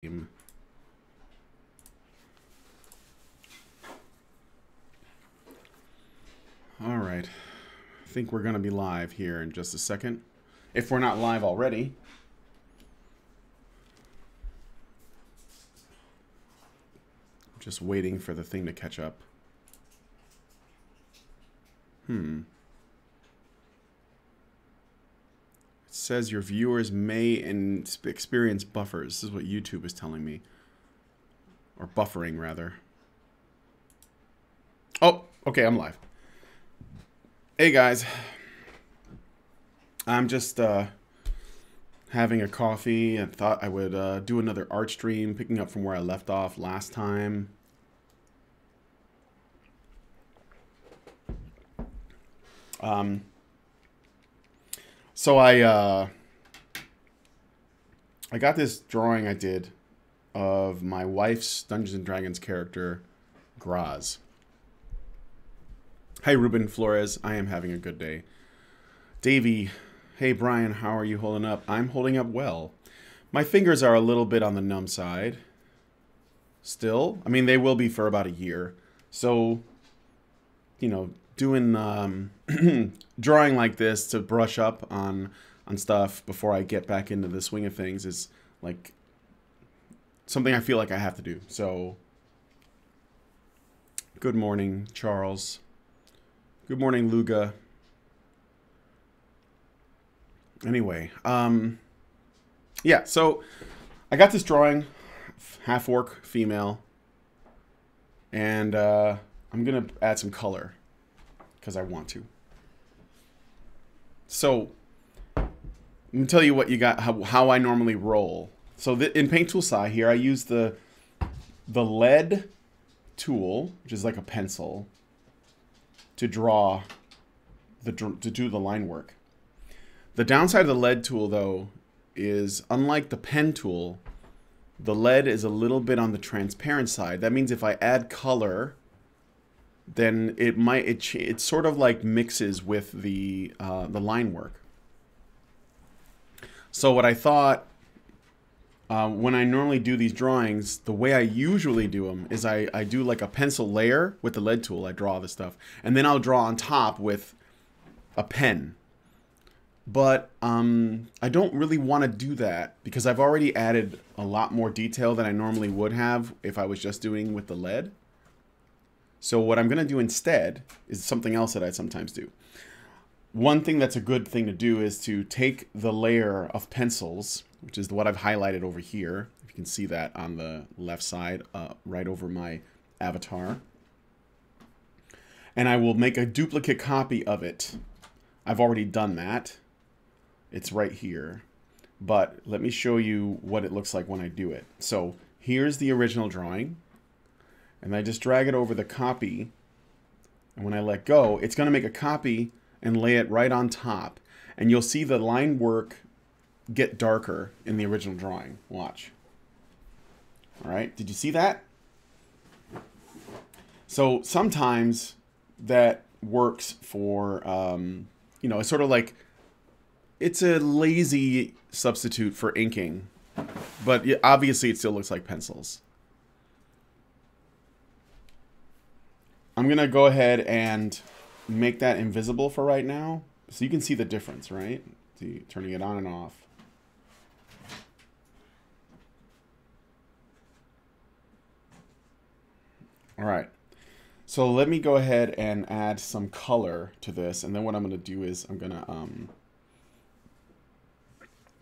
All right, I think we're gonna be live here in just a second, if we're not live already. Just waiting for the thing to catch up. It says your viewers may experience buffers. This is what YouTube is telling me. Or buffering, rather. Oh, okay, I'm live. Hey, guys. I'm just having a coffee. I thought I would do another art stream, picking up from where I left off last time. So I got this drawing I did of my wife's Dungeons and Dragons character, Graz. Hi, Ruben Flores. I am having a good day. Davey, hey, Brian, how are you holding up? I'm holding up well. My fingers are a little bit on the numb side. Still. I mean, they will be for about a year. So, you know, doing drawing like this to brush up on stuff before I get back into the swing of things is like something I feel like I have to do. So, good morning, Charles. Good morning, Luga. Anyway, yeah, so I got this drawing, half-orc female, and I'm going to add some color because I want to. So, let me tell you what you got, how I normally roll. So in Paint Tool Sci here, I use the lead tool, which is like a pencil, to draw, to do the line work. The downside of the lead tool, though, is unlike the pen tool, the lead is a little bit on the transparent side. That means if I add color, then it sort of like mixes with the line work. So what I thought, when I normally do these drawings, the way I usually do them is I do like a pencil layer with the lead tool. I draw the stuff, and then I'll draw on top with a pen. But I don't really want to do that because I've already added a lot more detail than I normally would have if I was just doing with the lead. So what I'm going to do instead is something else that I sometimes do. One thing that's a good thing to do is to take the layer of pencils, which is what I've highlighted over here. If you can see that on the left side, right over my avatar. And I will make a duplicate copy of it. I've already done that. It's right here. But let me show you what it looks like when I do it. So here's the original drawing. And I just drag it over the copy. And when I let go, it's going to make a copy and lay it right on top. And you'll see the line work get darker in the original drawing. Watch. All right. Did you see that? So sometimes that works for, you know, it's sort of like, it's a lazy substitute for inking. But obviously it still looks like pencils. I'm going to go ahead and make that invisible for right now. So you can see the difference, right? See, turning it on and off. All right. So let me go ahead and add some color to this. And then what I'm going to do is I'm going to, I'm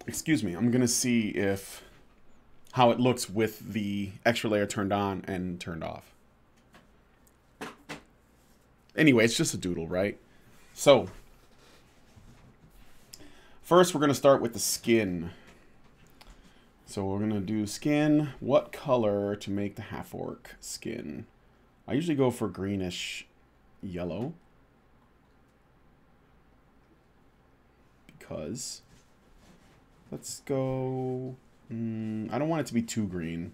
going to see how it looks with the extra layer turned on and turned off. Anyway, it's just a doodle, right? So, first we're going to start with the skin. So we're going to do skin. What color to make the half-orc skin? I usually go for greenish yellow. Because, let's go, I don't want it to be too green.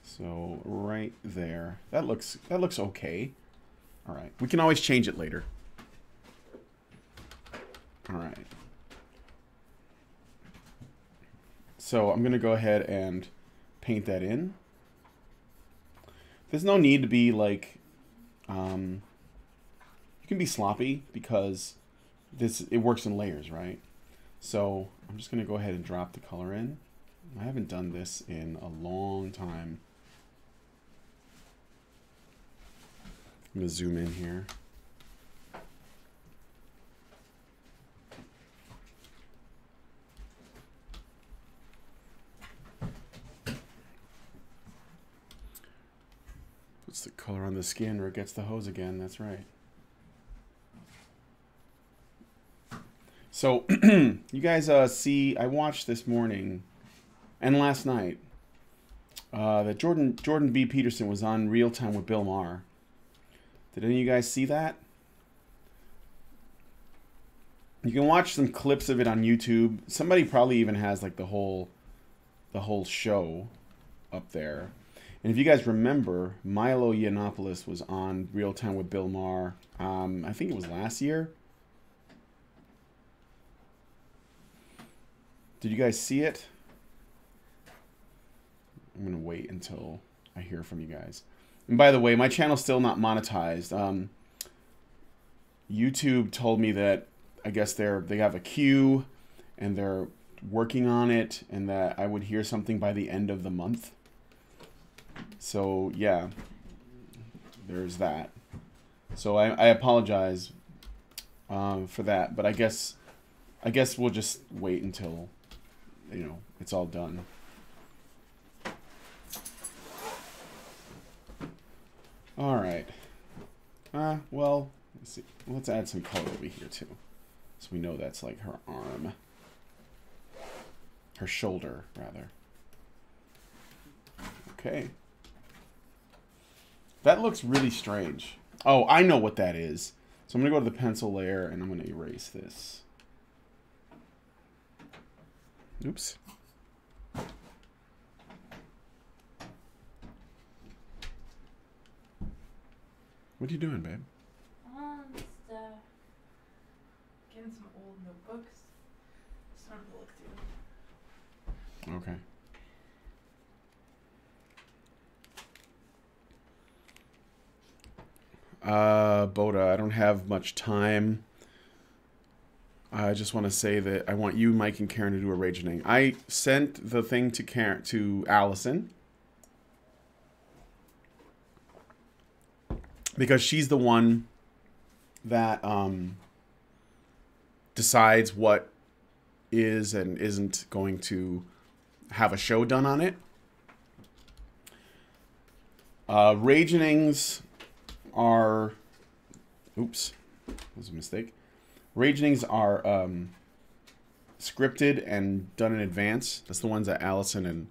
So right there, that looks okay. All right, we can always change it later. All right. So I'm going to go ahead and paint that in. There's no need to be like, you can be sloppy because it works in layers, right? So I'm just going to go ahead and drop the color in. I haven't done this in a long time. I'm going to zoom in here. Puts the color on the skin or it gets the hose again, that's right. So, you guys see, I watched this morning and last night that Jordan B. Peterson was on Real Time with Bill Maher. Did any of you guys see that? You can watch some clips of it on YouTube. Somebody probably even has like the whole show up there. And if you guys remember, Milo Yiannopoulos was on Real Time with Bill Maher. I think it was last year. Did you guys see it? I'm going to wait until I hear from you guys. And by the way, my channel's still not monetized. YouTube told me that I guess they have a queue and they're working on it and that I would hear something by the end of the month. So, yeah, there's that. So I apologize for that, but I guess we'll just wait until, you know, it's all done. All right. Well, let's see. Let's add some color over here too, so we know that's like her arm, her shoulder rather. Okay. That looks really strange. Oh, I know what that is. So I'm going to go to the pencil layer and I'm going to erase this. Oops. What are you doing, babe? Just getting some old notebooks. Starting to look through. Okay. Boda, I don't have much time. I just want to say that I want you, Mike, and Karen to do a ragening. I sent the thing to Allison because she's the one that decides what is and isn't going to have a show done on it. Ragenings are, oops, that was a mistake. Ragenings are scripted and done in advance. That's the ones that Allison and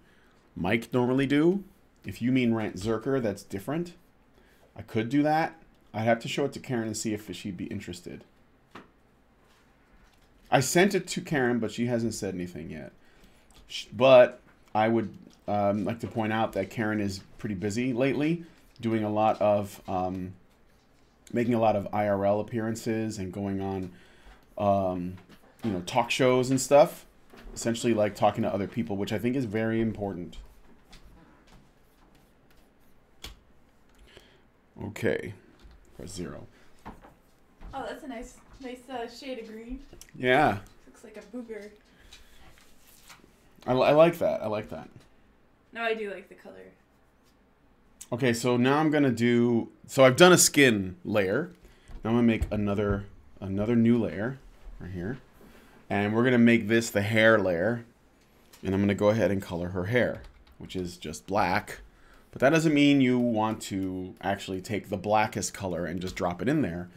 Mike normally do. If you mean Rant Zerker, that's different. I could do that. I'd have to show it to Karen and see if she'd be interested. I sent it to Karen, but she hasn't said anything yet. But I would like to point out that Karen is pretty busy lately, doing a lot of, making a lot of IRL appearances and going on, you know, talk shows and stuff. Essentially like talking to other people, which I think is very important. Okay, press 0. Oh, that's a nice shade of green. Yeah. Looks like a booger. I like that. I like that. No, I do like the color. Okay, so now I'm gonna do. So I've done a skin layer. Now I'm gonna make another new layer right here, and we're gonna make this the hair layer. And I'm gonna go ahead and color her hair, which is just black. But that doesn't mean you want to actually take the blackest color and just drop it in there.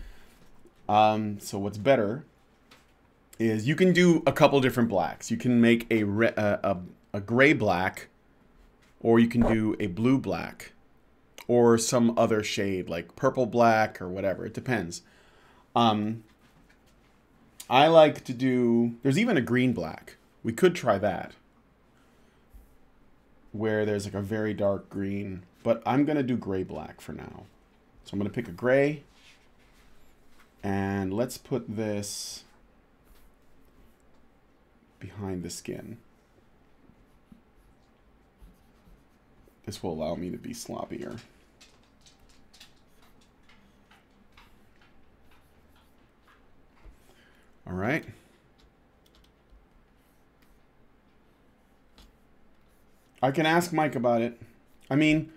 So what's better is you can do a couple different blacks. You can make a gray black, or you can do a blue black, or some other shade like purple black or whatever. It depends. I like to do, there's even a green black. We could try that, where there's like a very dark green, but I'm going to do gray black for now. So I'm going to pick a gray, and let's put this behind the skin. This will allow me to be sloppier. All right. I can ask Mike about it. I mean,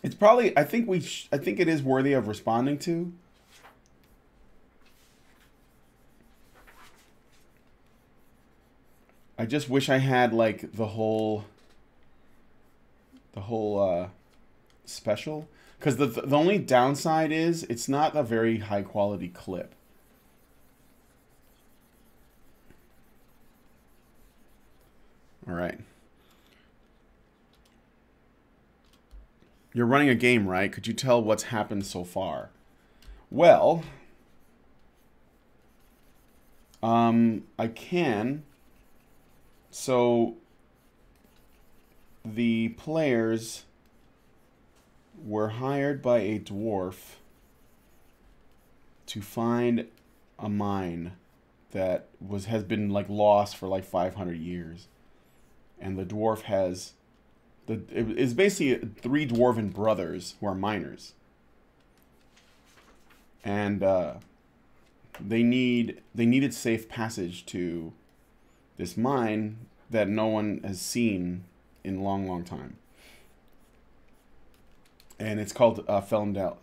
it's probably, I think it is worthy of responding to. I just wish I had like the whole special, because the only downside is it's not a very high quality clip. All right. You're running a game, right? Could you tell what's happened so far? Well, I can. So the players were hired by a dwarf to find a mine that has been like lost for like 500 years, and the dwarf has it's basically 3 dwarven brothers who are miners, and they needed safe passage to this mine that no one has seen in a long time. And it's called the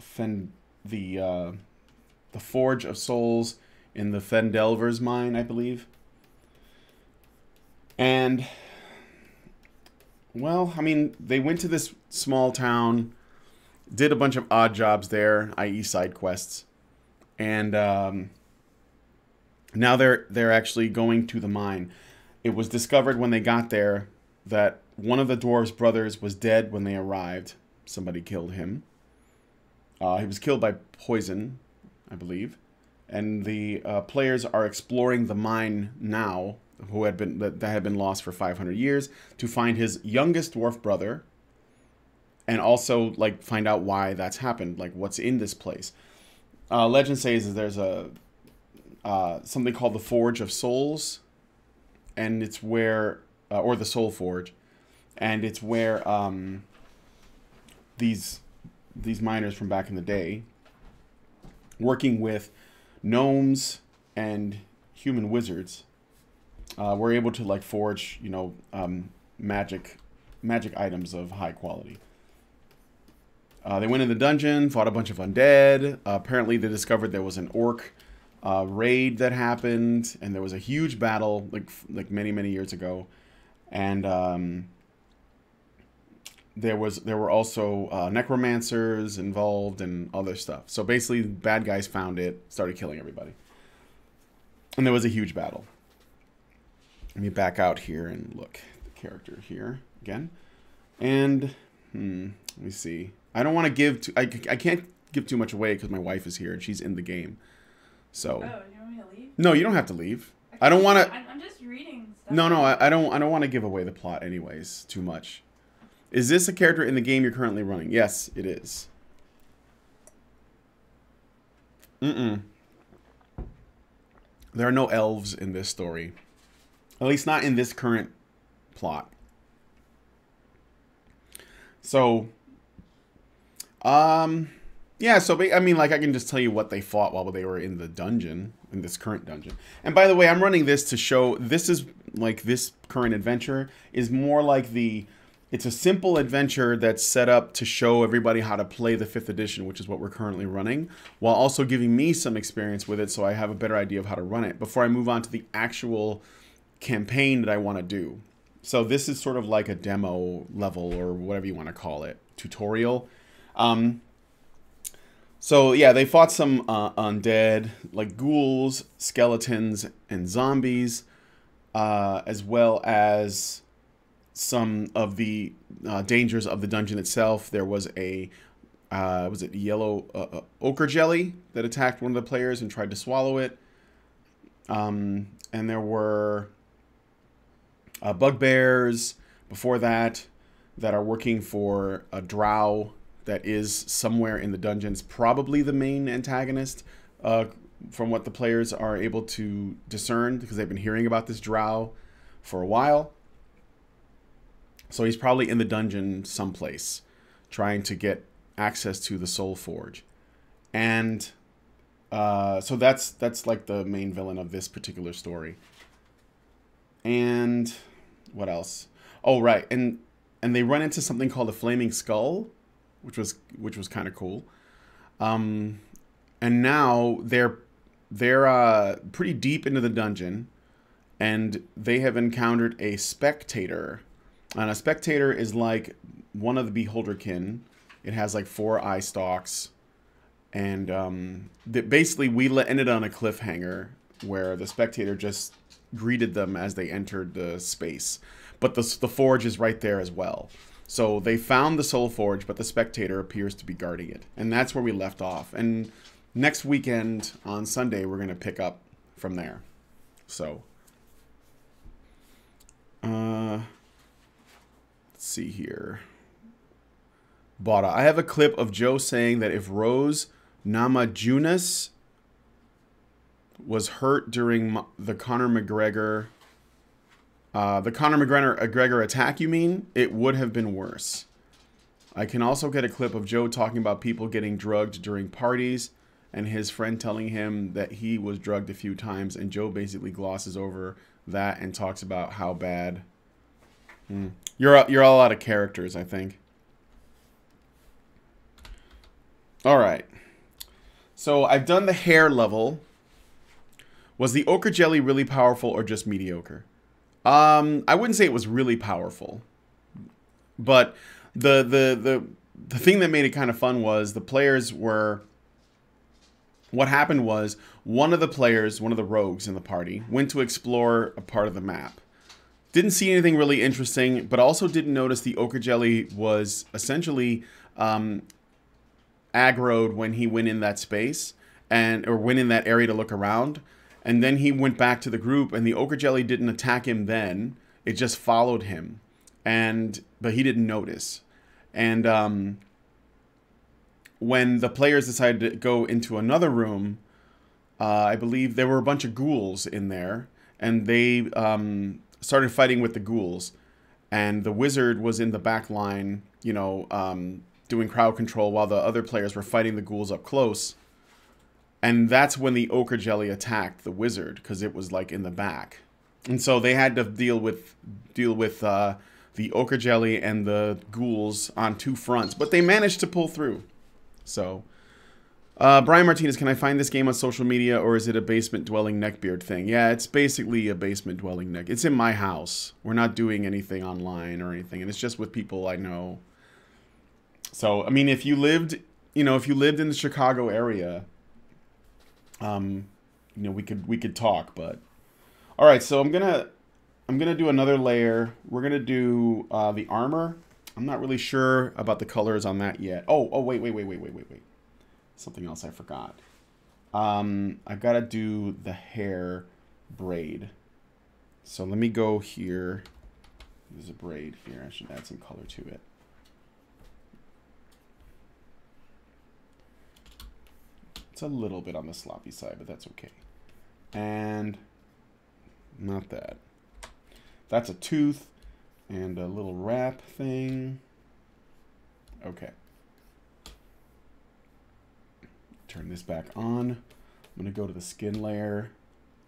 Forge of Souls in the Fendelver's mine, I believe. And, well, I mean, they went to this small town, did a bunch of odd jobs there, i.e. side quests, and now they're actually going to the mine. It was discovered when they got there that one of the dwarves' brothers was dead when they arrived. Somebody killed him. He was killed by poison, I believe. And the players are exploring the mine now, that had been lost for 500 years, to find his youngest dwarf brother, and also like find out why that's happened, like what's in this place. Legend says there's a something called the Forge of Souls, and it's where or the Soul Forge, and it's where these miners from back in the day, working with gnomes and human wizards, were able to like forge, you know, magic items of high quality. They went in the dungeon, fought a bunch of undead. Apparently, they discovered there was an orc raid that happened, and there was a huge battle like many years ago, and there were also necromancers involved and other stuff. So basically, bad guys found it, started killing everybody, and there was a huge battle. Let me back out here and look at the character here again, and let me see. I don't want to give I can't give too much away because my wife is here and she's in the game. So. Oh, you want me to leave? No, you don't have to leave. I don't want to. I'm just reading stuff. No, I don't want to give away the plot, anyways, too much. Is this a character in the game you're currently running? Yes, it is. There are no elves in this story. At least not in this current plot. So, yeah, so, I mean, like, I can just tell you what they fought while they were in the dungeon, in this current dungeon. And by the way, I'm running this to show, this is, like, this current adventure is more like it's a simple adventure that's set up to show everybody how to play the 5th edition, which is what we're currently running, while also giving me some experience with it so I have a better idea of how to run it before I move on to the actual campaign that I want to do. So this is sort of like a demo level, or whatever you want to call it, tutorial. So yeah, they fought some undead, like ghouls, skeletons, and zombies, as well as some of the dangers of the dungeon itself. There was a was it yellow ochre jelly that attacked one of the players and tried to swallow it. And there were bugbears before that are working for a drow that is somewhere in the dungeons, probably the main antagonist, from what the players are able to discern, because they've been hearing about this drow for a while. So he's probably in the dungeon someplace, trying to get access to the Soul Forge. And so that's like the main villain of this particular story. And what else? Oh, right. And they run into something called a flaming skull, which was kind of cool. And now they're pretty deep into the dungeon, and they have encountered a spectator. And a spectator is like one of the Beholderkin. It has like 4 eye stalks. And basically we ended on a cliffhanger where the spectator just greeted them as they entered the space. But the forge is right there as well. So they found the Soul Forge, but the spectator appears to be guarding it. And that's where we left off. And next weekend on Sunday, we're going to pick up from there. So, let's see here. Bada. I have a clip of Joe saying that if Rose Namajunas was hurt during the Conor McGregor attack, you mean? It would have been worse. I can also get a clip of Joe talking about people getting drugged during parties and his friend telling him that he was drugged a few times, and Joe basically glosses over that and talks about how bad. You're all out of characters, I think. All right. So I've done the hair level. Was the ochre jelly really powerful or just mediocre? I wouldn't say it was really powerful, but the thing that made it kind of fun was the players were. What happened was one of the rogues in the party, went to explore a part of the map. Didn't see anything really interesting, but also didn't notice the ochre jelly was essentially aggroed when he went in that space or went in that area to look around. And then he went back to the group, and the ochre jelly didn't attack him then. It just followed him. But he didn't notice. And when the players decided to go into another room, I believe there were a bunch of ghouls in there. And they started fighting with the ghouls. And the wizard was in the back line, you know, doing crowd control while the other players were fighting the ghouls up close. And that's when the ochre jelly attacked the wizard, because it was like in the back. And so they had to deal with the ochre jelly and the ghouls on 2 fronts, but they managed to pull through. So, Brian Martinez, can I find this game on social media, or is it a basement dwelling neckbeard thing? Yeah, it's basically a basement dwelling neck. It's in my house. We're not doing anything online or anything, and it's just with people I know. So, I mean, if you lived in the Chicago area, you know, we could talk, but all right. So I'm gonna do another layer. We're gonna do the armor. I'm not really sure about the colors on that yet. Oh, wait. Something else I forgot. I've got to do the hair braid. So let me go here. There's a braid here. I should add some color to it. It's a little bit on the sloppy side, but that's okay. And not that. That's a tooth and a little wrap thing. Okay. Turn this back on. I'm going to go to the skin layer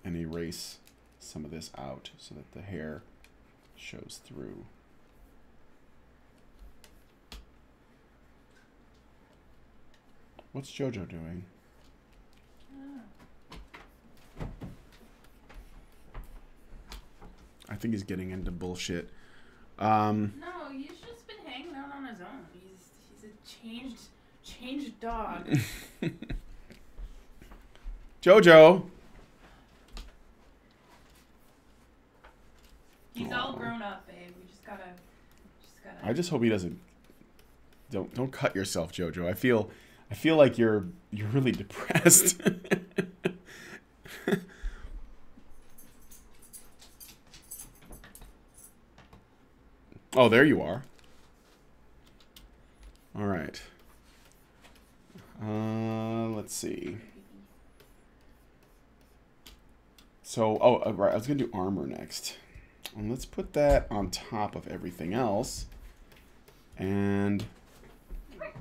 and erase some of this out so that the hair shows through. What's JoJo doing? I think he's getting into bullshit. No, he's just been hanging out on his own. He's a changed dog. JoJo. He's all grown up, babe. We just gotta. I just hope he doesn't. Don't cut yourself, JoJo. I feel like you're really depressed. Oh, there you are. All right. Let's see. So, right, I was gonna do armor next. And let's put that on top of everything else. And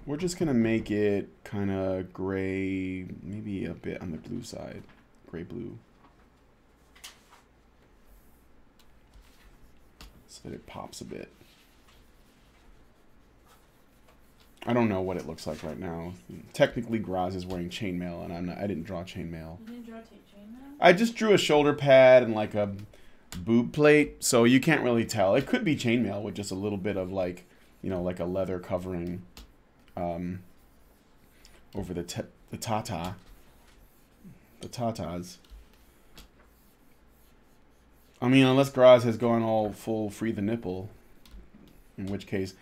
we're just going to make it kind of gray, maybe a bit on the blue side. Gray-blue. So that it pops a bit. I don't know what it looks like right now. Technically, Graz is wearing chainmail, and I didn't draw chainmail. You didn't draw chainmail? I just drew a shoulder pad and like a boob plate, so you can't really tell. It could be chainmail with just a little bit of like, you know, like a leather covering over the tatas. I mean, unless Graz has gone all full free the nipple, in which case.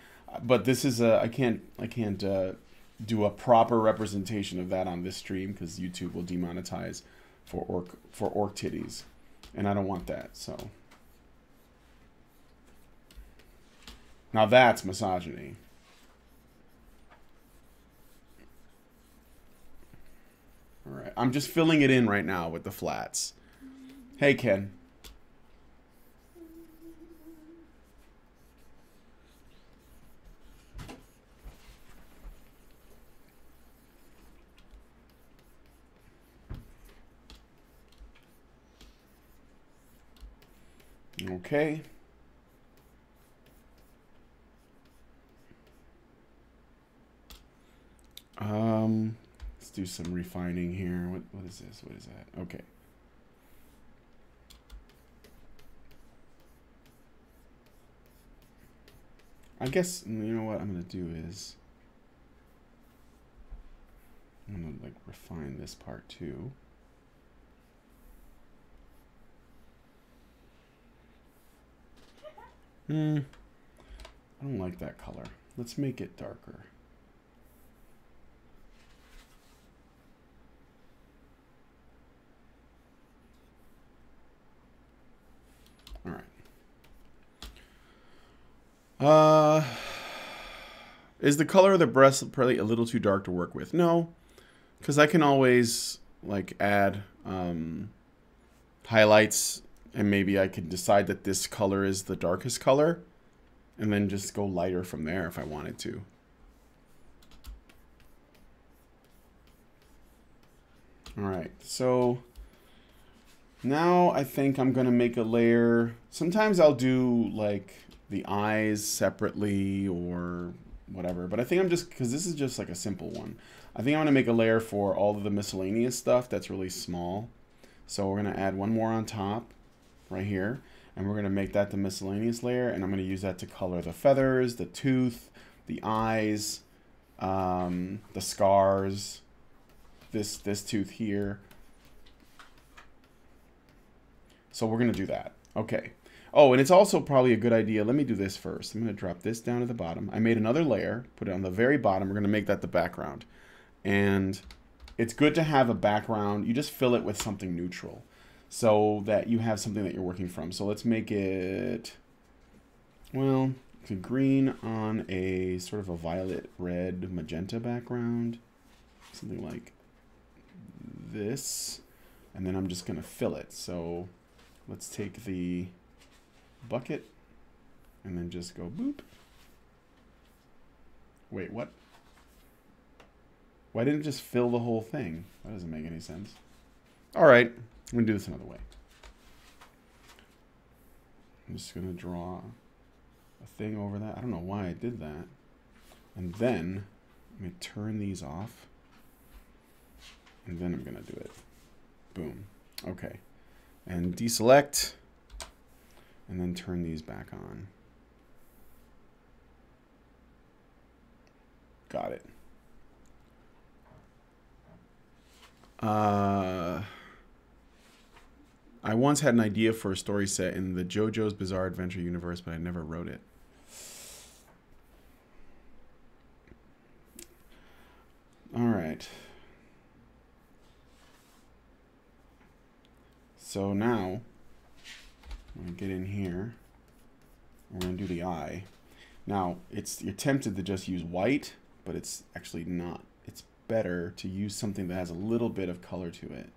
But this is I can't do a proper representation of that on this stream because YouTube will demonetize for orc titties, and I don't want that. So now that's misogyny. All right, I'm just filling it in right now with the flats. Hey, Ken. Okay. Let's do some refining here. What is this? What is that? Okay. I guess, you know what I'm going to do is I'm going to like refine this part too. I don't like that color. Let's make it darker. All right. Is the color of the breast probably a little too dark to work with? No, because I can always like add highlights, and maybe I could decide that this color is the darkest color and then just go lighter from there if I wanted to. All right, so now I think I'm gonna make a layer. Sometimes I'll do like the eyes separately or whatever, but I think I'm just, because this is just like a simple one, I think I'm gonna make a layer for all of the miscellaneous stuff that's really small. So we're gonna add one more on top right here, and we're gonna make that the miscellaneous layer, and I'm gonna use that to color the feathers, the tooth, the eyes, the scars, this tooth here. So we're gonna do that. Okay. Oh, and it's also probably a good idea. Let me do this first. I'm gonna drop this down to the bottom. I made another layer, put it on the very bottom. We're gonna make that the background. And it's good to have a background. You just fill it with something neutral so that you have something that you're working from. So let's make it, well, green on a sort of a violet, red, magenta background. Something like this. And then I'm just gonna fill it. So let's take the bucket and then just go boop. Wait, what? Why didn't it just fill the whole thing? That doesn't make any sense. All right, I'm gonna do this another way. I'm just gonna draw a thing over that. I don't know why I did that. And then I'm gonna turn these off. And then I'm gonna do it. Boom. Okay. And deselect. And then turn these back on. Got it. I once had an idea for a story set in the JoJo's Bizarre Adventure universe, but I never wrote it. All right. So now, I'm going to get in here. We're going to do the eye. Now, you're tempted to just use white, but it's actually not. It's better to use something that has a little bit of color to it.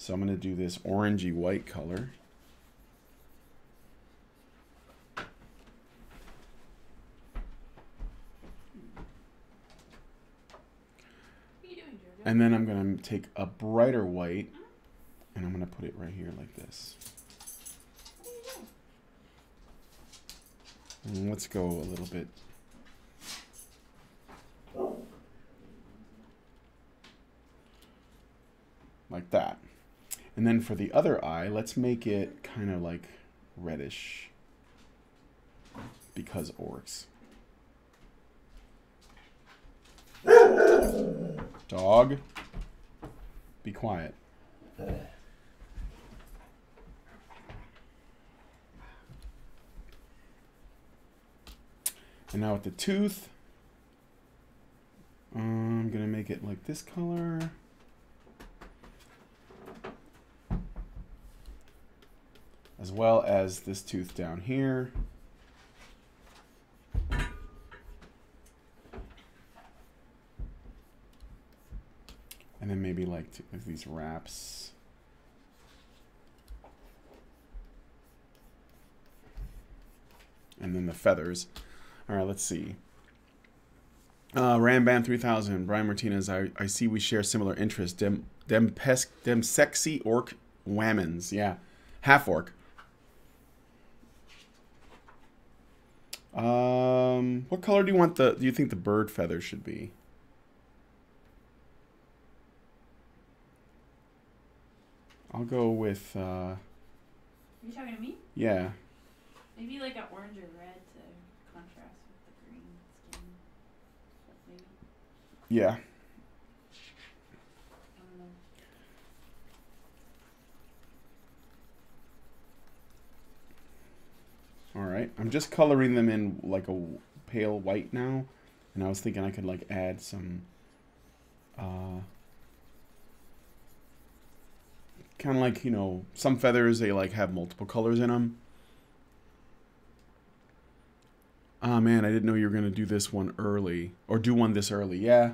So I'm going to do this orangey white color. And then I'm going to take a brighter white, and I'm going to put it right here like this. And let's go a little bit. Like that. And then for the other eye, let's make it kind of like reddish. Because orcs. Dog, be quiet. And now with the tooth, I'm going to make it like this color. As well as this tooth down here. And then maybe like these wraps. And then the feathers. All right, let's see. Ramban 3000, Brian Martinez, I see we share similar interests. Dem sexy orc whammons. Yeah, half orc. What color do you think the bird feather should be? I'll go with, Are you talking to me? Yeah. Maybe like an orange or red to contrast with the green skin. Maybe. Yeah. I don't know. All right. I'm just coloring them in like a pale white now. And I was thinking I could like add some, kind of like, you know, some feathers, they like have multiple colors in them. Ah, man, I didn't know you were going to do this one early. Or do one this early. Yeah.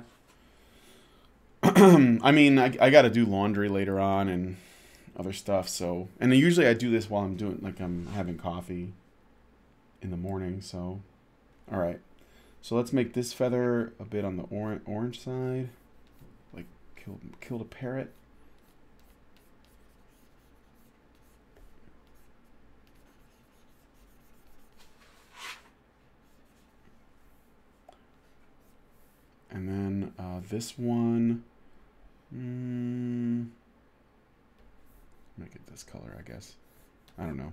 I mean, I got to do laundry later on and other stuff. So, and usually I do this while I'm doing, like I'm having coffee in the morning. So, all right. So let's make this feather a bit on the orange side. Like, killed a parrot. And then this one, make it this color, I guess. I don't know.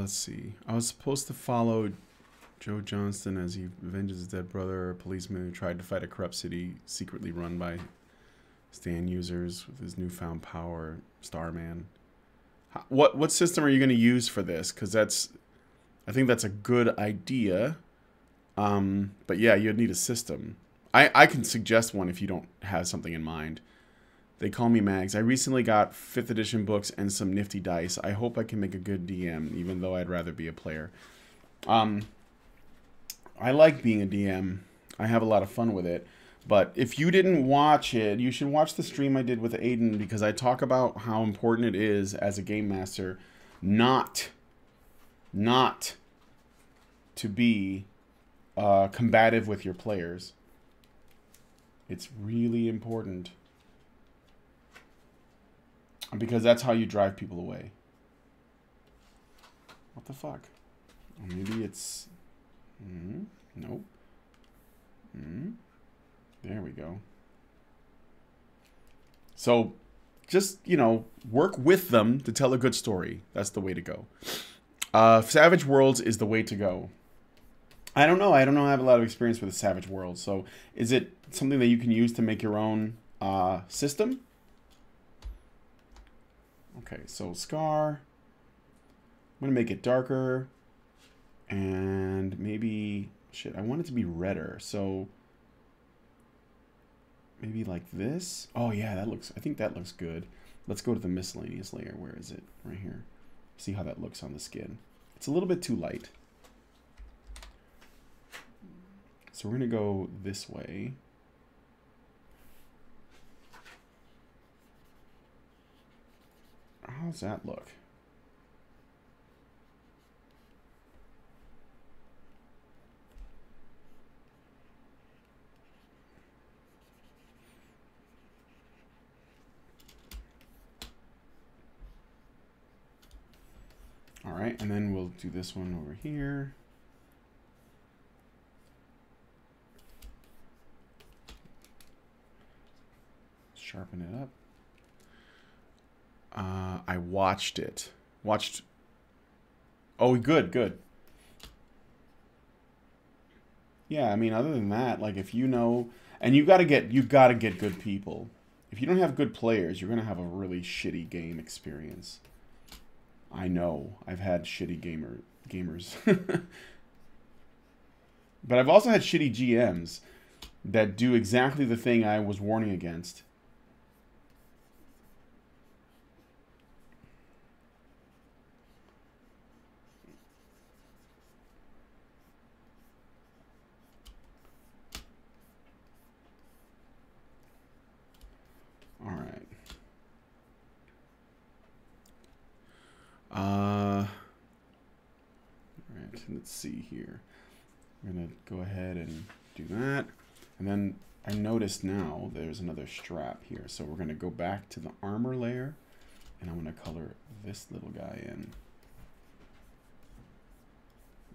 Let's see. I was supposed to follow Joe Johnston as he avenges his dead brother, a policeman who tried to fight a corrupt city secretly run by Stan users with his newfound power, Starman. What system are you going to use for this? Because I think that's a good idea. But yeah, you'd need a system. I can suggest one if you don't have something in mind. They call me Mags. I recently got 5th edition books and some nifty dice. I hope I can make a good DM, even though I'd rather be a player. I like being a DM. I have a lot of fun with it. But if you didn't watch it, you should watch the stream I did with Aiden, because I talk about how important it is as a game master not to be combative with your players. It's really important. Because that's how you drive people away. What the fuck? Or maybe it's... nope. There we go. So, just, you know, work with them to tell a good story. That's the way to go. Savage Worlds is the way to go. I don't know. I have a lot of experience with the Savage Worlds. So, is it something that you can use to make your own system? Okay, so Scar. I'm going to make it darker. And maybe Shit, I want it to be redder, so maybe like this. Oh yeah, that looks, I think that looks good. Let's go to the miscellaneous layer. Where is it? Right here. See how that looks on the skin. It's a little bit too light. So we're gonna go this way. How's that look? All right, and then we'll do this one over here. Sharpen it up. I watched it. Oh, good. Yeah, I mean, other than that, like if you know, and you gotta get good people. If you don't have good players, you're gonna have a really shitty game experience. I know. I've had shitty gamers. But I've also had shitty GMs that do exactly the thing I was warning against. All right. All right, let's see here. I'm gonna go ahead and do that. And then I noticed now there's another strap here. So we're gonna go back to the armor layer and I'm gonna color this little guy in.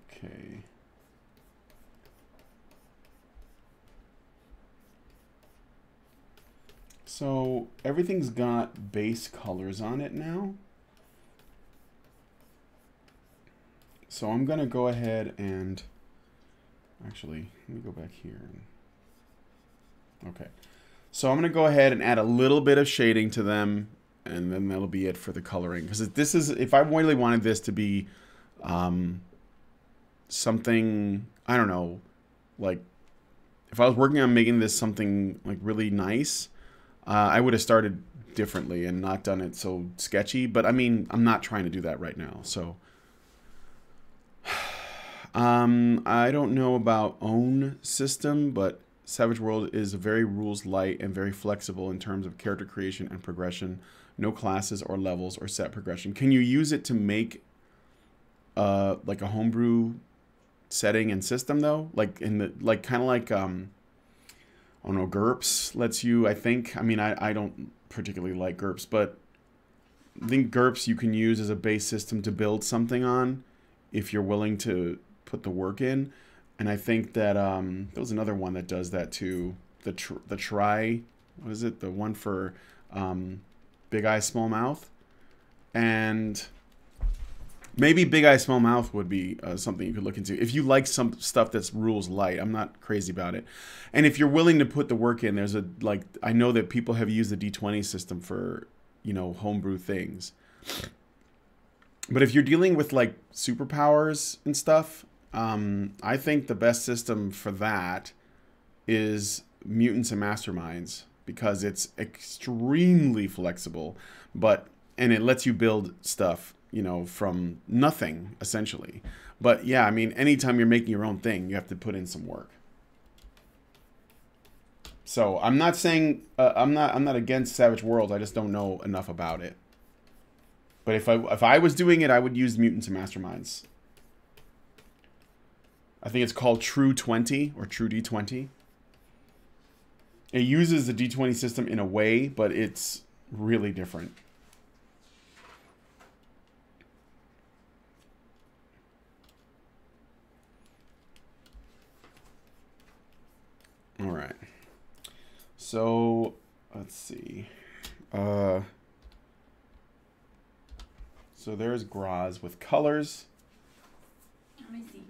Okay. So everything's got base colors on it now. So I'm gonna go ahead and actually, let me go back here. Okay. So I'm gonna go ahead and add a little bit of shading to them, and then that'll be it for the coloring. Because this is, if I really wanted this to be something, I don't know, like if I was working on making this something like really nice, I would have started differently and not done it so sketchy. But I mean, I'm not trying to do that right now. So I don't know about own system, but Savage World is very rules light and very flexible in terms of character creation and progression. No classes or levels or set progression. Can you use it to make like a homebrew setting and system though? Like in the kind of like I don't know, GURPS lets you, I think. I mean, I don't particularly like GURPS, but I think GURPS you can use as a base system to build something on if you're willing to put the work in. And I think that there was another one that does that too. The try, what is it? The one for Big Eye Small Mouth, and maybe Big Eye Small Mouth would be something you could look into if you like some stuff that's rules light. I'm not crazy about it, and if you're willing to put the work in, there's a I know that people have used the D20 system for homebrew things. But if you're dealing with like superpowers and stuff, I think the best system for that is Mutants and Masterminds, because it's extremely flexible, and it lets you build stuff, from nothing essentially. But yeah, I mean, anytime you're making your own thing, you have to put in some work. So I'm not saying I'm not against Savage Worlds. I just don't know enough about it. But if I was doing it, I would use Mutants and Masterminds. I think it's called True 20 or True D20. It uses the D20 system in a way, but it's really different. All right. So let's see. So there's Graz with colors. Let me see.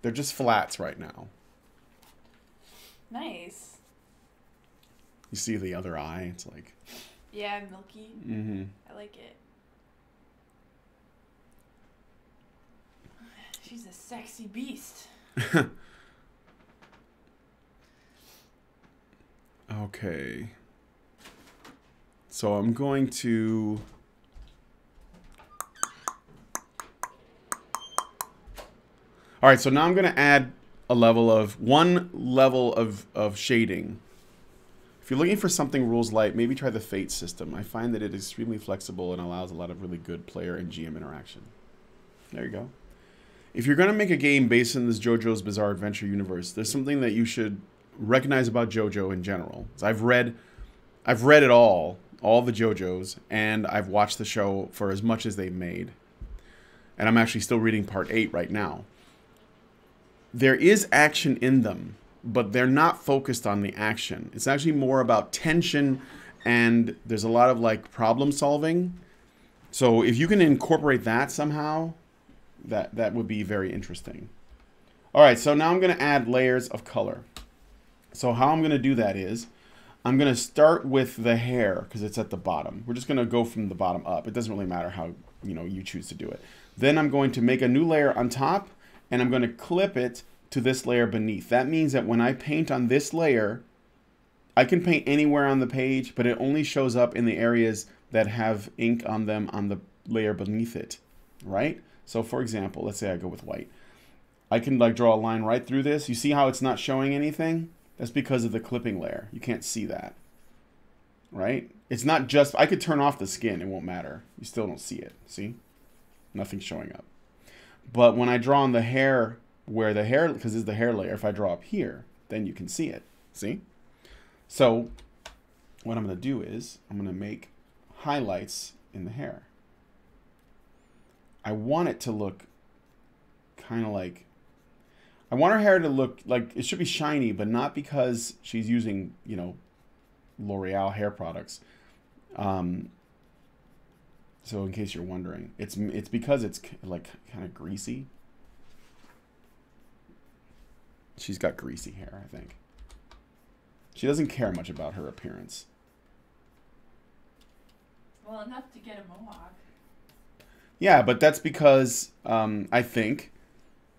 They're just flats right now. Nice. You see the other eye? It's like... Yeah, milky. Mm-hmm. I like it. She's a sexy beast. Okay. So I'm going to... All right, so now I'm going to add one level of shading. If you're looking for something rules light, maybe try the Fate system. I find that it is extremely flexible and allows a lot of really good player and GM interaction. There you go. If you're going to make a game based on this JoJo's Bizarre Adventure universe, there's something that you should recognize about JoJo in general. So I've read it all the JoJos, and I've watched the show for as much as they've made. And I'm actually still reading part 8 right now. There is action in them, but they're not focused on the action. It's actually more about tension, and there's a lot of like problem solving. So if you can incorporate that somehow, that would be very interesting. All right, so now I'm going to add layers of color. So how I'm going to do that is I'm going to start with the hair because it's at the bottom. We're just going to go from the bottom up. It doesn't really matter how you choose to do it. Then I'm going to make a new layer on top, and I'm going to clip it to this layer beneath. That means that when I paint on this layer, I can paint anywhere on the page, but it only shows up in the areas that have ink on them on the layer beneath it, right? So for example, let's say I go with white. I can like draw a line right through this. You see how it's not showing anything? That's because of the clipping layer. You can't see that, right? It's not just, I could turn off the skin, it won't matter. You still don't see it, see? Nothing's showing up. But when I draw on the hair, where the hair, because this is the hair layer, if I draw up here, then you can see it, see? So what I'm going to do is I'm going to make highlights in the hair. I want it to look kind of like, I want her hair to look like, it should be shiny, but not because she's using, L'Oreal hair products. So in case you're wondering, it's because it's like kind of greasy. She's got greasy hair, I think. She doesn't care much about her appearance. Well, enough to get a mohawk. Yeah, but that's because, I think,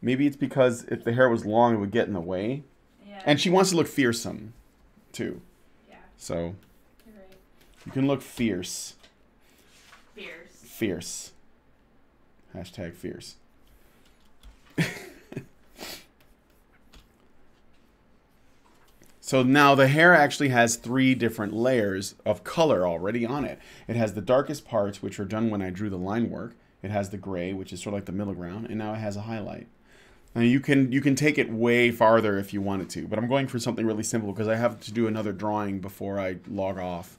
maybe it's because if the hair was long, it would get in the way. Yeah. And she wants to look fearsome, too. Yeah. So, you're right. You can look fierce. Fierce. Hashtag fierce. So now the hair actually has 3 different layers of color already on it. It has the darkest parts, which are done when I drew the line work. It has the gray, which is sort of like the middle ground, and now it has a highlight. Now you can take it way farther if you wanted to, but I'm going for something really simple because I have to do another drawing before I log off.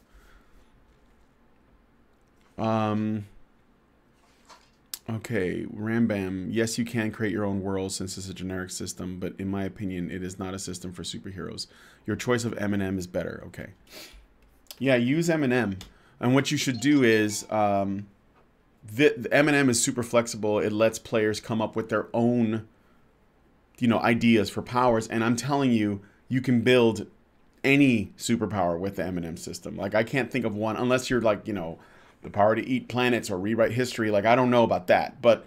Okay, Rambam. Yes, you can create your own world since it's a generic system, but in my opinion, it is not a system for superheroes. Your choice of M&M is better. Okay. Yeah, use M&M. And what you should do is, the M&M is super flexible. It lets players come up with their own, ideas for powers. And I'm telling you, you can build any superpower with the M&M system. Like, I can't think of one, unless you're like, the power to eat planets or rewrite history. Like, I don't know about that. But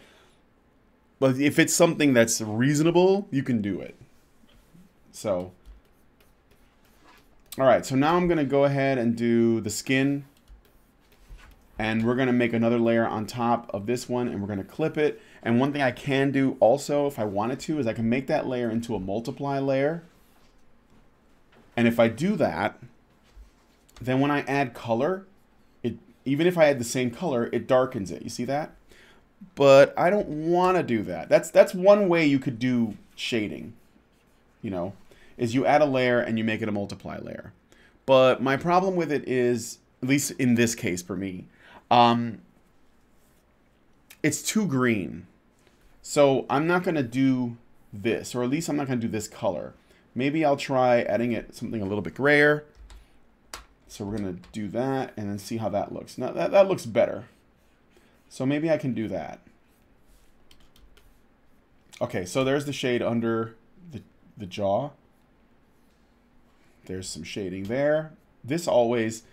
if it's something that's reasonable, you can do it. So, all right. So now I'm going to go ahead and do the skin. And we're going to make another layer on top of this one. And we're going to clip it. And one thing I can do also, if I wanted to, is I can make that layer into a multiply layer. And if I do that, then when I add color, even if I had the same color, it darkens it. You see that? But I don't want to do that. That's one way you could do shading, is you add a layer and you make it a multiply layer. But my problem with it is, at least in this case for me, it's too green. So I'm not going to do this, or at least I'm not going to do this color. Maybe I'll try adding it something a little bit grayer. So we're going to do that and then see how that looks. Now that looks better. So maybe I can do that. Okay, so there's the shade under the jaw. There's some shading there. This always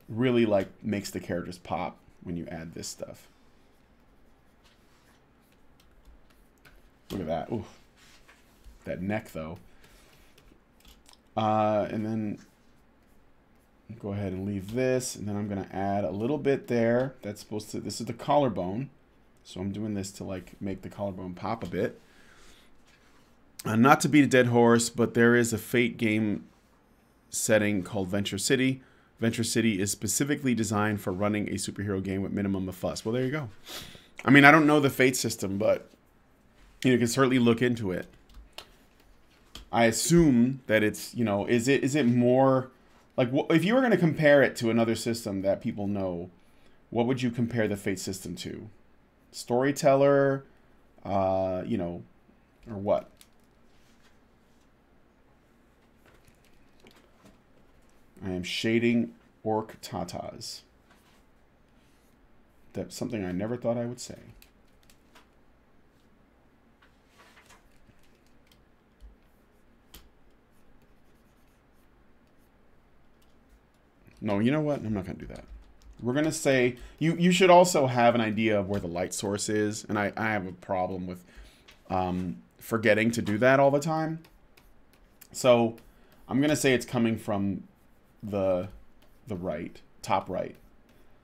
really makes the characters pop when you add this stuff. Look at that. Ooh. That neck, though. And then go ahead and leave this. And then I'm going to add a little bit there. That's supposed to... This is the collarbone. So I'm doing this to, like, make the collarbone pop a bit. Not to beat a dead horse, but there is a Fate game setting called Venture City. Venture City is specifically designed for running a superhero game with minimum of fuss. Well, there you go. I mean, I don't know the Fate system, but you can certainly look into it. I assume that it's, you know, is it more like, if you were going to compare it to another system that people know, what would you compare the Fate system to? Storyteller, you know, or what? I am shading orc tatas. That's something I never thought I would say. No, you know what? I'm not going to do that. We're going to say, you should also have an idea of where the light source is. And I have a problem with forgetting to do that all the time. So I'm going to say it's coming from the right, top right.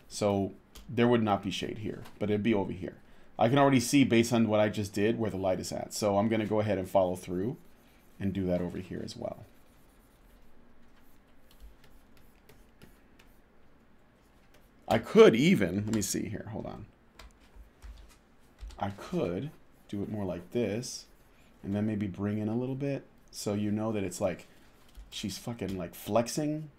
So there would not be shade here, but it'd be over here. I can already see based on what I just did where the light is at. So I'm going to go ahead and follow through and do that over here as well. I could even, let me see here, hold on. I could do it more like this and then maybe bring in a little bit so you know that it's like she's fucking like flexing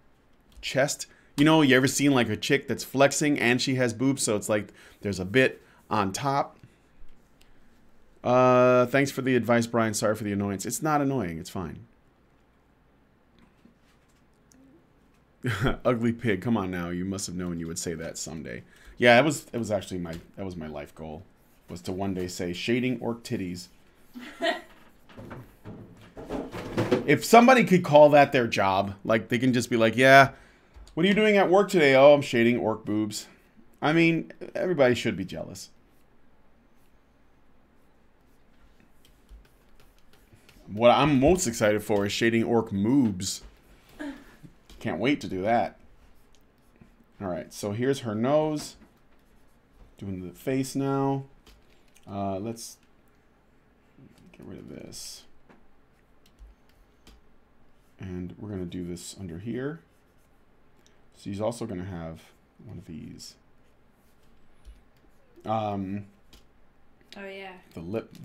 chest. You know, you ever seen like a chick that's flexing and she has boobs, so it's like there's a bit on top. Thanks for the advice, Brian. Sorry for the annoyance. It's not annoying. It's fine. Ugly pig. Come on now. You must have known you would say that someday. Yeah, it was actually my life goal, was to one day say shading orc titties. If somebody could call that their job, like they can just be like, yeah, what are you doing at work today? Oh, I'm shading orc boobs. I mean, everybody should be jealous. What I'm most excited for is shading orc moobs. Can't wait to do that. All right, so here's her nose. Doing the face now. Let's get rid of this. And we're going to do this under here. So he's also going to have one of these. Oh, yeah. The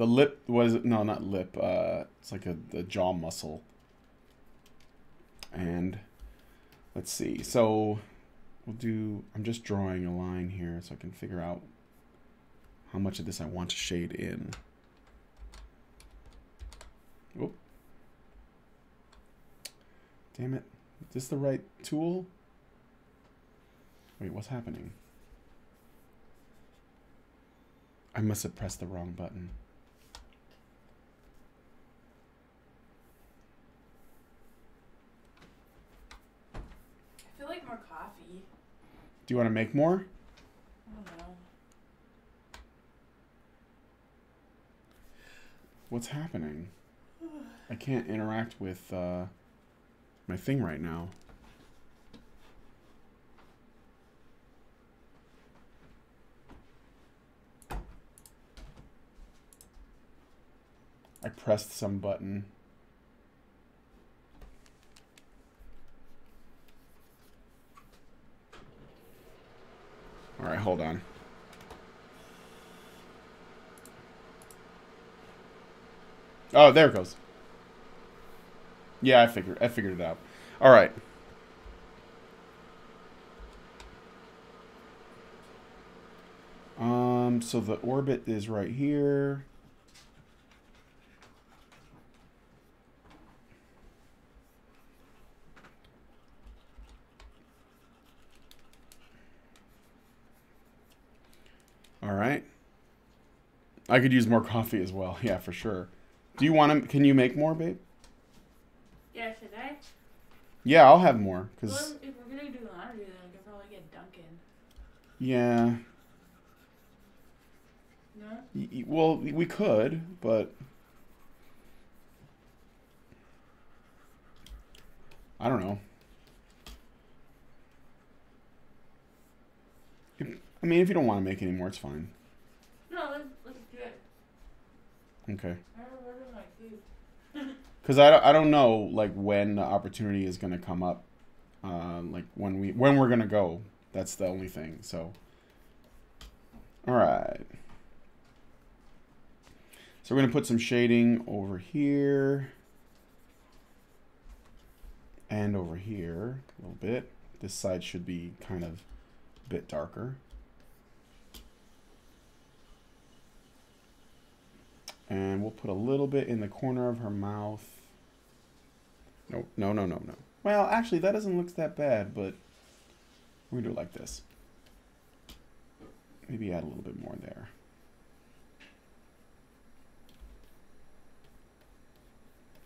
lip was, no, not lip. It's like the jaw muscle. And let's see. So we'll do, I'm just drawing a line here so I can figure out how much of this I want to shade in. Whoop. Damn it. Is this the right tool? Wait, what's happening? I must have pressed the wrong button. I feel like more coffee. Do you want to make more? I don't know. What's happening? I can't interact with my thing right now. I pressed some button. All right, hold on. Oh, there it goes. Yeah, I figured it out. All right. So the orbit is right here. All right. I could use more coffee as well. Yeah, for sure. Do you want to? Can you make more, babe? Yeah, should I? Yeah, I'll have more. Cause well, if we're gonna do laundry, then we could probably get Duncan. Yeah. No? Well, we could, but I don't know. I mean, if you don't want to make any more, it's fine. No, let's do it. Okay. I don't really like food. Because I don't know like when the opportunity is gonna come up, like when we're gonna go. That's the only thing. So, all right. So we're gonna put some shading over here and over here a little bit. This side should be kind of a bit darker. And we'll put a little bit in the corner of her mouth. No, no, no, no, no. Well, actually, that doesn't look that bad, but we're going to do it like this. Maybe add a little bit more there.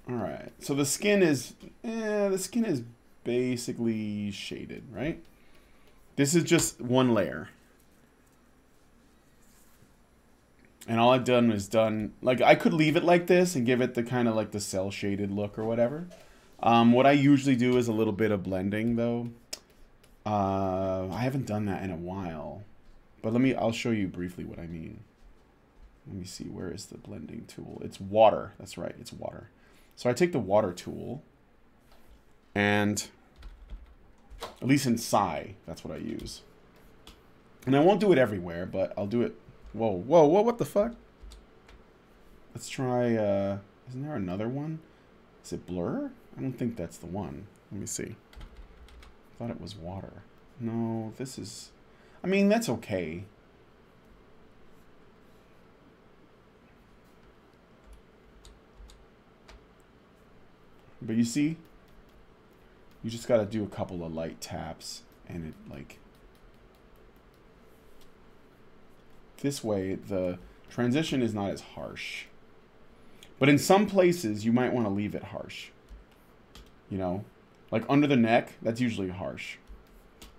All right. So the skin is basically shaded, right? This is just one layer. And all I've done is like, I could leave it like this and give it the kind of like the cell shaded look or whatever. What I usually do is a little bit of blending though. I haven't done that in a while, but I'll show you briefly what I mean. Let me see, where is the blending tool? It's water, that's right, it's water. So I take the water tool and, at least in Psy, that's what I use. And I won't do it everywhere, but I'll do it. Whoa, whoa, whoa, what the fuck? Let's try, isn't there another one? Is it blur? I don't think that's the one. Let me see. I thought it was water. No, this is, I mean, that's okay. But you see, you just got to do a couple of light taps and it like, this way the transition is not as harsh. But in some places you might want to leave it harsh. You know, like under the neck, that's usually harsh.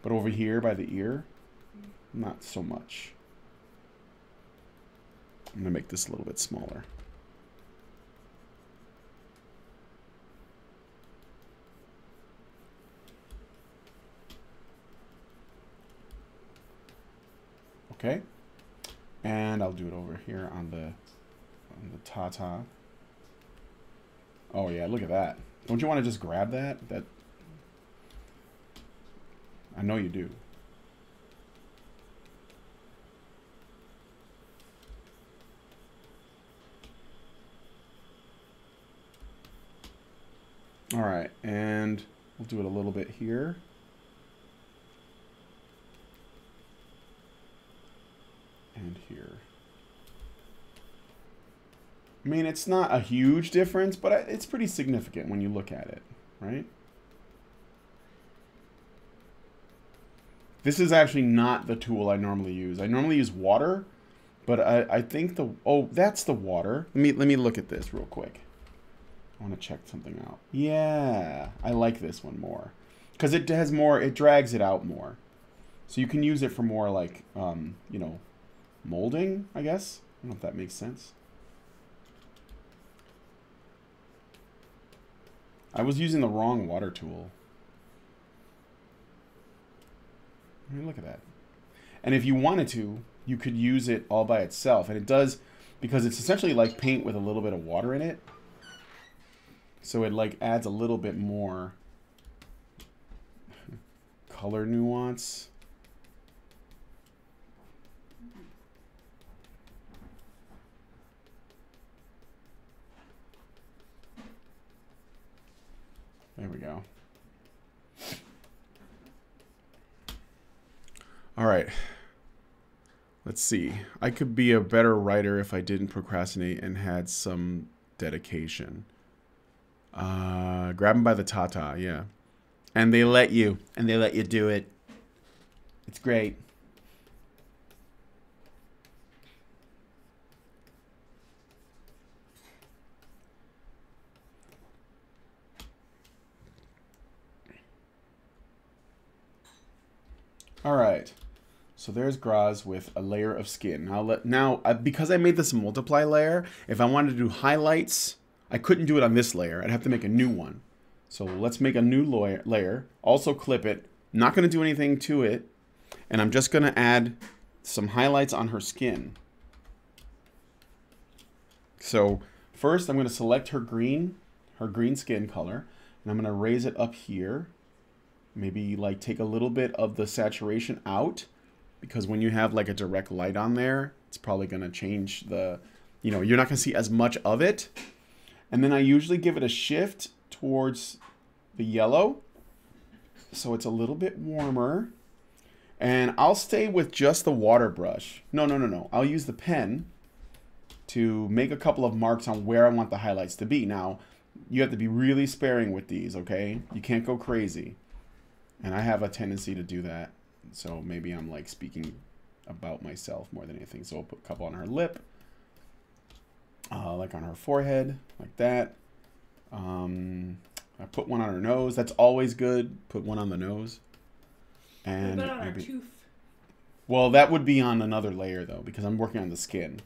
But over here by the ear, not so much. I'm gonna make this a little bit smaller. Okay. And I'll do it over here on the tata. Oh yeah, look at that. Don't you want to just grab that? I know you do. All right, and we'll do it a little bit here. And here. I mean, it's not a huge difference, but it's pretty significant when you look at it, right? This is actually not the tool I normally use. I normally use water, but I think oh, that's the water. Let me look at this real quick. I want to check something out. Yeah, I like this one more because it has more, it drags it out more. So you can use it for more like, you know, molding, I guess. I don't know if that makes sense. I was using the wrong water tool. I mean, look at that. And if you wanted to, you could use it all by itself. And it does, because it's essentially like paint with a little bit of water in it. So it like adds a little bit more color nuance. There we go. All right. Let's see. I could be a better writer if I didn't procrastinate and had some dedication. Grab them by the tata, yeah. And they let you. And they let you do it. It's great. All right, so there's Graz with a layer of skin. Now, because I made this a multiply layer, if I wanted to do highlights, I couldn't do it on this layer. I'd have to make a new one. So let's make a new layer. Also clip it. Not going to do anything to it. And I'm just going to add some highlights on her skin. So first I'm going to select her green skin color. And I'm going to raise it up here. Maybe like take a little bit of the saturation out. Because when you have like a direct light on there, it's probably going to change the, you know, you're not going to see as much of it. And then I usually give it a shift towards the yellow. So it's a little bit warmer. And I'll stay with just the water brush. No. I'll use the pen to make a couple of marks on where I want the highlights to be. Now, you have to be really sparing with these, okay? You can't go crazy. And I have a tendency to do that. So maybe I'm like speaking about myself more than anything. So I'll put a couple on her lip. Like on her forehead, like that. I put one on her nose. That's always good. Put one on the nose. And what about on her tooth? Well, that would be on another layer though, because I'm working on the skin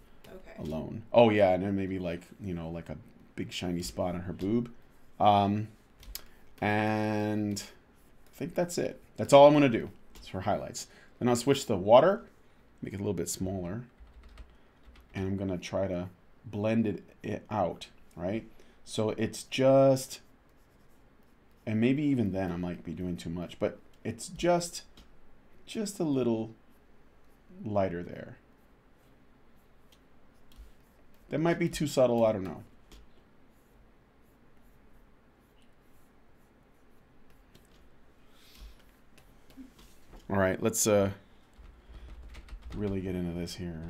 alone. Oh yeah, and then maybe like, you know, like a big shiny spot on her boob. And I think that's it. That's all I'm gonna do. It's for highlights. Then I'll switch to the water, make it a little bit smaller, and I'm gonna try to blend it out, right? So it's just, and maybe even then I might be doing too much, but it's just a little lighter there. That might be too subtle, I don't know. All right, let's really get into this here.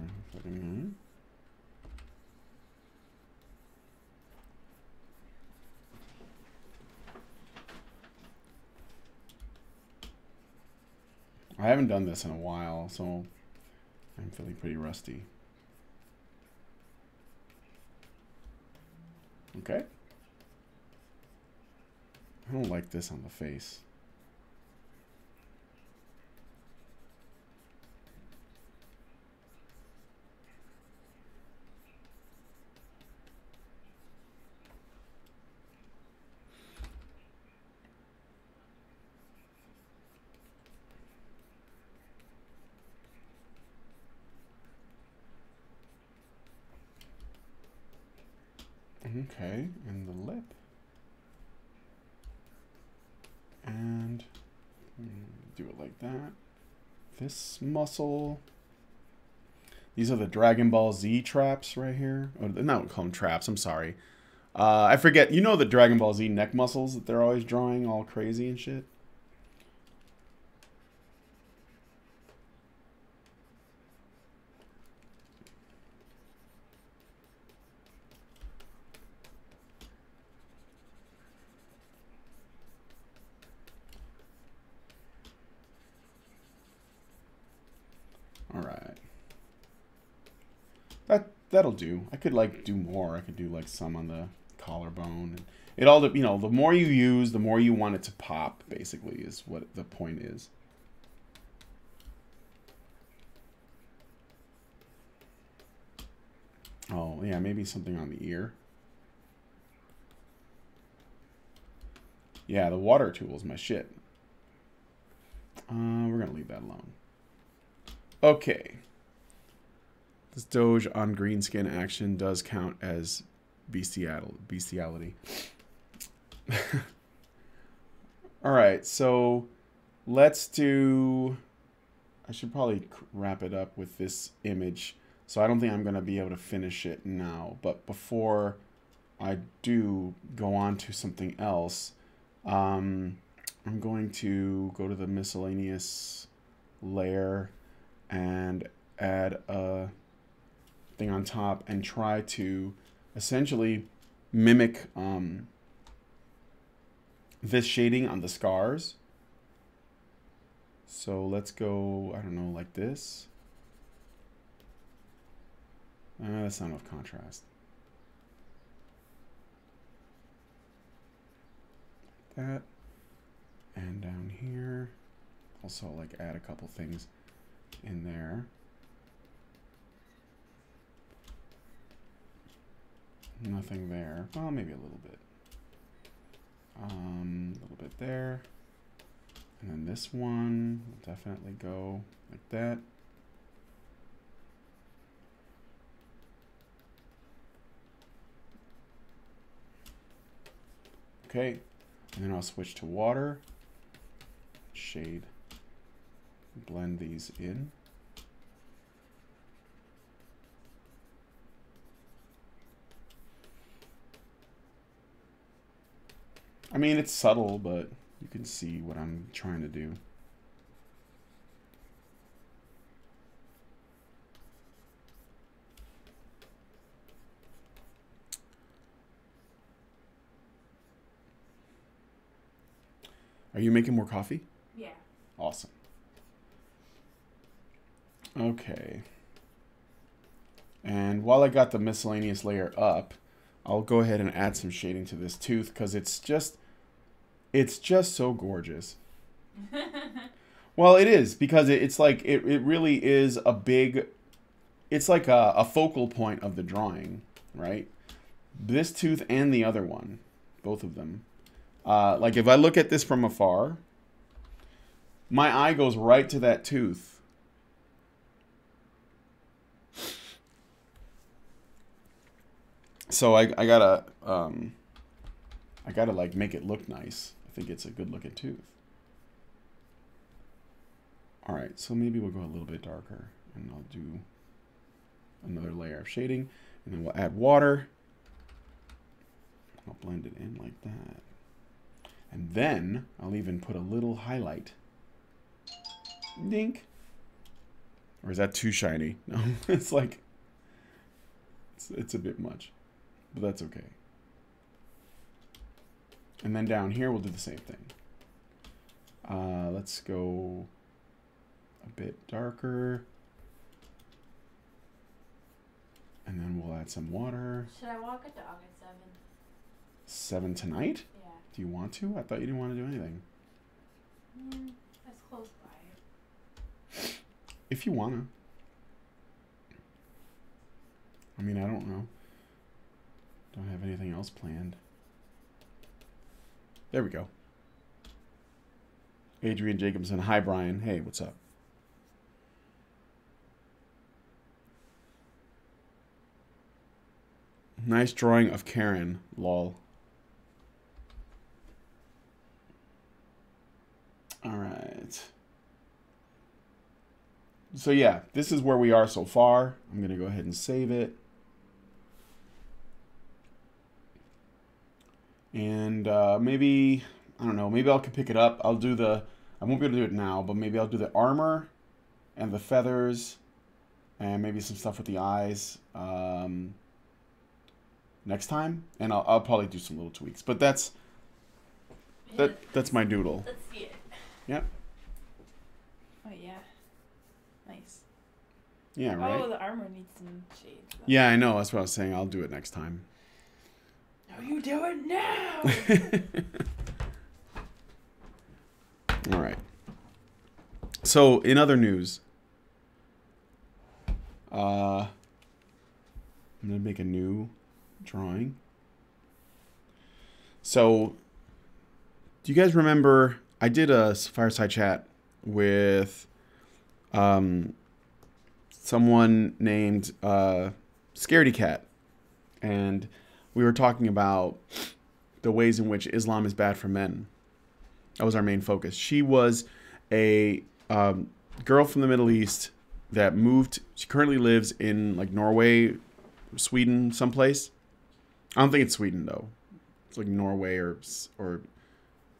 I haven't done this in a while, so I'm feeling pretty rusty. Okay. I don't like this on the face. Okay, and the lip. And do it like that. This muscle. These are the Dragon Ball Z traps right here. Oh, not call them traps, I'm sorry. I forget, you know the Dragon Ball Z neck muscles that they're always drawing all crazy and shit? That'll do. I could like do more. I could do like some on the collarbone. It all, you know, the more you use, the more you want it to pop, basically, is what the point is. Oh, yeah, maybe something on the ear. Yeah, the water tool is my shit. We're going to leave that alone. Okay. This Doge on green skin action does count as bestiality. All right, so let's do, I should probably wrap it up with this image. So I don't think I'm going to be able to finish it now. But before I do go on to something else, I'm going to go to the miscellaneous layer and add a thing on top and try to essentially mimic this shading on the scars. So let's go, I don't know, like this. That's not enough contrast. That. And down here, also like add a couple things in there. Nothing there. Well, maybe a little bit. right there. And then this one will definitely go like that. Okay, and then I'll switch to water, shade, blend these in. I mean, it's subtle, but you can see what I'm trying to do. Are you making more coffee? Yeah. Awesome. Okay. And while I got the miscellaneous layer up, I'll go ahead and add some shading to this tooth because it's just so gorgeous. Well, it is because it's like it really is a big, it's like a focal point of the drawing, right? This tooth and the other one, both of them. Like if I look at this from afar, my eye goes right to that tooth. So I gotta like make it look nice. I think it's a good looking tooth. All right, so maybe we'll go a little bit darker and I'll do another layer of shading and then we'll add water. I'll blend it in like that. And then I'll even put a little highlight. Dink. Or is that too shiny? No, it's like, it's a bit much, but that's okay. And then down here, we'll do the same thing. Let's go a bit darker. And then we'll add some water. Should I walk a dog at 7? 7 tonight? Yeah. Do you want to? I thought you didn't want to do anything. That's close by. If you want to. I mean, I don't know. Don't have anything else planned. There we go. Adrian Jacobson. Hi, Brian. Hey, what's up? Nice drawing of Karen. Lol. All right. So yeah, this is where we are so far. I'm going to go ahead and save it. And maybe, I don't know, maybe I could pick it up. I'll do the, I won't be able to do it now, but maybe I'll do the armor and the feathers and maybe some stuff with the eyes next time. And I'll probably do some little tweaks. But that's my doodle. Let's see it. Yep. Oh, yeah. Nice. Yeah, right? Oh, the armor needs some shades. Though. Yeah, I know. That's what I was saying. I'll do it next time. No, you do it now! All right. So, in other news, I'm going to make a new drawing. So, do you guys remember I did a fireside chat with someone named Scaredy Cat, and we were talking about the ways in which Islam is bad for men. That was our main focus. She was a girl from the Middle East that moved. She currently lives in like Norway, Sweden, someplace. I don't think it's Sweden though. It's like Norway or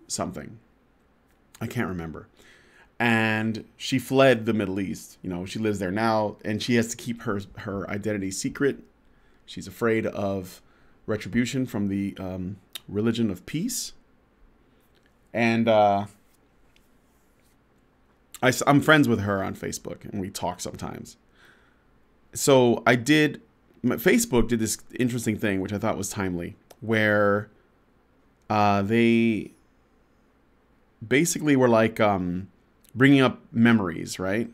something. I can't remember. And she fled the Middle East. You know, she lives there now, and she has to keep her identity secret. She's afraid of retribution from the religion of peace. And I'm friends with her on Facebook, and we talk sometimes. So Facebook did this interesting thing, which I thought was timely, where they basically were like bringing up memories, right?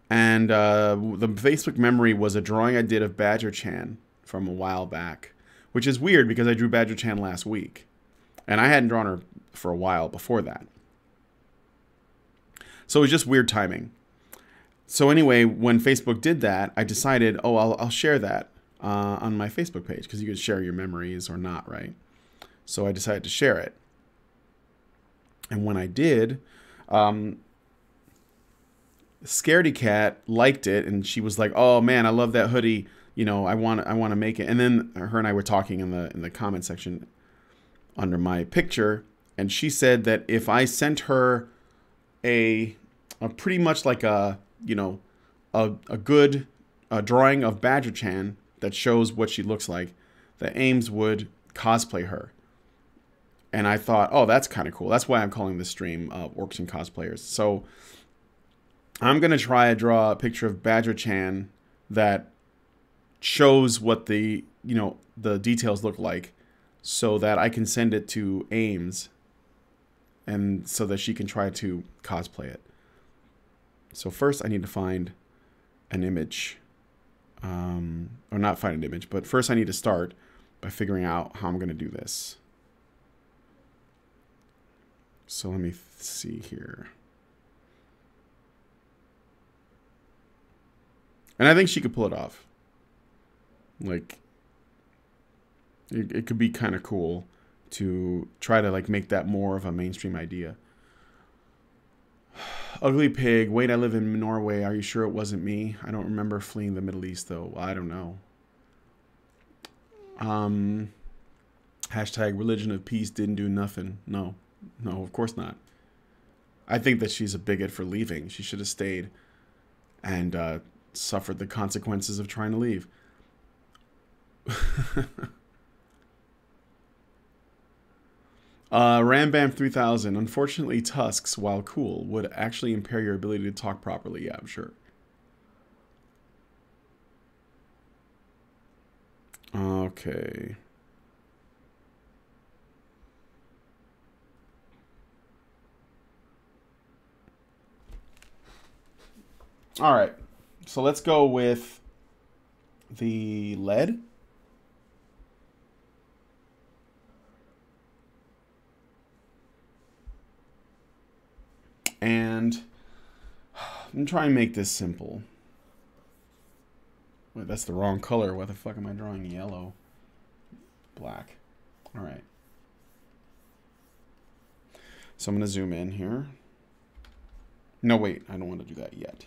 And the Facebook memory was a drawing I did of Badger Chan from a while back, which is weird because I drew Badger Chan last week. And I hadn't drawn her for a while before that. So it was just weird timing. So anyway, when Facebook did that, I decided, oh, I'll share that on my Facebook page, because you can share your memories or not, right? So I decided to share it. And when I did, Scaredy Cat liked it, and she was like, "Oh man, I love that hoodie. You know, I want to make it." And then her and I were talking in the comment section under my picture, and she said that if I sent her a pretty much like a, you know, a good drawing of Badger-chan that shows what she looks like, that Ames would cosplay her. And I thought, oh, that's kind of cool. That's why I'm calling this stream Orcs and Cosplayers. So I'm going to try to draw a picture of Badger-chan that shows what the, you know, the details look like, so that I can send it to Ames, and so that she can try to cosplay it. So first I need to find an image, or not find an image, but first I need to start by figuring out how I'm going to do this. So let me see here. And I think she could pull it off. Like, it could be kind of cool to try to like make that more of a mainstream idea. Ugly Pig, wait, I live in Norway. Are you sure it wasn't me? I don't remember fleeing the Middle East though. I don't know. Hashtag religion of peace didn't do nothing. No, of course not. I think that she's a bigot for leaving. She should have stayed and suffered the consequences of trying to leave. Rambam 3000. Unfortunately, tusks, while cool, would actually impair your ability to talk properly. Yeah, I'm sure. Okay. All right. So let's go with the lead. And I'm trying to make this simple. Wait, that's the wrong color. Why the fuck am I drawing yellow? Black. All right. So I'm going to zoom in here. No, wait. I don't want to do that yet.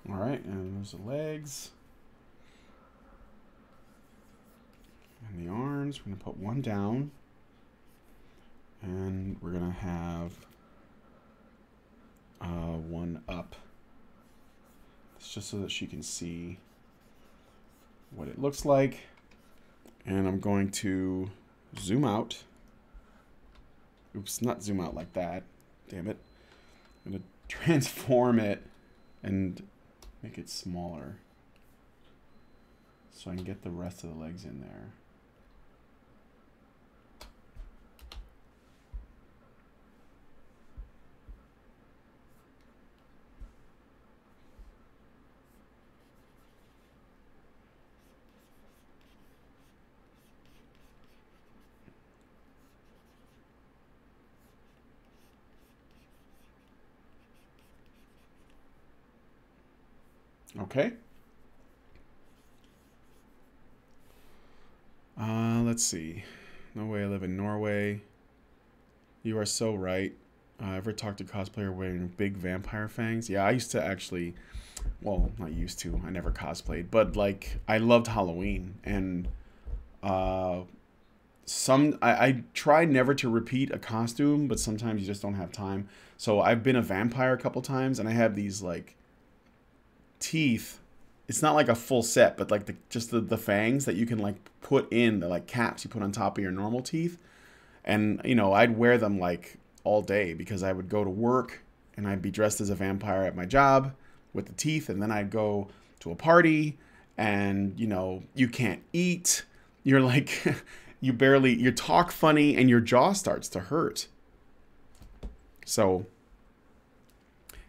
All right, and there's the legs. And the arms. We're going to put one down. And we're going to have one up. It's just so that she can see what it looks like. And I'm going to zoom out. Oops, not zoom out like that. Damn it. I'm going to transform it and make it smaller, so I can get the rest of the legs in there. Okay. Let's see. No way I live in Norway. You are so right. Ever talked to a cosplayer wearing big vampire fangs? Yeah, I used to actually, well, not used to. I never cosplayed, but like I loved Halloween, and I try never to repeat a costume, but sometimes you just don't have time. So I've been a vampire a couple times, and I have these like teeth. It's not like a full set, but like just the fangs that you can like put in, the like caps you put on top of your normal teeth. And you know, I'd wear them like all day because I would go to work and I'd be dressed as a vampire at my job with the teeth, and then I'd go to a party and, you know, you can't eat. You're like, you talk funny and your jaw starts to hurt. So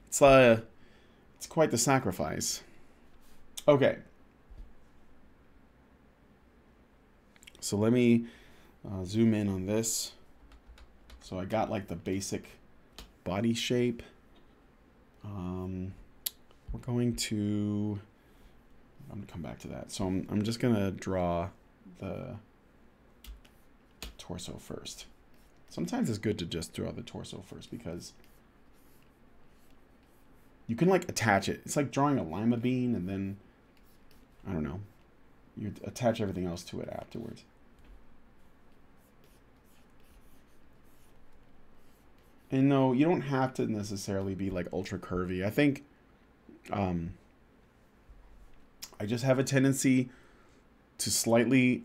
it's quite the sacrifice. Okay. So let me zoom in on this. So I got like the basic body shape. We're going to, I'm going to come back to that. So I'm just going to draw the torso first. Sometimes it's good to just draw the torso first because you can like attach it. It's like drawing a lima bean and then, I don't know, you attach everything else to it afterwards. And no, you don't have to necessarily be like ultra curvy. I think I just have a tendency to slightly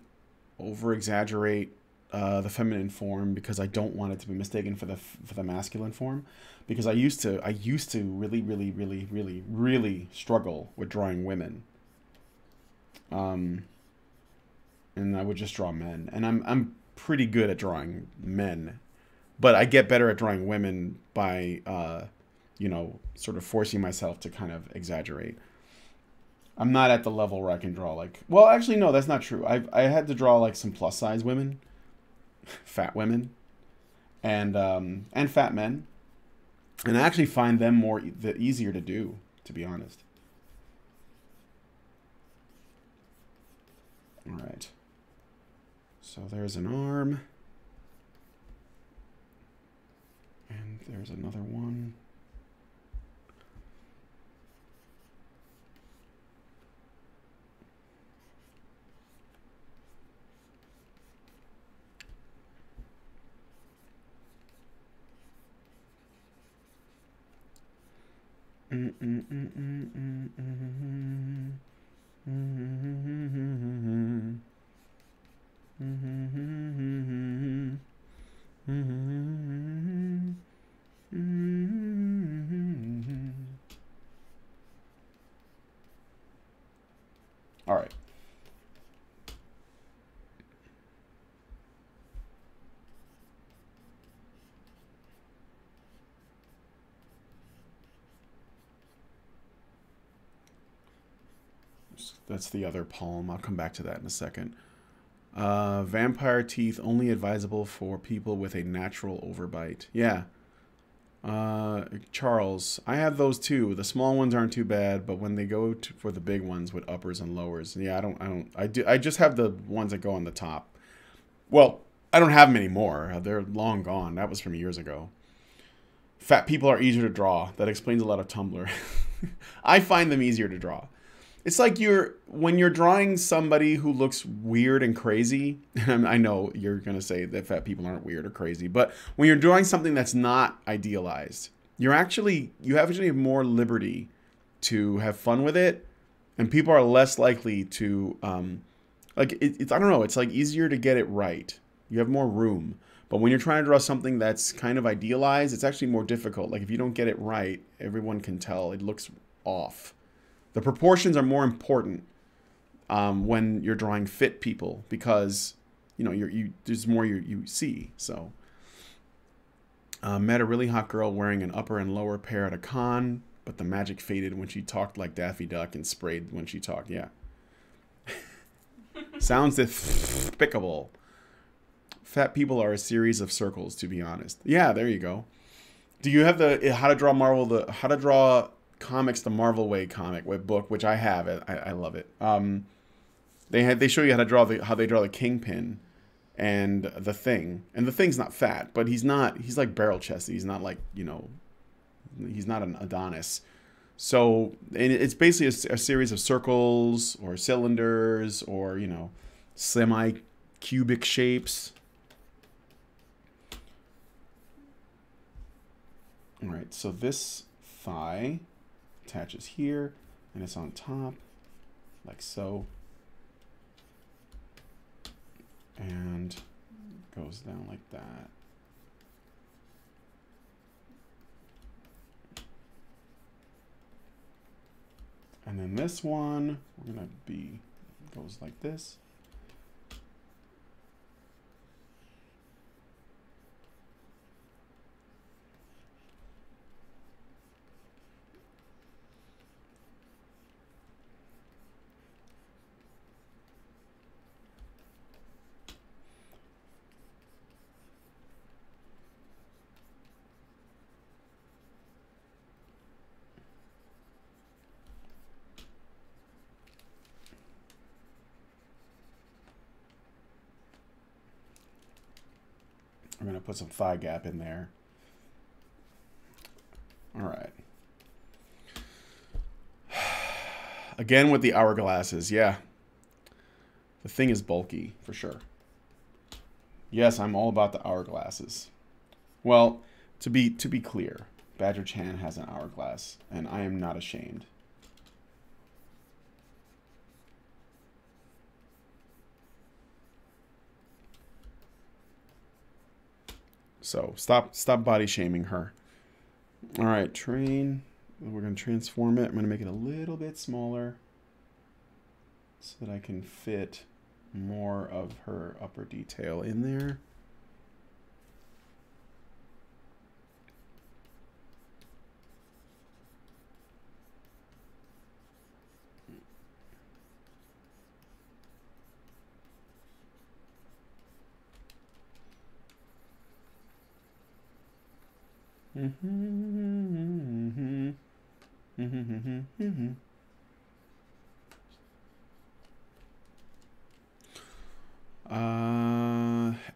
over exaggerate the feminine form because I don't want it to be mistaken for the masculine form. Because I used to really struggle with drawing women. And I would just draw men. And I'm pretty good at drawing men. But I get better at drawing women by, you know, sort of forcing myself to kind of exaggerate. I'm not at the level where I can draw like... Well, actually, no, that's not true. I had to draw like some plus-size women. Fat women. And fat men. And I actually find them easier to do, to be honest. All right. So there's an arm. And there's another one. All right. That's the other palm. I'll come back to that in a second. Vampire teeth only advisable for people with a natural overbite. Yeah. Charles, I have those too. The small ones aren't too bad, but when they go for the big ones with uppers and lowers, yeah, I just have the ones that go on the top. Well, I don't have them anymore. They're long gone. That was from years ago. Fat people are easier to draw. That explains a lot of Tumblr. I find them easier to draw. It's like when you're drawing somebody who looks weird and crazy, and I know you're going to say that fat people aren't weird or crazy, but when you're drawing something that's not idealized, you actually have more liberty to have fun with it, and people are less likely to, I don't know, it's like easier to get it right. You have more room. But when you're trying to draw something that's kind of idealized, it's actually more difficult. Like if you don't get it right, everyone can tell it looks off. The proportions are more important when you're drawing fit people because, you know, there's more you see. So, met a really hot girl wearing an upper and lower pair at a con, but the magic faded when she talked like Daffy Duck and sprayed when she talked. Yeah. Sounds despicable. Fat people are a series of circles, to be honest. Yeah, there you go. Do you have the How to Draw Comics the Marvel Way comic book, which I have it. I love it. They show you how they draw the Kingpin and the Thing. And the Thing's not fat, but he's like barrel chested. He's not like, you know, he's not an Adonis. So, and it's basically a series of circles or cylinders or, you know, semi-cubic shapes. All right, so this thigh attaches here, and it's on top, like so, and goes down like that. And then this one, we're gonna be, goes like this. I'm going to put some thigh gap in there. All right. Again with the hourglasses, yeah. The thing is bulky, for sure. Yes, I'm all about the hourglasses. Well, to be clear, Badger Chan has an hourglass, and I am not ashamed. So stop body shaming her. All right, train. We're going to transform it. I'm going to make it a little bit smaller so that I can fit more of her upper detail in there.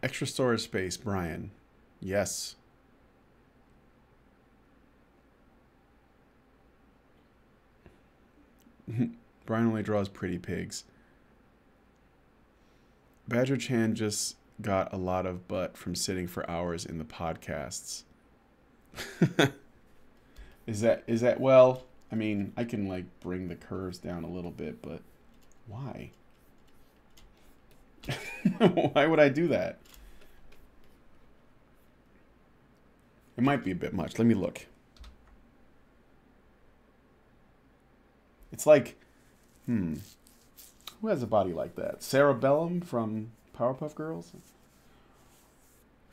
Extra storage space, Brian. Yes. Brian only draws pretty pigs. Badger Chan just got a lot of butt from sitting for hours in the podcasts. Is that well, I mean, I can like bring the curves down a little bit, but why? Why would I do that? It might be a bit much. Let me look. It's like, who has a body like that? Sarah Bellum from Powerpuff Girls?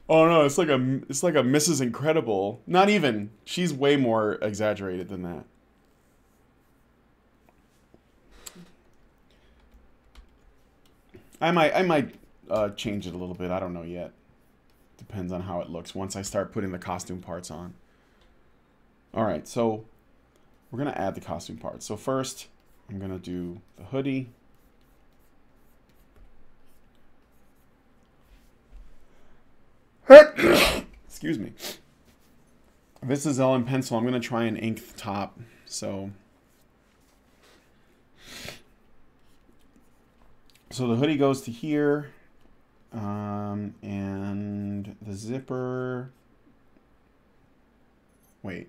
Oh no, it's like a Mrs. Incredible. Not even. She's way more exaggerated than that. I might change it a little bit. I don't know yet. Depends on how it looks once I start putting the costume parts on. All right, so we're gonna add the costume parts. So first, I'm gonna do the hoodie. Excuse me. This is all in pencil. I'm going to try and ink the top. So the hoodie goes to here. And the zipper. Wait.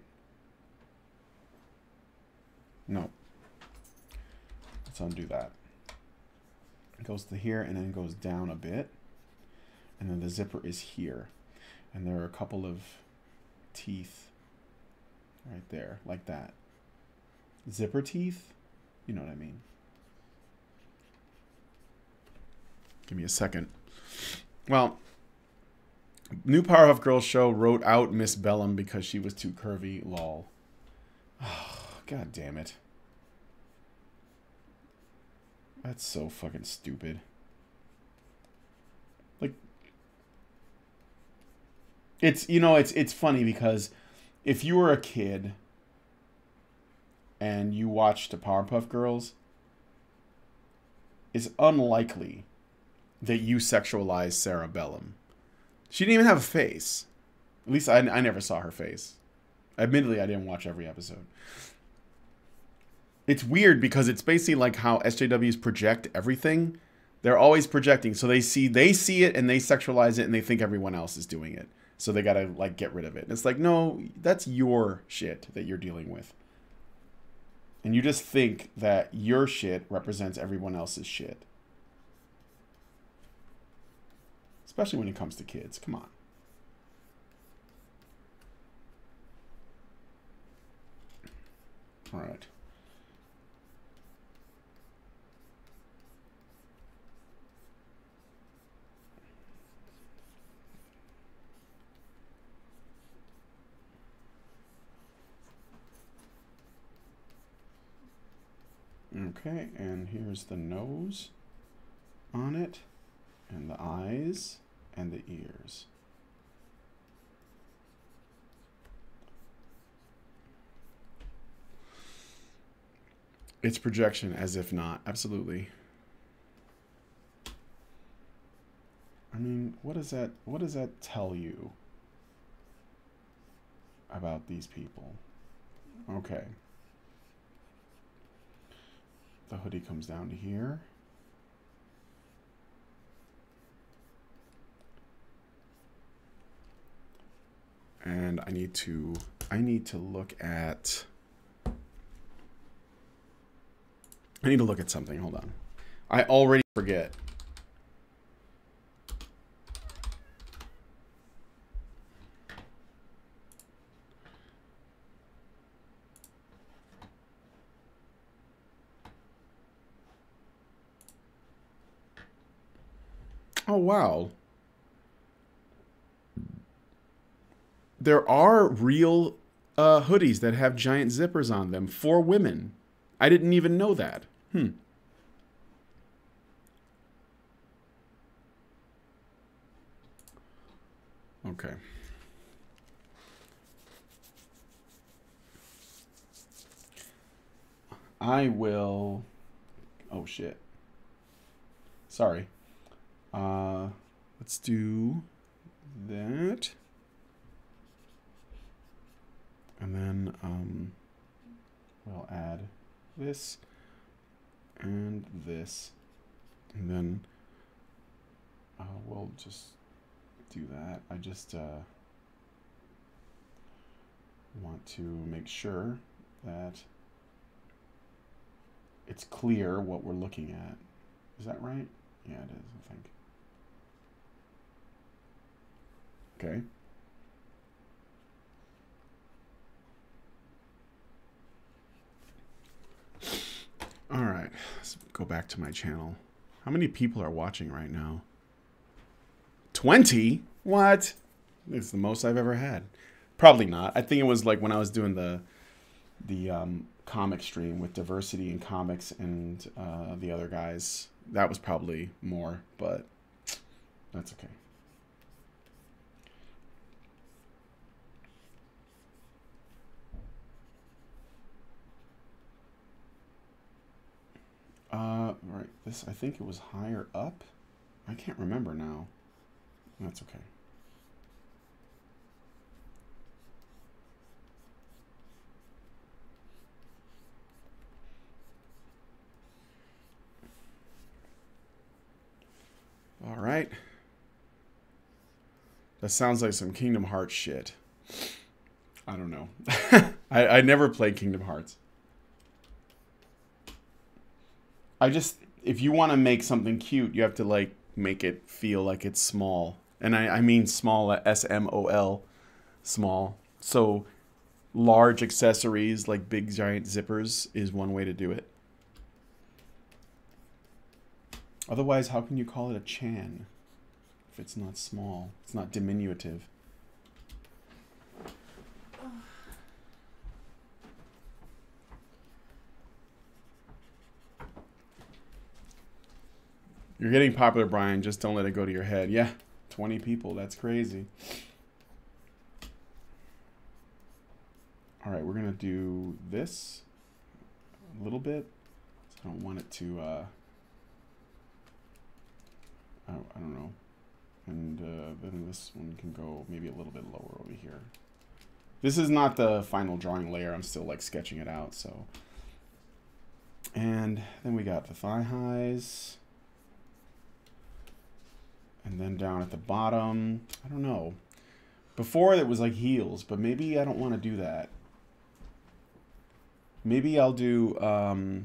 No. Let's undo that. It goes to here and then goes down a bit. And then the zipper is here. And there are a couple of teeth right there, like that. Zipper teeth? You know what I mean. Give me a second. Well, new Powerpuff Girls show wrote out Miss Bellum because she was too curvy. Lol. Oh, God damn it. That's so fucking stupid. Like, it's, you know, it's funny because if you were a kid and you watched the Powerpuff Girls, it's unlikely that you sexualize Sarah Bellum. She didn't even have a face. At least I never saw her face. Admittedly, I didn't watch every episode. It's weird because it's basically like how SJWs project everything. They're always projecting. So they see it and they sexualize it and they think everyone else is doing it. So they gotta like get rid of it. And it's like, no, that's your shit that you're dealing with. And you just think that your shit represents everyone else's shit. Especially when it comes to kids. Come on. All right. Okay, and here's the nose on it, and the eyes, and the ears. It's projection, as if not. Absolutely. I mean, what does that tell you about these people? Okay. The hoodie comes down to here. And I need to look at something. Hold on. I already forget. Oh, wow. There are real hoodies that have giant zippers on them for women. I didn't even know that. Okay. I will... Oh, shit. Sorry. Let's do that. And then we'll add this and this. And then we'll just do that. I just want to make sure that it's clear what we're looking at. Is that right? Yeah, it is, I think. Okay. All right, let's go back to my channel. How many people are watching right now? 20? What? It's the most I've ever had. Probably not. I think it was like when I was doing the comic stream with Diversity in Comics and the other guys. That was probably more, but that's okay. Right, this, I think it was higher up. I can't remember now. That's okay. All right. That sounds like some Kingdom Hearts shit. I don't know. I never played Kingdom Hearts. If you want to make something cute, you have to like make it feel like it's small. And I mean small, S-M-O-L, small. So large accessories like big giant zippers is one way to do it. Otherwise, how can you call it a chan if it's not small? It's not diminutive. You're getting popular, Brian. Just don't let it go to your head. Yeah, 20 people. That's crazy. All right, we're going to do this a little bit. I don't want it to, I don't know. And then this one can go maybe a little bit lower over here. This is not the final drawing layer. I'm still like sketching it out, so. And then we got the thigh highs. And then down at the bottom, I don't know. Before it was like heels, but maybe I don't want to do that. Maybe I'll do thigh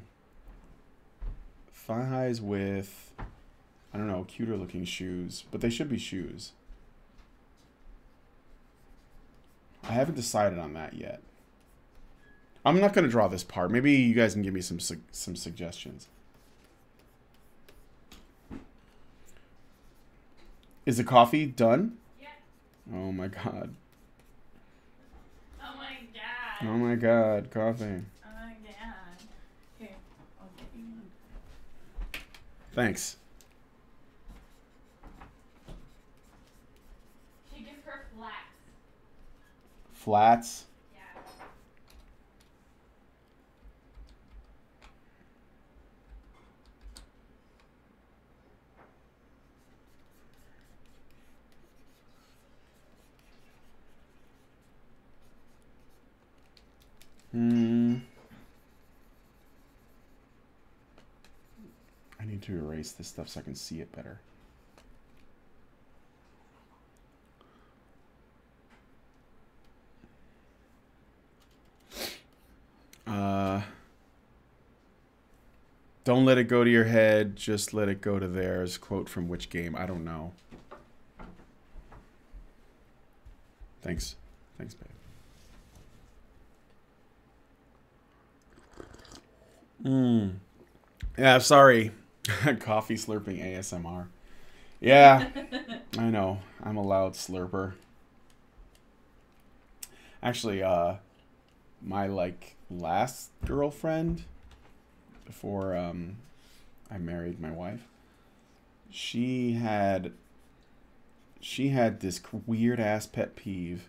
highs with, I don't know, cuter looking shoes. But they should be shoes. I haven't decided on that yet. I'm not going to draw this part. Maybe you guys can give me some suggestions. Is the coffee done? Yeah. Oh my god. Oh my god. Oh my god, coffee. Oh my god. Here, I'll get Thanks. She gives her flats. Flats? Yeah. I need to erase this stuff so I can see it better. Don't let it go to your head, just let it go to theirs. Quote from which game? I don't know. Thanks. Thanks, babe. Yeah, sorry. Coffee slurping ASMR. Yeah, I know. I'm a loud slurper. Actually, my, like, last girlfriend, before I married my wife, she had this weird-ass pet peeve,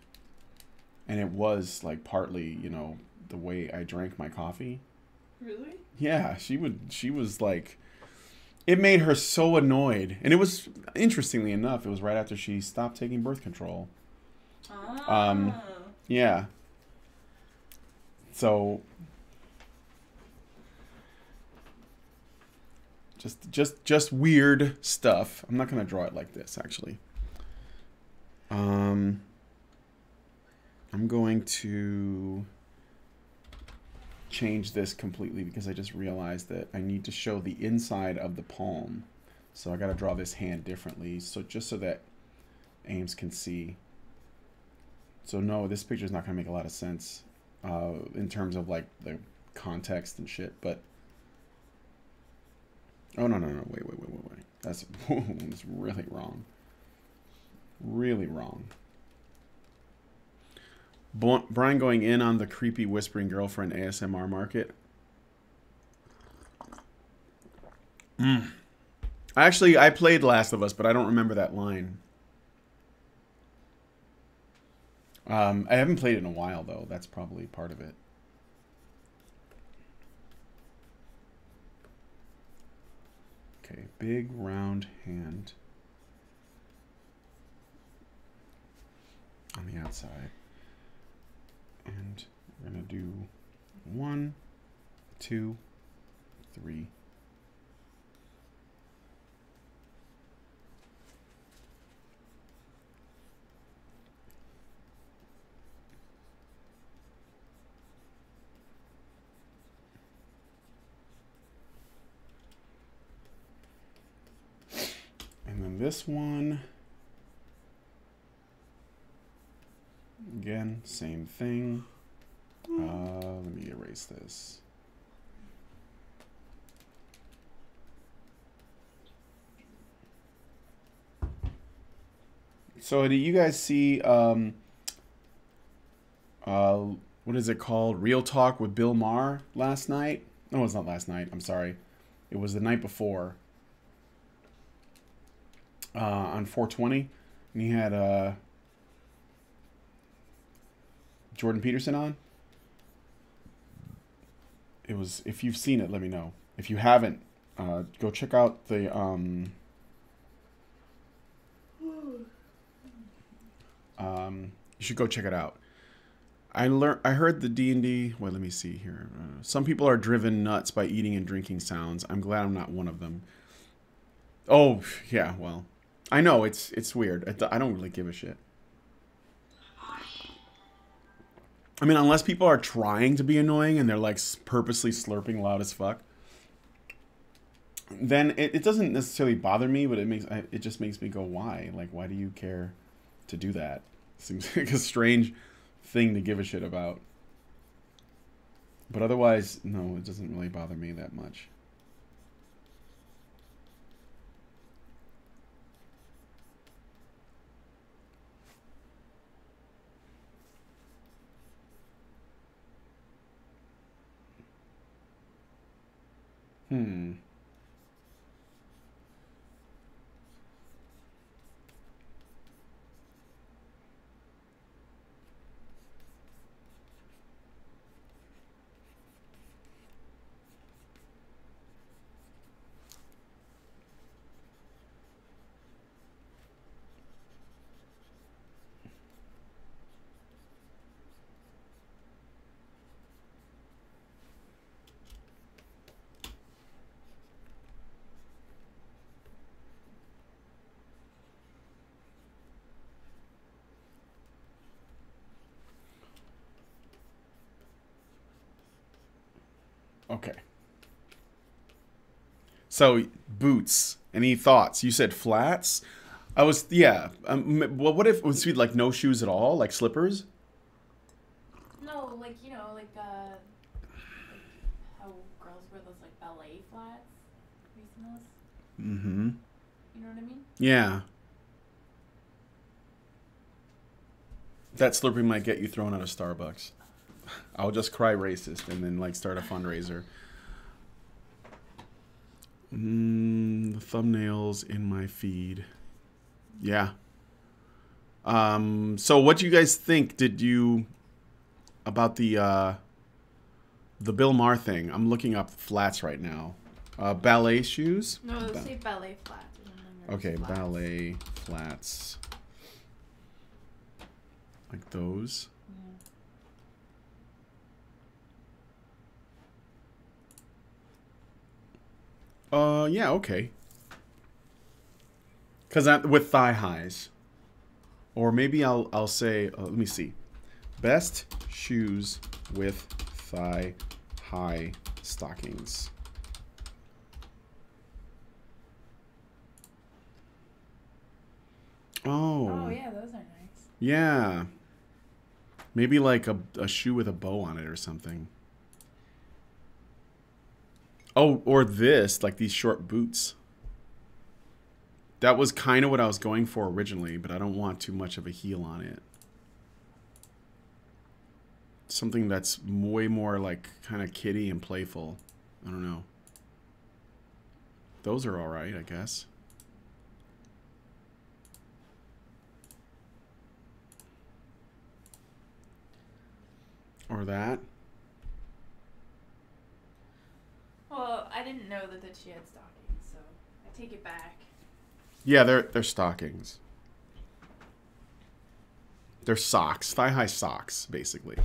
and it was, like, partly, you know, the way I drank my coffee. Really? Yeah, she was like, it made her so annoyed. And it was, interestingly enough, it was right after she stopped taking birth control. Oh. Yeah. So just weird stuff. I'm not gonna draw it like this, actually. I'm going to change this completely because I just realized that I need to show the inside of the palm. So I got to draw this hand differently, so just so that Ames can see. So no, this picture is not going to make a lot of sense in terms of like the context and shit, but oh no, wait. That's that's really wrong. Really wrong. Brian going in on the creepy whispering girlfriend ASMR market. Actually, I played Last of Us, but I don't remember that line. I haven't played it in a while, though. That's probably part of it. Okay, big round hand on the outside. And we're going to do 1, 2, 3. And then this one, again, same thing. Let me erase this. So do you guys see, what is it called? Real Talk with Bill Maher last night? No, it's not last night. I'm sorry. It was the night before. On 420. And he had Jordan Peterson on. It was, if you've seen it, let me know. If you haven't, go check out the you should go check it out. I heard the D&D, well, let me see here. Some people are driven nuts by eating and drinking sounds. I'm glad I'm not one of them. Oh, yeah, well, I know it's weird. I don't really give a shit. I mean, unless people are trying to be annoying and they're like purposely slurping loud as fuck, then it doesn't necessarily bother me, but it just makes me go, why? Like, why do you care to do that? Seems like a strange thing to give a shit about. But otherwise, no, it doesn't really bother me that much. Okay. So, boots. Any thoughts? You said flats? I was, yeah. Well, what if it was like no shoes at all? Like slippers? No, like, you know, like how girls wear those, like, ballet flats. Have you seen those? Mm-hmm. You know what I mean? Yeah. That slurpee might get you thrown out of Starbucks. I'll just cry racist and then, like, start a fundraiser. The thumbnails in my feed. Yeah. So what do you guys think? Did you about the Bill Maher thing? I'm looking up flats right now. Ballet shoes? No, let's say ballet flats. Okay, flats. Ballet flats. Like those. Yeah, okay. Because with thigh highs. Or maybe I'll say, let me see. Best shoes with thigh high stockings. Oh, yeah, those are nice. Yeah. Maybe like a shoe with a bow on it or something. Oh, or this, like these short boots. That was kind of what I was going for originally, but I don't want too much of a heel on it. Something that's way more like kind of kiddie and playful. I don't know. Those are all right, I guess. Or that. Well, I didn't know that she had stockings, so I take it back. Yeah, they're stockings. They're socks, thigh-high socks, basically.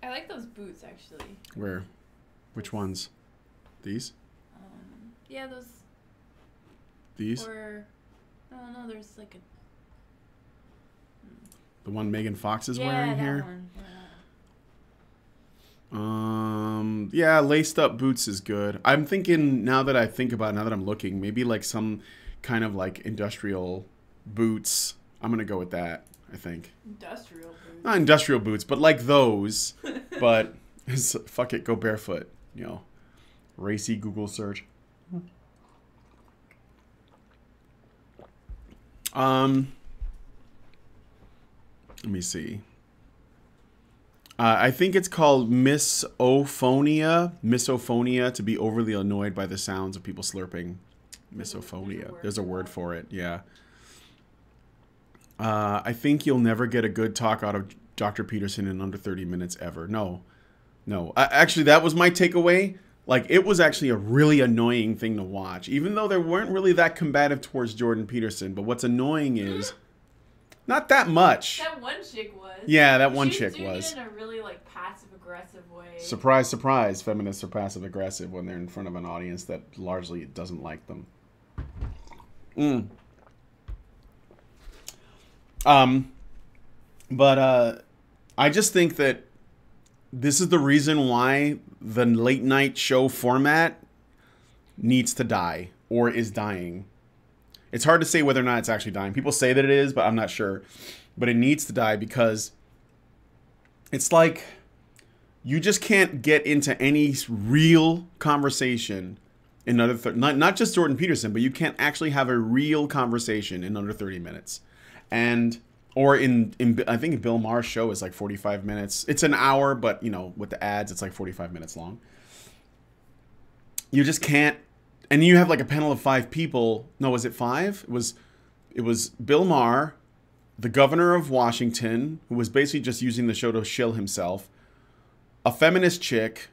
I like those boots, actually. Where? Which ones? These? Yeah, those. These? Or, no, there's like a. The one Megan Fox is wearing that here? One. Yeah. Yeah, laced up boots is good. I'm thinking, now that I'm looking, maybe like some kind of like industrial boots. I'm going to go with that, I think. Industrial boots? Not industrial boots, but like those. But fuck it, go barefoot, you know. Racy Google search. Let me see. I think it's called misophonia, to be overly annoyed by the sounds of people slurping. Misophonia. There's a word for it, yeah. I think you'll never get a good talk out of Dr. Peterson in under 30 minutes ever. No. Actually, that was my takeaway. Like, it was actually a really annoying thing to watch, even though they weren't really that combative towards Jordan Peterson. But what's annoying is... Not that much. That one chick was. Yeah, that one chick was. She was doing it in a really, like, passive-aggressive way. Surprise, surprise. Feminists are passive-aggressive when they're in front of an audience that largely doesn't like them. But I just think that this is the reason why the late-night show format needs to die, or is dying. It's hard to say whether or not it's actually dying. People say that it is, but I'm not sure. But it needs to die because it's like you just can't get into any real conversation in under not just Jordan Peterson, but you can't actually have a real conversation in under 30 minutes. And or in I think Bill Maher's show is like 45 minutes. It's an hour, but you know, with the ads, it's like 45 minutes long. You just can't. And you have like a panel of 5 people. No, was it 5? It was Bill Maher, the governor of Washington, who was basically just using the show to shill himself, a feminist chick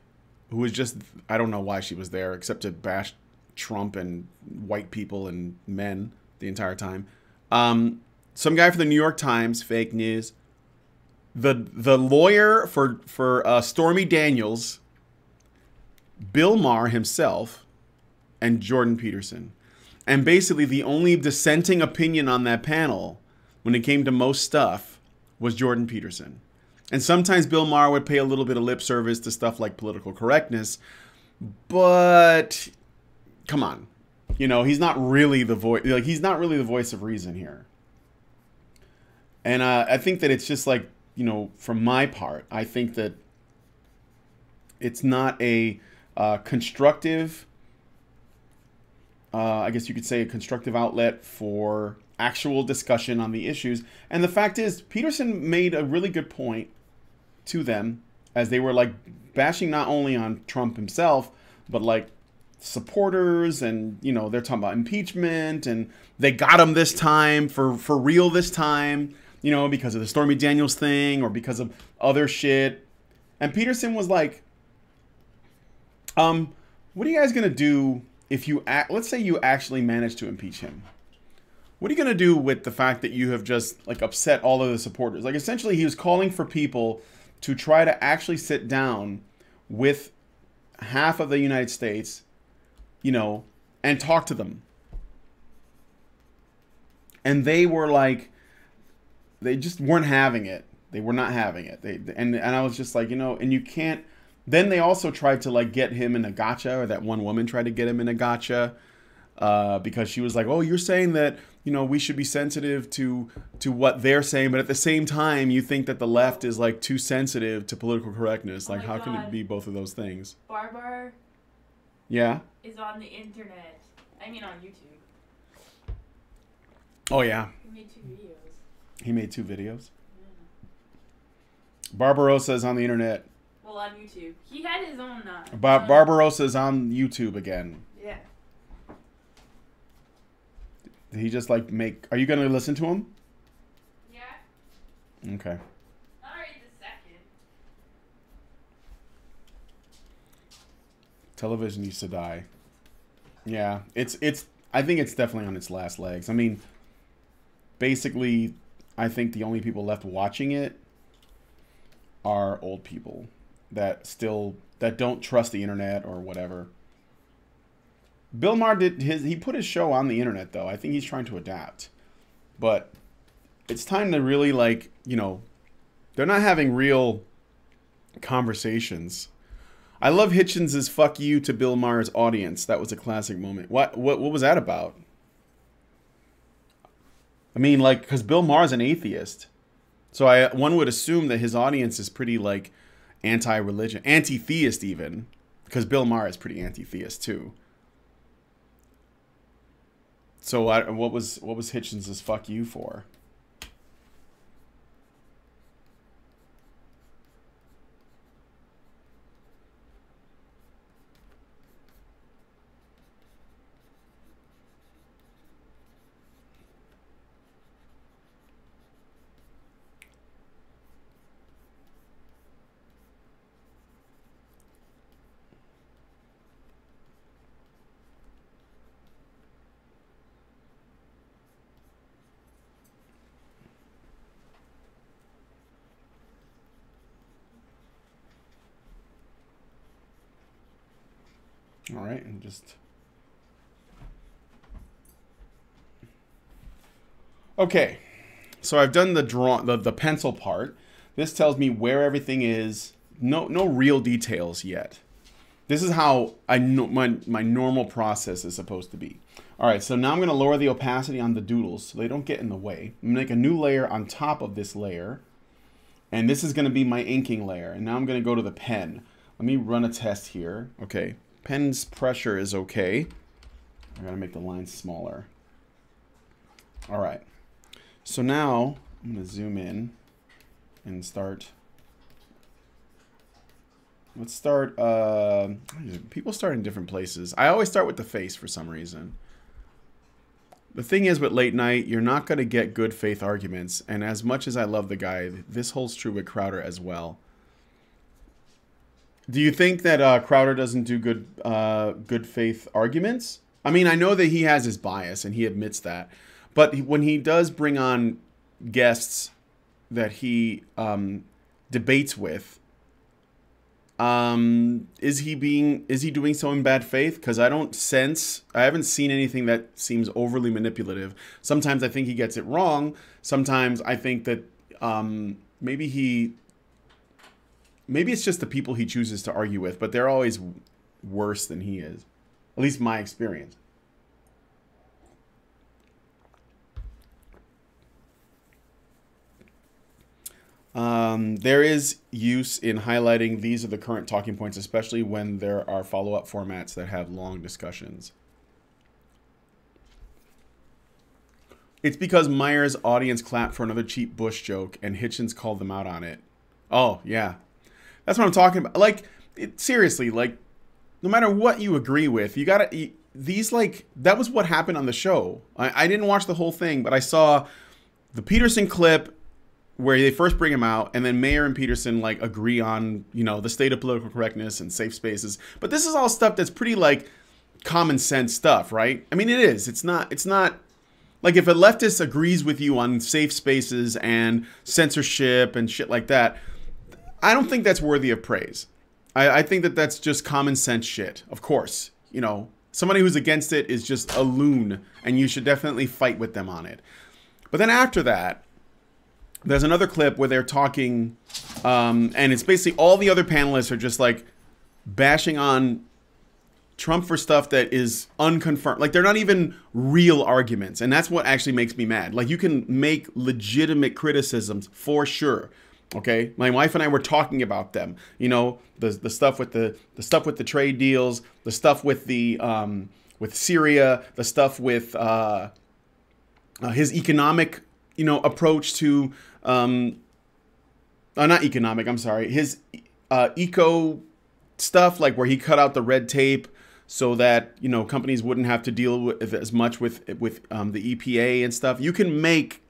who was just, I don't know why she was there, except to bash Trump and white people and men the entire time. Some guy for the New York Times, fake news. The lawyer for Stormy Daniels, Bill Maher himself, and Jordan Peterson. And basically the only dissenting opinion on that panel when it came to most stuff was Jordan Peterson. And sometimes Bill Maher would pay a little bit of lip service to stuff like political correctness. But come on. You know, he's not really the voice. Like, he's not really the voice of reason here. And I think that it's just like, you know, from my part, I think that it's not a constructive, I guess you could say a constructive outlet for actual discussion on the issues. And the fact is, Peterson made a really good point to them as they were like bashing not only on Trump himself, but like supporters, and you know, they're talking about impeachment, and they got him this time for real this time, you know, because of the Stormy Daniels thing or because of other shit. And Peterson was like, what are you guys gonna do if you let's say you actually manage to impeach him? What are you gonna do with the fact that you have just like upset all of the supporters? Like, essentially he was calling for people to try to actually sit down with half of the United States, you know, and talk to them. And they were like, they just weren't having it. They were not having it. And I was just like, you know, and you can't. Then they also tried to like get him in a gotcha, or that one woman tried to get him in a gotcha, because she was like, oh, you're saying that, you know, we should be sensitive to what they're saying, but at the same time, you think that the left is like too sensitive to political correctness. Like, how can it be both of those things? Barbar. Yeah. Is on the internet. I mean, on YouTube. Oh yeah. He made 2 videos. He made 2 videos. Yeah. Barbarossa's on the internet. Well, on YouTube. He had his own. Barbarossa's on YouTube again. Yeah. Did he just like make? Are you gonna listen to him? Yeah. Okay. Not right this second. Television used to die. Yeah, it's. I think it's definitely on its last legs. I mean, basically, I think the only people left watching it are old people that don't trust the internet or whatever. Bill Maher he put his show on the internet though. I think he's trying to adapt. But it's time to really, like, you know, they're not having real conversations. I love Hitchens's "fuck you" to Bill Maher's audience. That was a classic moment. What was that about? I mean, like, because Bill Maher's an atheist. So one would assume that his audience is pretty, like, anti-religion, anti-theist even, because Bill Maher is pretty anti-theist too. So what was Hitchens's "fuck you" for? All right, and just... Okay, so I've done the pencil part. This tells me where everything is. No real details yet. This is how I know my normal process is supposed to be. All right, so now I'm going to lower the opacity on the doodles so they don't get in the way. I'm going to make a new layer on top of this layer. And this is going to be my inking layer. And now I'm going to go to the pen. Let me run a test here. Okay. Pen's pressure is okay. I gotta make the lines smaller. All right. So now I'm gonna zoom in and start. Let's start. People start in different places. I always start with the face for some reason. The thing is, with late night, you're not gonna get good faith arguments. And as much as I love the guy, this holds true with Crowder as well. Do you think that Crowder doesn't do good faith arguments? I mean, I know that he has his bias, and he admits that. But when he does bring on guests that he debates with, is he doing so in bad faith? Because I haven't seen anything that seems overly manipulative. Sometimes I think he gets it wrong. Sometimes I think that maybe he maybe it's just the people he chooses to argue with, but they're always worse than he is. At least my experience. There is use in highlighting these are the current talking points, especially when there are follow-up formats that have long discussions. It's because Meyer's audience clapped for another cheap Bush joke and Hitchens called them out on it. Oh, yeah. That's what I'm talking about. Like, seriously, like, no matter what you agree with, you gotta... These, like... That was what happened on the show. I didn't watch the whole thing, but I saw the Peterson clip where they first bring him out, and then Mayer and Peterson, like, agree on, you know, the state of political correctness and safe spaces. But this is all stuff that's pretty, like, common sense stuff, right? I mean, it is. It's not... Like, if a leftist agrees with you on safe spaces and censorship and shit like that, I don't think that's worthy of praise. I think that that's just common sense shit. Of course, you know, somebody who's against it is just a loon, and you should definitely fight with them on it. But then after that, there's another clip where they're talking, and it's basically all the other panelists are just, like, bashing on Trump for stuff that is unconfirmed. Like, they're not even real arguments. And that's what actually makes me mad. Like, you can make legitimate criticisms for sure. Okay? My wife and I were talking about them. You know, the stuff with the stuff with the trade deals, the stuff with the with Syria, the stuff with his economic, you know, approach to not economic, I'm sorry. His eco stuff, like where he cut out the red tape so that, you know, companies wouldn't have to deal with as much with the EPA and stuff. You can make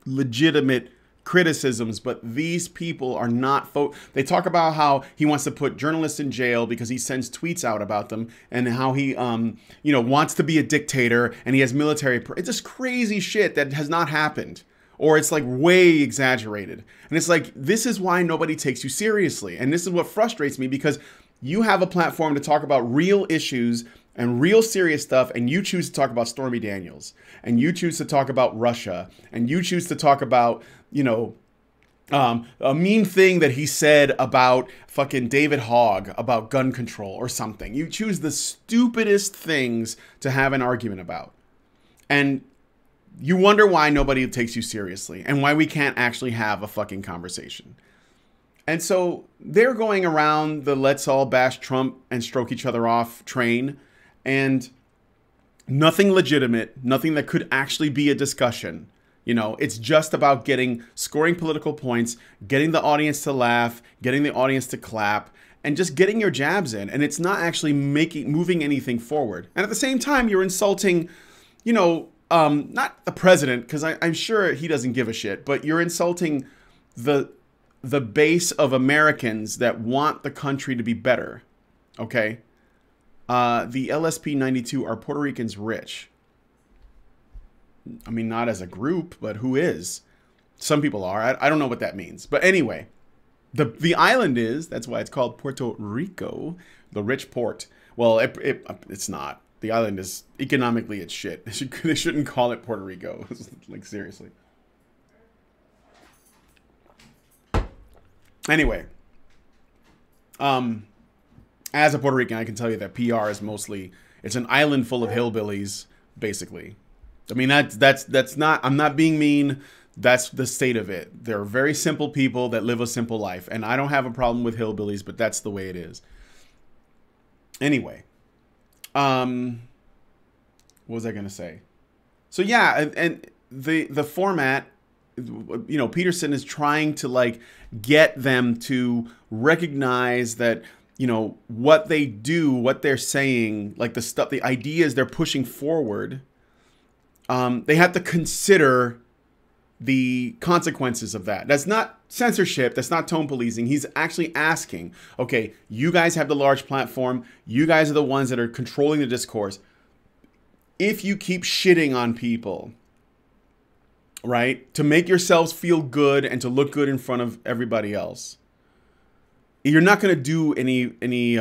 legitimate criticisms, but these people are not. They talk about how he wants to put journalists in jail because he sends tweets out about them, and how he, you know, wants to be a dictator, and he has military. It's just crazy shit that has not happened, or it's like way exaggerated. And it's like, this is why nobody takes you seriously, and this is what frustrates me, because you have a platform to talk about real issues and real serious stuff, and you choose to talk about Stormy Daniels, and you choose to talk about Russia, and you choose to talk about, you know, a mean thing that he said about fucking David Hogg about gun control or something. You choose the stupidest things to have an argument about. And you wonder why nobody takes you seriously and why we can't actually have a fucking conversation. And so they're going around the let's all bash Trump and stroke each other off train, and nothing legitimate, nothing that could actually be a discussion. You know, it's just about scoring political points, getting the audience to laugh, getting the audience to clap, and just getting your jabs in. And it's not actually moving anything forward. And at the same time, you're insulting, you know, not the president, because I'm sure he doesn't give a shit, but you're insulting the base of Americans that want the country to be better. Okay? The LSP 92, are Puerto Ricans rich? I mean, not as a group, but who is? Some people are. I don't know what that means. But anyway, the island is. That's why it's called Puerto Rico, the rich port. Well, it's not. The island is, economically, it's shit. They shouldn't call it Puerto Rico. Like, seriously. Anyway, as a Puerto Rican, I can tell you that PR is mostly, it's an island full of hillbillies, basically. I mean, that's not, I'm not being mean. That's the state of it. They're very simple people that live a simple life. And I don't have a problem with hillbillies, but that's the way it is. Anyway, what was I going to say? So yeah, and the format, you know, Peterson is trying to, like, get them to recognize that, you know, what they do, what they're saying, like the stuff, the ideas they're pushing forward, they have to consider the consequences of that. That's not censorship. That's not tone policing. He's actually asking, okay, you guys have the large platform. You guys are the ones that are controlling the discourse. If you keep shitting on people, right, to make yourselves feel good and to look good in front of everybody else, you're not going to do anybody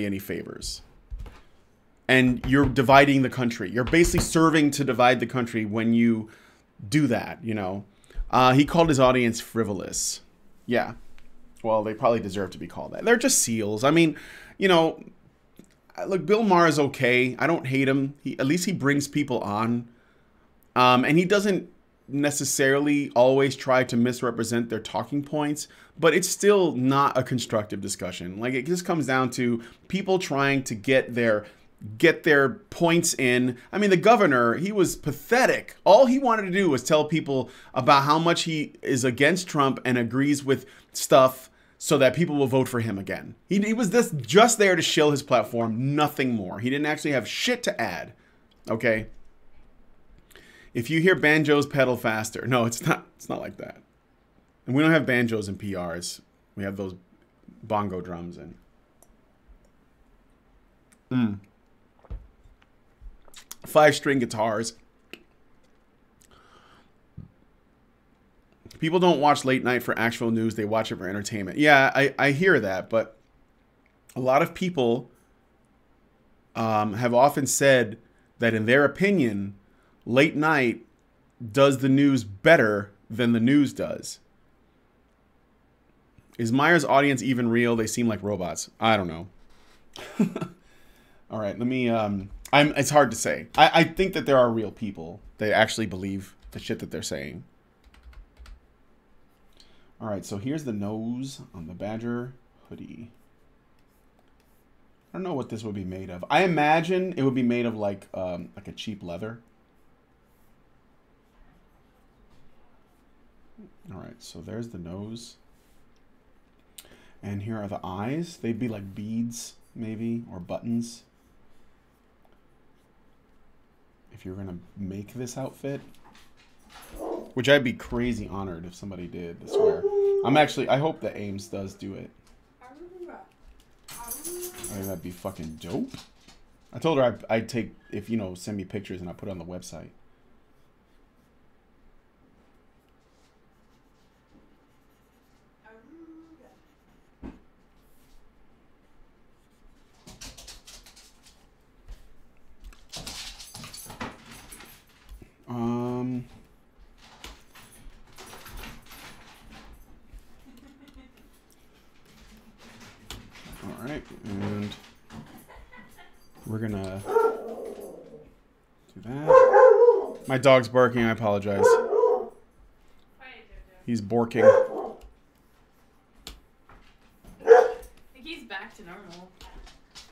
any favors. And you're dividing the country. You're basically serving to divide the country when you do that, you know. He called his audience frivolous. Yeah. Well, they probably deserve to be called that. They're just seals. I mean, you know, look, Bill Maher is okay. I don't hate him. At least he brings people on. And he doesn't necessarily always try to misrepresent their talking points, but it's still not a constructive discussion. Like, it just comes down to people trying to get their points in. I mean, the governor, he was pathetic. All he wanted to do was tell people about how much he is against Trump and agrees with stuff so that people will vote for him again. He was just there to shill his platform, nothing more. He didn't actually have shit to add. Okay? If you hear banjos pedal faster. No, it's not like that. And we don't have banjos in PRs. We have those bongo drums and 5-string guitars. People don't watch late night for actual news. They watch it for entertainment. Yeah, I hear that. But a lot of people have often said that in their opinion, late night does the news better than the news does. Is Meyer's audience even real? They seem like robots. I don't know. All right, let me... it's hard to say. I think that there are real people that actually believe the shit that they're saying. All right, so here's the nose on the Badger hoodie. I don't know what this would be made of. I imagine it would be made of like a cheap leather. All right, so there's the nose. And here are the eyes. They'd be like beads, maybe, or buttons. If you're gonna make this outfit. Which I'd be crazy honored if somebody did, I swear. I hope that Ames does do it. I think that'd be fucking dope. I told her I'd take, if, you know, send me pictures and I put it on the website. All right, and we're gonna do that. My dog's barking. I apologize. He's borking. I think he's back to normal.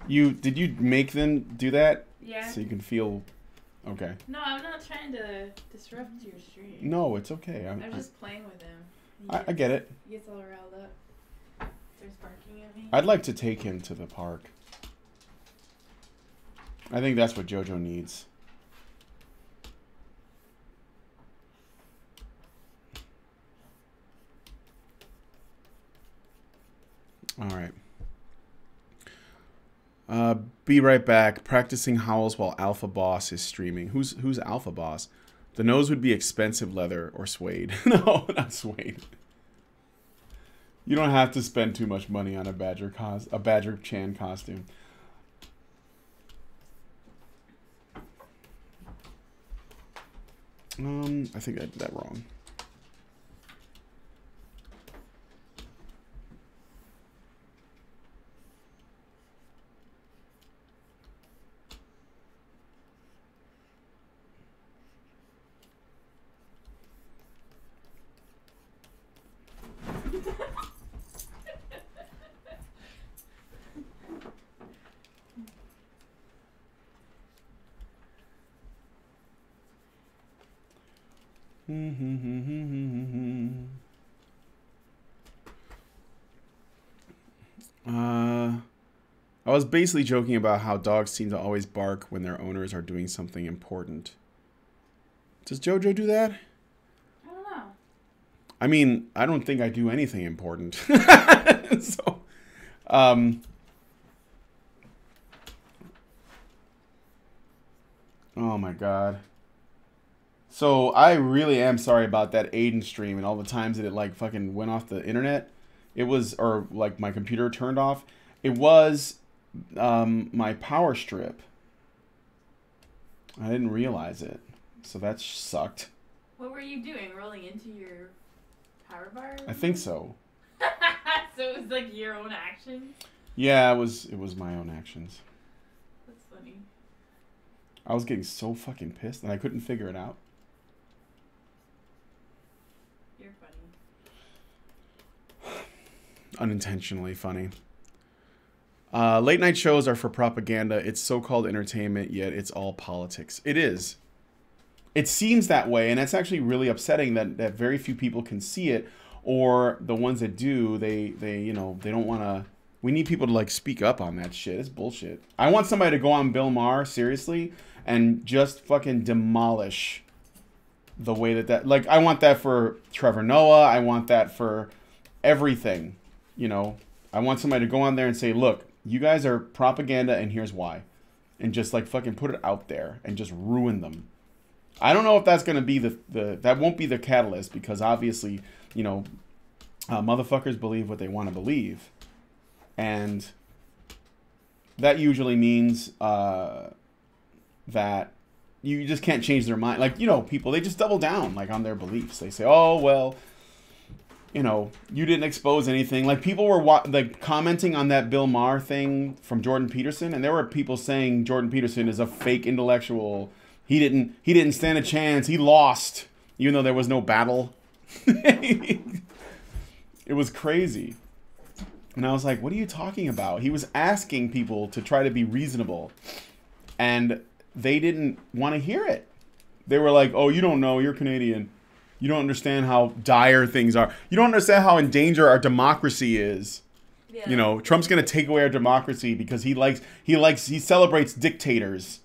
Did you make them do that? Yeah. So you can feel. Okay. No, I'm not trying to disrupt your stream. No, it's okay. I'm just playing with him. I get it. He gets all riled up. There's barking at me. I'd like to take him to the park. I think that's what JoJo needs. All right. Be right back. Practicing howls while Alpha Boss is streaming. Who's Alpha Boss? The nose would be expensive leather or suede. No, not suede. You don't have to spend too much money on a Badger Chan costume. I think I did that wrong. I was basically joking about how dogs seem to always bark when their owners are doing something important. Does JoJo do that? I don't know. I mean, I don't think I do anything important. So, oh my God. So I really am sorry about that Aiden stream and all the times that it like fucking went off the internet. It was, or like my computer turned off. It was my power strip. I didn't realize it. So that sucked. What were you doing? Rolling into your power bar? I think so. So it was like your own actions? Yeah, it was my own actions. That's funny. I was getting so fucking pissed and I couldn't figure it out. You're funny. Unintentionally funny. Late night shows are for propaganda. It's so-called entertainment, yet it's all politics. It is. It seems that way, and it's actually really upsetting that very few people can see it, or the ones that do, they you know, they don't want to. We need people to like speak up on that shit. It's bullshit. I want somebody to go on Bill Maher seriously and just fucking demolish the way that like I want that for Trevor Noah. I want that for everything. You know, I want somebody to go on there and say, look, you guys are propaganda and here's why. And just like fucking put it out there and just ruin them. I don't know if that's going to be that won't be the catalyst, because obviously, you know, motherfuckers believe what they want to believe. And that usually means that you just can't change their mind. Like, you know, people, they just double down like on their beliefs. They say, oh, well, you know, you didn't expose anything. Like people were like commenting on that Bill Maher thing from Jordan Peterson. And there were people saying Jordan Peterson is a fake intellectual. He didn't stand a chance. He lost, even though there was no battle. It was crazy. And I was like, what are you talking about? He was asking people to try to be reasonable. And they didn't want to hear it. They were like, oh, you don't know. You're Canadian. You don't understand how dire things are. You don't understand how in danger our democracy is. Yeah. You know, Trump's going to take away our democracy because he celebrates dictators.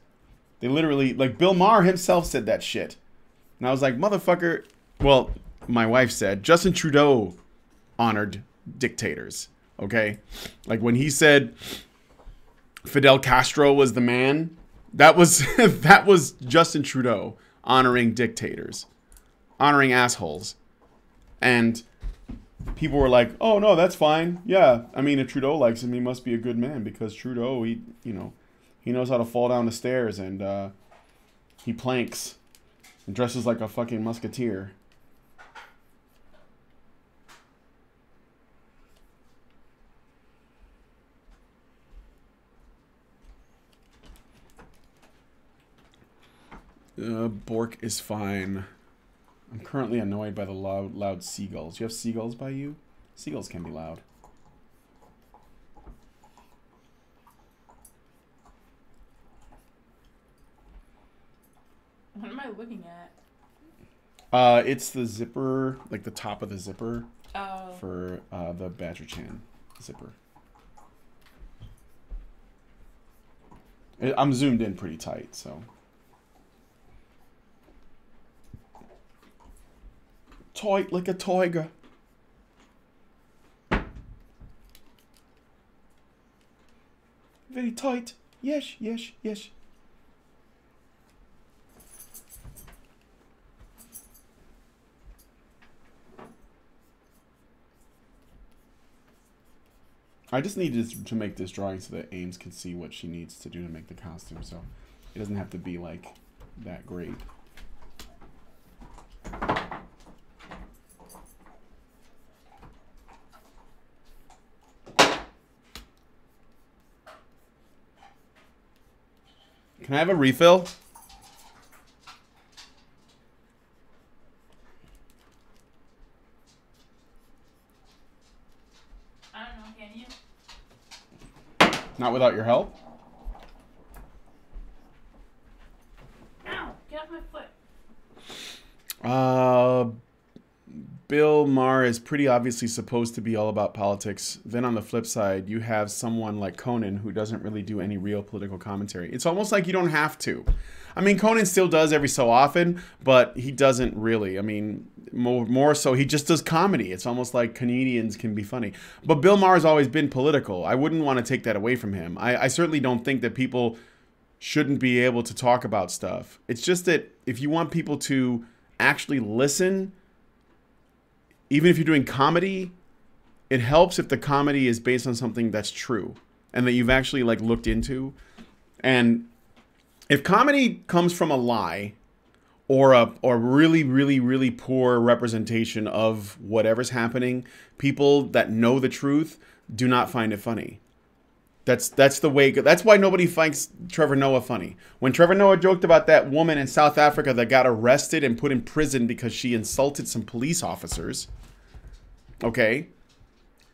They literally, like, Bill Maher himself said that shit. And I was like, motherfucker. Well, my wife said, Justin Trudeau honored dictators. Okay? Like, when he said Fidel Castro was the man, that was, that was Justin Trudeau honoring dictators. Honoring assholes. And people were like, oh, no, that's fine. Yeah, I mean, if Trudeau likes him, he must be a good man, because Trudeau, he, you know, he knows how to fall down the stairs, and he planks and dresses like a fucking musketeer. Bork is fine. I'm currently annoyed by the loud seagulls. You have seagulls by you? Seagulls can be loud. What am I looking at? It's the zipper, like the top of the zipper. Oh. For the Badger Chan zipper. I'm zoomed in pretty tight, so. Tight like a tiger. Very tight. Yes, yes, yes. I just needed to make this drawing so that Ames can see what she needs to do to make the costume, so it doesn't have to be like that great. Can I have a refill? I don't know, can you? Not without your help? Ow! Get off my foot. Bill Maher is pretty obviously supposed to be all about politics. Then on the flip side, you have someone like Conan who doesn't really do any real political commentary. It's almost like you don't have to. I mean, Conan still does every so often, but he doesn't really. I mean, more so, he just does comedy. It's almost like comedians can be funny. But Bill Maher has always been political. I wouldn't want to take that away from him. I certainly don't think that people shouldn't be able to talk about stuff. It's just that if you want people to actually listen, even if you're doing comedy, it helps if the comedy is based on something that's true and that you've actually like looked into. And if comedy comes from a lie, or a really, really, really poor representation of whatever's happening, people that know the truth do not find it funny. That's the way. That's why nobody finds Trevor Noah funny. When Trevor Noah joked about that woman in South Africa that got arrested and put in prison because she insulted some police officers, okay?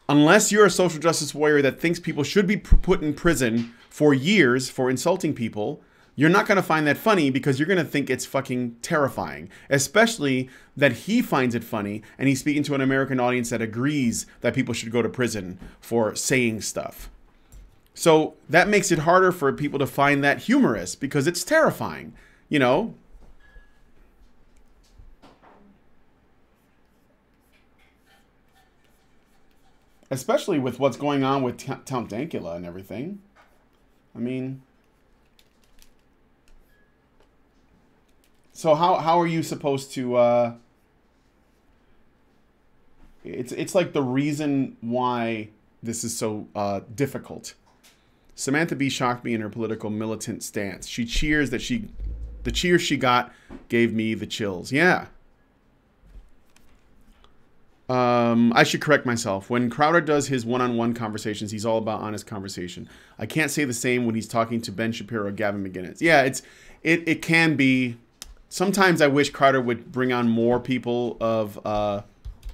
Unless you're a social justice warrior that thinks people should be put in prison for years for insulting people, you're not going to find that funny because you're going to think it's fucking terrifying. Especially that he finds it funny and he's speaking to an American audience that agrees that people should go to prison for saying stuff. So that makes it harder for people to find that humorous because it's terrifying, you know? Especially with what's going on with Count Dankula and everything. I mean... So how are you supposed to... It's like the reason why this is so difficult. Samantha Bee shocked me in her political militant stance. She cheers that the cheers she got gave me the chills. Yeah. I should correct myself. When Crowder does his one-on-one conversations, he's all about honest conversation. I can't say the same when he's talking to Ben Shapiro or Gavin McInnes. Yeah, it can be. Sometimes I wish Crowder would bring on more people of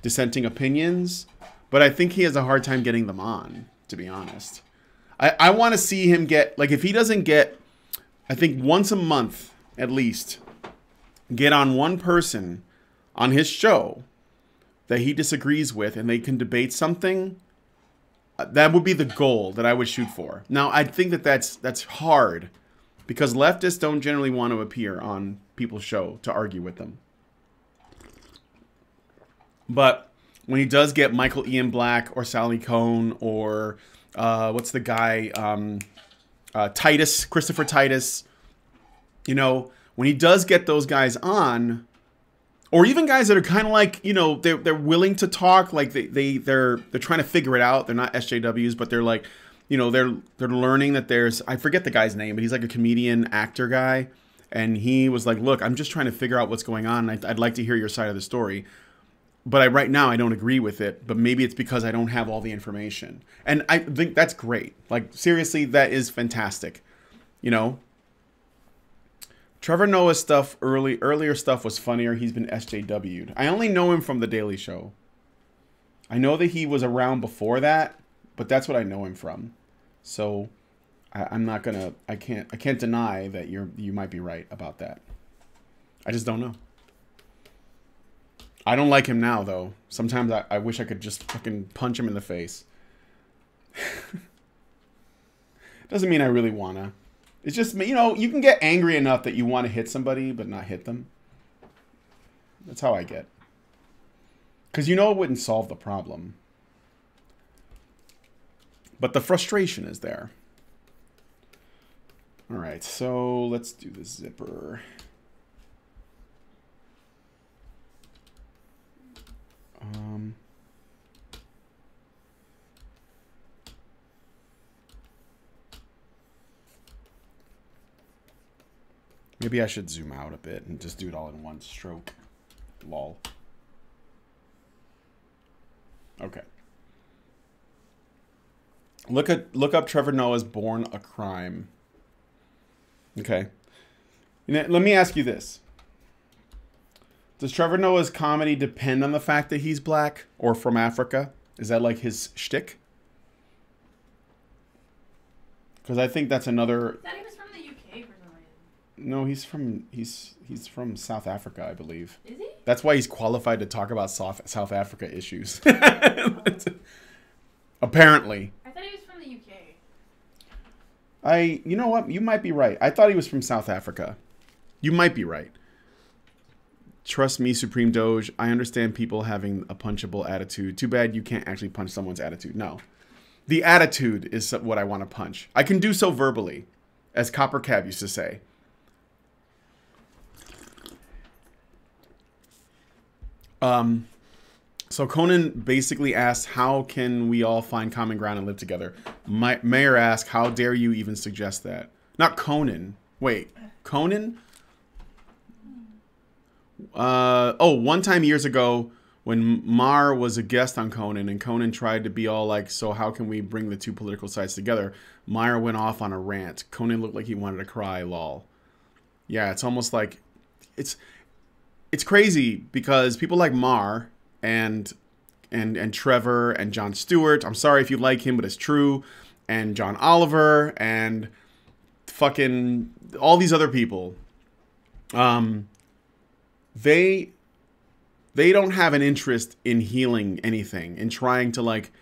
dissenting opinions, but I think he has a hard time getting them on, to be honest. I want to see him get, like, if he doesn't get, I think once a month at least, get on one person on his show that he disagrees with and they can debate something, that would be the goal that I would shoot for. Now, I think that that's hard because leftists don't generally want to appear on people's show to argue with them. But when he does get Michael Ian Black or Sally Cohn or what's the guy, Titus, Christopher Titus, you know, when he does get those guys on, or even guys that are kind of like, you know, they're willing to talk, like they're trying to figure it out. They're not SJWs, but they're like, you know, they're learning that there's, I forget the guy's name, but he's like a comedian actor guy. And he was like, look, I'm just trying to figure out what's going on. I'd like to hear your side of the story. But right now, I don't agree with it. But maybe it's because I don't have all the information. And I think that's great. Like, seriously, that is fantastic. You know? Trevor Noah's stuff, earlier stuff was funnier. He's been SJW'd. I only know him from The Daily Show. I know that he was around before that. But that's what I know him from. So... I'm not gonna. I can't deny that you might be right about that. I just don't know. I don't like him now, though. Sometimes I wish I could just fucking punch him in the face. Doesn't mean I really wanna. It's just, you know, you can get angry enough that you want to hit somebody but not hit them. That's how I get. Because you know it wouldn't solve the problem. But the frustration is there. All right, so let's do the zipper. Maybe I should zoom out a bit and just do it all in one stroke. Lol. Okay. Look up Trevor Noah's Born a Crime. Okay. Let me ask you this. Does Trevor Noah's comedy depend on the fact that he's black or from Africa? Is that like his shtick? Because I think that's another... I thought he was from the UK for some reason. No, he's from South Africa, I believe. Is he? That's why he's qualified to talk about South Africa issues. Apparently. I thought he was from the UK. You know what? You might be right. I thought he was from South Africa. You might be right. Trust me, Supreme Doge. I understand people having a punchable attitude. Too bad you can't actually punch someone's attitude. No. The attitude is what I want to punch. I can do so verbally, as Copper Cab used to say. So Conan basically asked, how can we all find common ground and live together? Mayor asked, how dare you even suggest that? Not Conan. Wait, Conan? One time years ago when Mar was a guest on Conan and Conan tried to be all like, so how can we bring the two political sides together? Meyer went off on a rant. Conan looked like he wanted to cry, lol. Yeah, it's almost like it's crazy because people like Mar and Trevor and Jon Stewart, I'm sorry if you like him, but it's true, and John Oliver and fucking all these other people, they don't have an interest in healing anything, in trying to like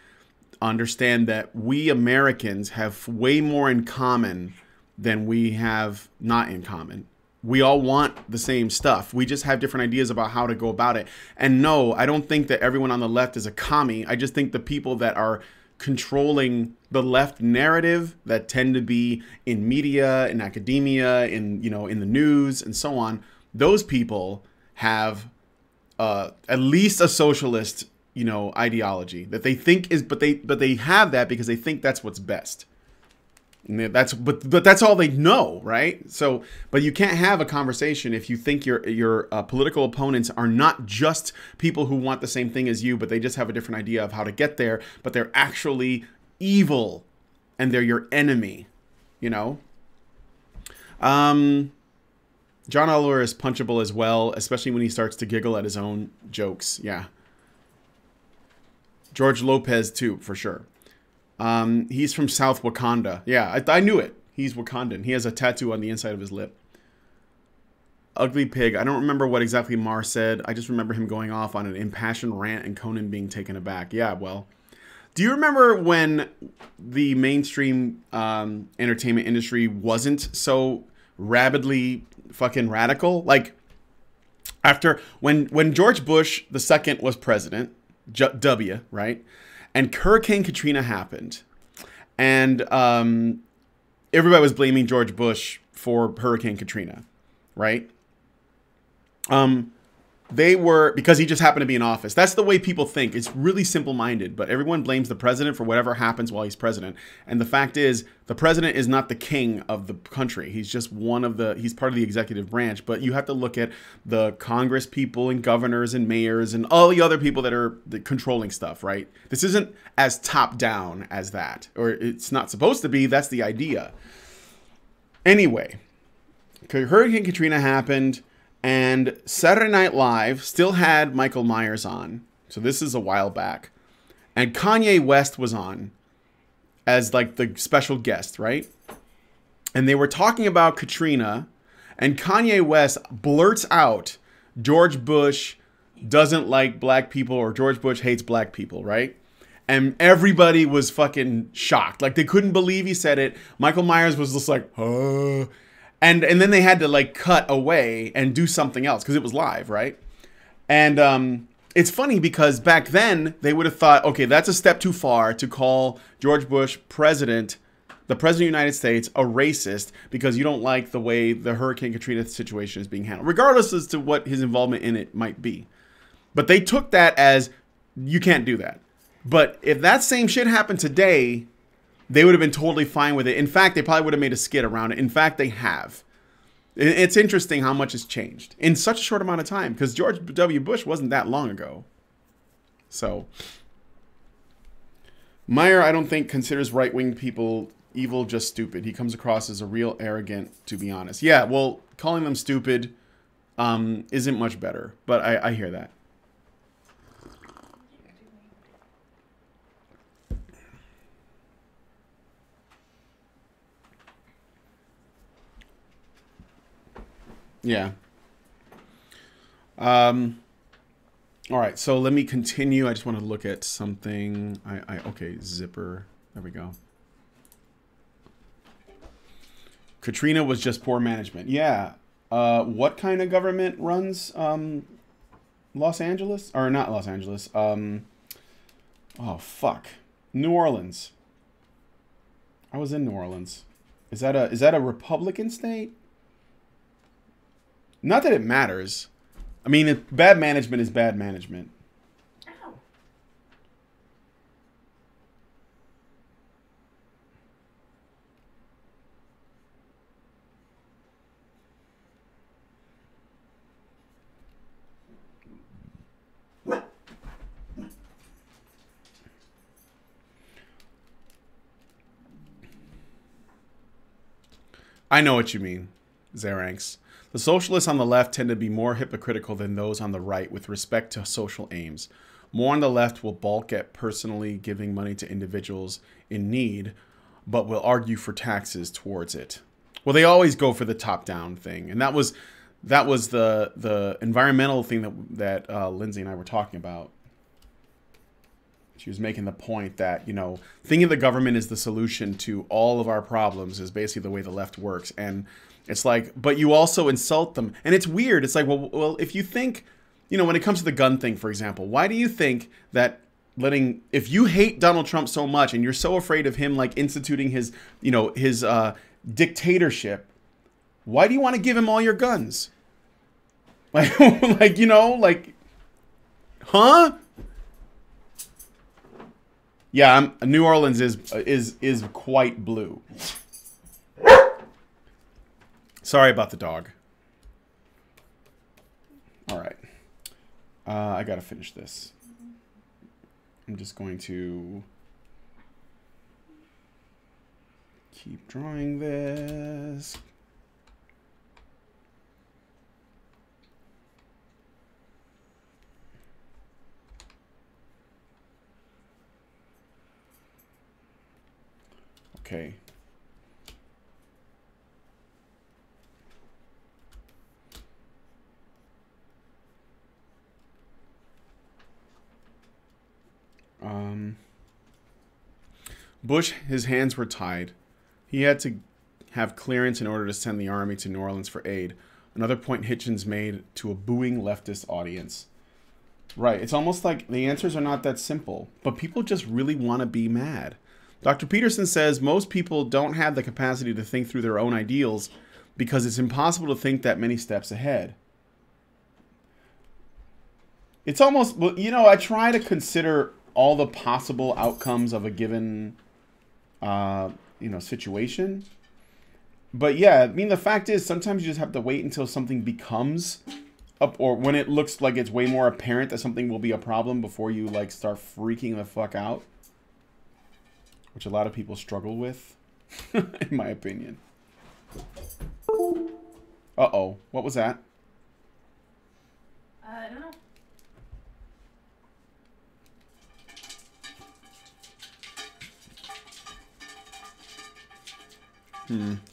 understand that we Americans have way more in common than we have not in common. We all want the same stuff. We just have different ideas about how to go about it. And no, I don't think that everyone on the left is a commie. I just think the people that are controlling the left narrative, that tend to be in media, in academia, in the news and so on, those people have at least a socialist, ideology that they think is, but they have that because they think that's what's best. And but that's all they know, right? So, but you can't have a conversation if you think your political opponents are not just people who want the same thing as you, but they just have a different idea of how to get there, but they're actually evil and they're your enemy, John Oliver is punchable as well, especially when he starts to giggle at his own jokes. Yeah. George Lopez too, for sure. He's from South Wakanda. Yeah, I knew it. He's Wakandan. He has a tattoo on the inside of his lip. Ugly Pig. I don't remember what exactly Mar said. I just remember him going off on an impassioned rant and Conan being taken aback. Yeah, well. Do you remember when the mainstream entertainment industry wasn't so rabidly fucking radical? Like, when George Bush II was president, W, right? And Hurricane Katrina happened. And everybody was blaming George Bush for Hurricane Katrina, right? Because he just happened to be in office. That's the way people think. It's really simple-minded, but everyone blames the president for whatever happens while he's president. And the fact is, the president is not the king of the country. He's just he's part of the executive branch. But you have to look at the Congress people and governors and mayors and all the other people that are controlling stuff, right? This isn't as top-down as that. Or it's not supposed to be. That's the idea. Anyway, Hurricane Katrina happened. And Saturday Night Live still had Michael Myers on. So this is a while back. And Kanye West was on as like the special guest, right? And they were talking about Katrina. And Kanye West blurts out, George Bush doesn't like black people, or George Bush hates black people, right? And everybody was fucking shocked. Like, they couldn't believe he said it. Michael Myers was just like, huh. And then they had to like cut away and do something else because it was live, right? And it's funny because back then they would have thought, okay, that's a step too far to call George Bush the president of the United States, a racist because you don't like the way the Hurricane Katrina situation is being handled, regardless as to what his involvement in it might be. But they took that as, you can't do that. But if that same shit happened today, they would have been totally fine with it. In fact, they probably would have made a skit around it. In fact, they have. It's interesting how much has changed in such a short amount of time, because George W. Bush wasn't that long ago. So, Meyer, I don't think, considers right-wing people evil, just stupid. He comes across as a real arrogant, to be honest. Yeah, well, calling them stupid isn't much better, but I hear that. Yeah. All right, so let me continue. I just want to look at something. Okay, zipper. There we go. Katrina was just poor management. Yeah. What kind of government runs Los Angeles? Or not Los Angeles. Oh, fuck. New Orleans. I was in New Orleans. Is that a Republican state? Not that it matters. I mean, bad management is bad management. Ow. I know what you mean, Zaranx. The socialists on the left tend to be more hypocritical than those on the right with respect to social aims. More on the left will balk at personally giving money to individuals in need, but will argue for taxes towards it. Well, they always go for the top-down thing, and that was the environmental thing that Lindsay and I were talking about. She was making the point that, you know, thinking the government is the solution to all of our problems is basically the way the left works. And it's like, but you also insult them. And it's weird. It's like, well, if you think, you know, when it comes to the gun thing, for example, why do you think that if you hate Donald Trump so much and you're so afraid of him, like, instituting his, you know, his dictatorship, why do you want to give him all your guns? Like, you know, like, huh? Yeah, New Orleans is quite blue. Sorry about the dog. All right. I gotta finish this. I'm just going to keep drawing this. Okay. Bush, his hands were tied. He had to have clearance in order to send the army to New Orleans for aid. Another point Hitchens made to a booing leftist audience. Right, it's almost like the answers are not that simple, but people just really want to be mad. Dr. Peterson says most people don't have the capacity to think through their own ideals because it's impossible to think that many steps ahead. It's almost, you know, I try to consider all the possible outcomes of a given, you know, situation. But yeah, I mean, the fact is sometimes you just have to wait until something becomes up, or when it looks like it's way more apparent that something will be a problem before you, like, start freaking the fuck out. Which a lot of people struggle with, in my opinion. Uh-oh. What was that? I don't know.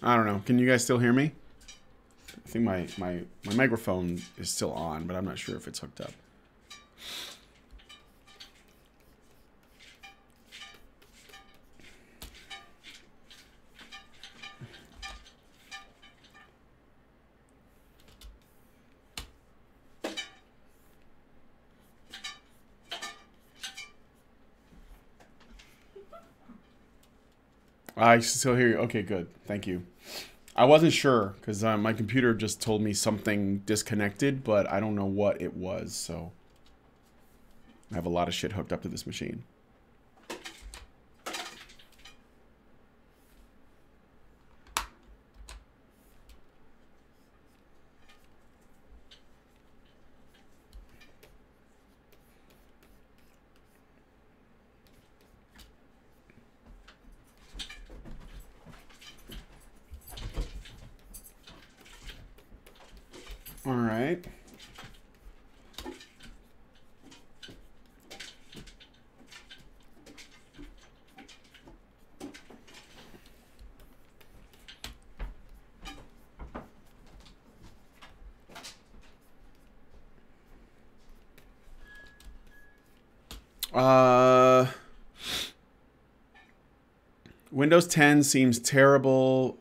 I don't know. Can you guys still hear me? I think my microphone is still on, but I'm not sure if it's hooked up. I still hear you. Okay, good. Thank you. I wasn't sure because my computer just told me something disconnected, but I don't know what it was, so I have a lot of shit hooked up to this machine. All right. Windows 10 seems terrible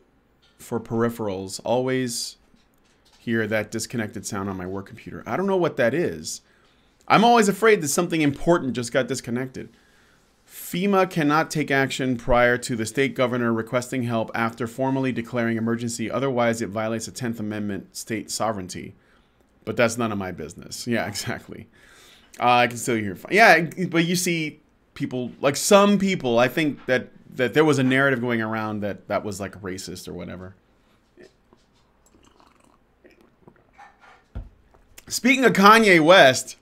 for peripherals. Always hear that disconnected sound on my work computer. I don't know what that is. I'm always afraid that something important just got disconnected. FEMA cannot take action prior to the state governor requesting help after formally declaring emergency. Otherwise, it violates the 10th Amendment state sovereignty. But that's none of my business. Yeah, exactly. I can still hear. Yeah, but you see people, like some people, I think that there was a narrative going around that was like racist or whatever. Speaking of Kanye West,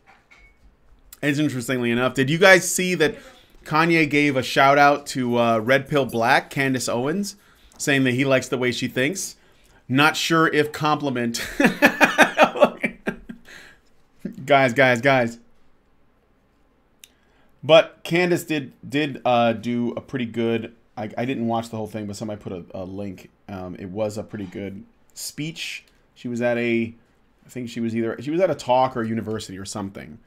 it's interestingly enough, did you guys see that Kanye gave a shout out to Red Pill Black, Candace Owens, saying that he likes the way she thinks? Not sure if compliment. guys. But Candace did do a pretty good. I didn't watch the whole thing, but somebody put a link. It was a pretty good speech. She was at I think she was at a talk or a university or something,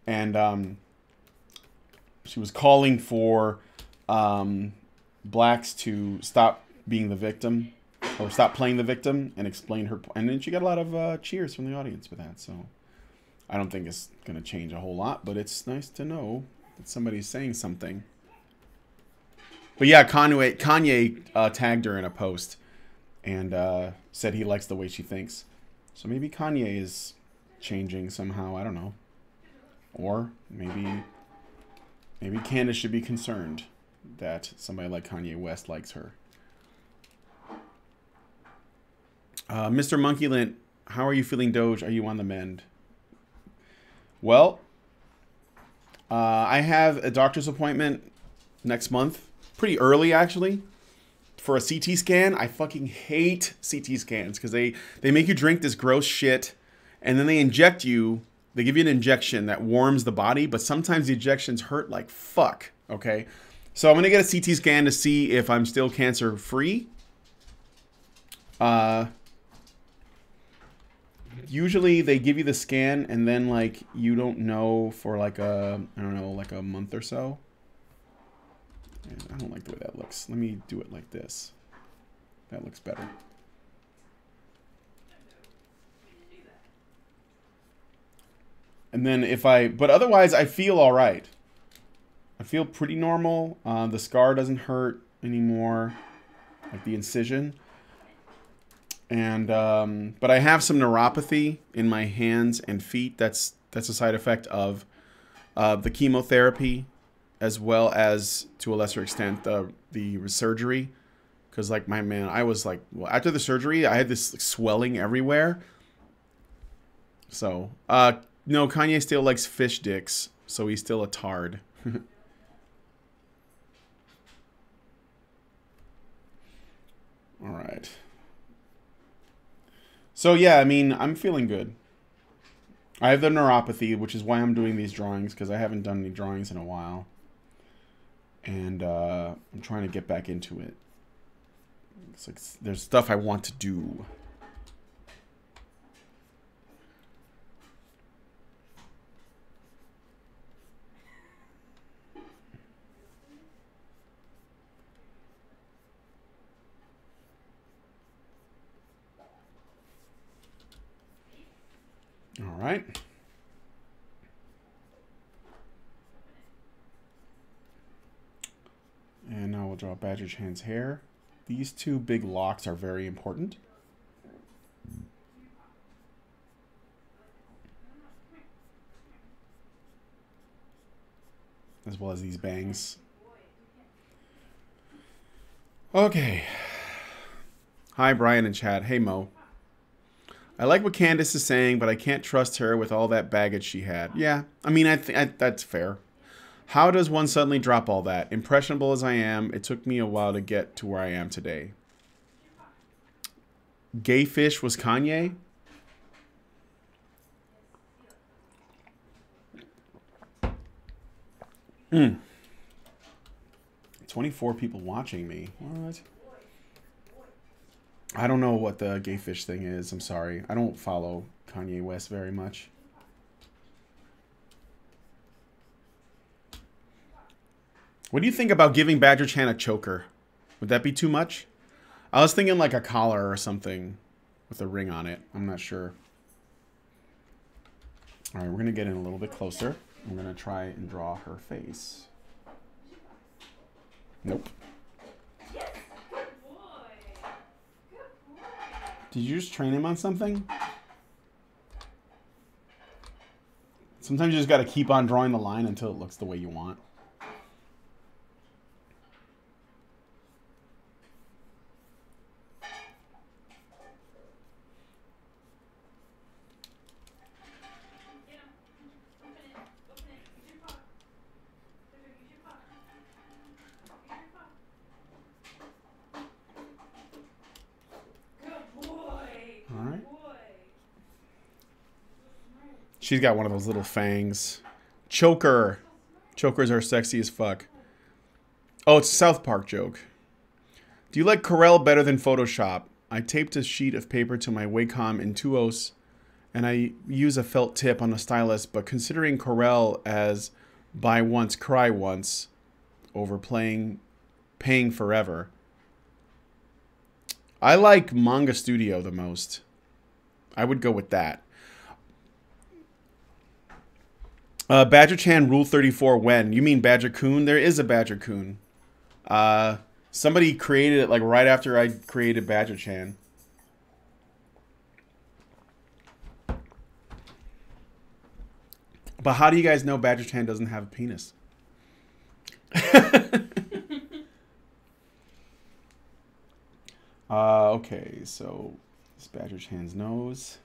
and she was calling for blacks to stop being the victim, or stop playing the victim, and explain her. And then she got a lot of cheers from the audience for that. So I don't think it's going to change a whole lot, but it's nice to know that somebody's saying something. But yeah, Kanye tagged her in a post and said he likes the way she thinks. So maybe Kanye is changing somehow. I don't know. Or maybe Candace should be concerned that somebody like Kanye West likes her. Mr. Monkeylint, how are you feeling, Doge? Are you on the mend? Well, I have a doctor's appointment next month. Pretty early, actually, for a CT scan. I fucking hate CT scans because they make you drink this gross shit, and then they inject you. They give you an injection that warms the body, but sometimes the injections hurt like fuck, okay? So I'm going to get a CT scan to see if I'm still cancer-free. Usually they give you the scan and then like you don't know for like I don't know, like a month or so. I don't like the way that looks. Let me do it like this. That looks better. And then but otherwise I feel all right. I feel pretty normal. The scar doesn't hurt anymore, like the incision. And but I have some neuropathy in my hands and feet. That's a side effect of the chemotherapy, as well as to a lesser extent the surgery. Because like I was like, well, after the surgery I had this like, swelling everywhere. So no, Kanye still likes fish dicks, so he's still a tard. All right. So yeah, I mean, I'm feeling good. I have the neuropathy, which is why I'm doing these drawings, because I haven't done any drawings in a while. And I'm trying to get back into it. It's like there's stuff I want to do. All right. And now we'll draw Badger Chan's hair. These two big locks are very important. As well as these bangs. Okay. Hi, Brian and Chad. Hey, Mo. I like what Candace is saying, but I can't trust her with all that baggage she had. Yeah, I mean, I think that's fair. How does one suddenly drop all that? Impressionable as I am, it took me a while to get to where I am today. Gay fish was Kanye? Mm. 24 people watching me. What? I don't know what the gay fish thing is. I'm sorry. I don't follow Kanye West very much. What do you think about giving Badger Chan a choker? Would that be too much? I was thinking like a collar or something with a ring on it. I'm not sure. All right, we're going to get in a little bit closer. I'm going to try and draw her face. Nope. Did you just train him on something? Sometimes you just got to keep on drawing the line until it looks the way you want. She's got one of those little fangs. Choker. Chokers are sexy as fuck. Oh, it's a South Park joke. Do you like Corel better than Photoshop? I taped a sheet of paper to my Wacom Intuos, and I use a felt tip on the stylus, but considering Corel as buy once, cry once, over paying forever. I like Manga Studio the most. I would go with that. Badger Chan Rule 34 when? You mean Badger Coon? There is a Badger Coon. Somebody created it like right after I created Badger Chan. But how do you guys know Badger Chan doesn't have a penis? Okay, so this Badger Chan's nose.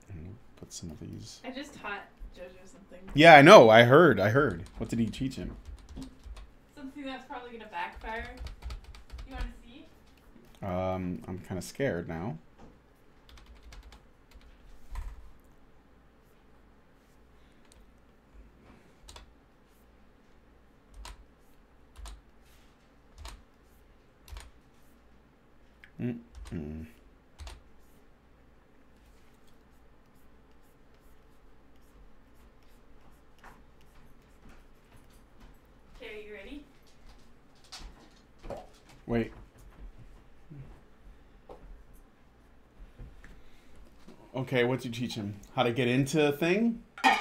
And put some of these. I just taught JoJo something. Yeah, I know. I heard. What did he teach him? Something that's probably gonna backfire. You want to see? I'm kind of scared now. Mm-mm. Okay, are you ready? Wait. Okay, what did you teach him? How to get into a thing? Yes.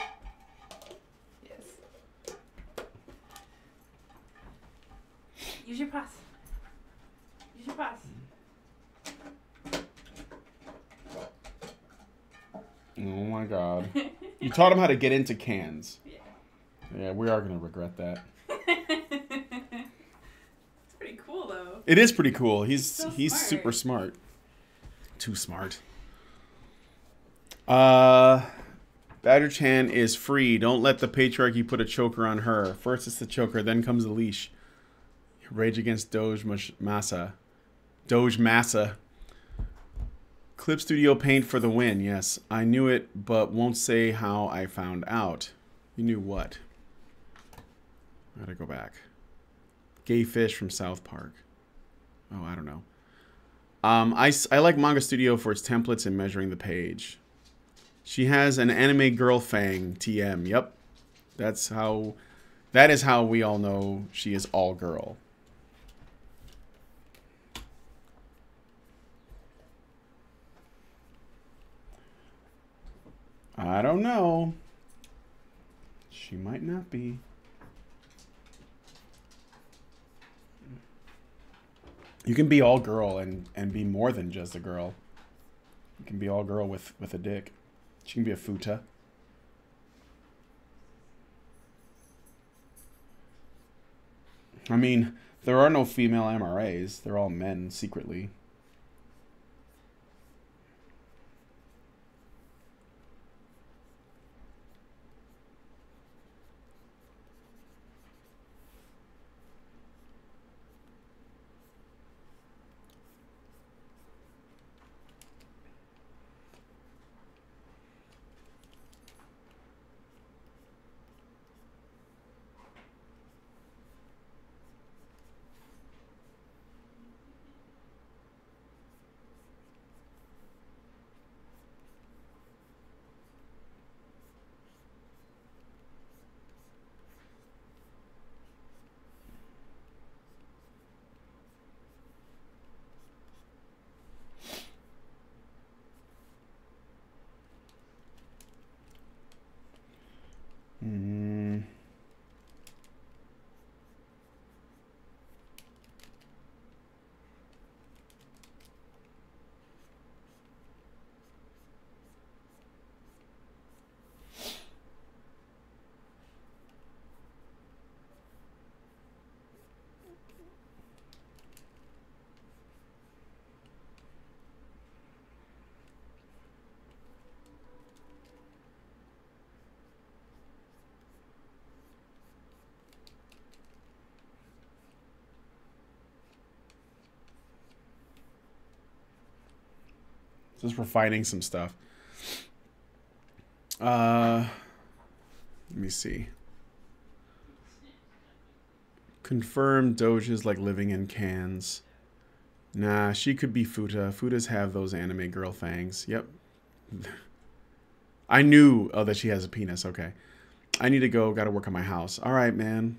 Use your pass. Use your pass. Oh my god. You taught him how to get into cans. Yeah. Yeah, we are going to regret that. It's pretty cool though. It is pretty cool. He's smart. super smart. Too smart. Badger Chan is free. Don't let the patriarchy put a choker on her. First it's the choker, then comes the leash. Rage against Doge Massa. Doge Massa. Clip Studio Paint for the win. Yes, I knew it, but won't say how I found out. You knew what? I gotta go back. Gay fish from South Park. Oh, I don't know. I like Manga Studio for its templates and measuring the page. She has an anime girl fang. TM. Yep. That is how we all know she is all girl. I don't know. She might not be. You can be all girl and be more than just a girl. You can be all girl with a dick. She can be a futa. I mean, there are no female MRAs. They're all men secretly. Just refining some stuff. Let me see. Confirmed Doge is like living in cans. Nah, she could be Futa. Futas have those anime girl fangs. Yep. I knew that she has a penis. Okay. I need to go. Got to work on my house. All right, man.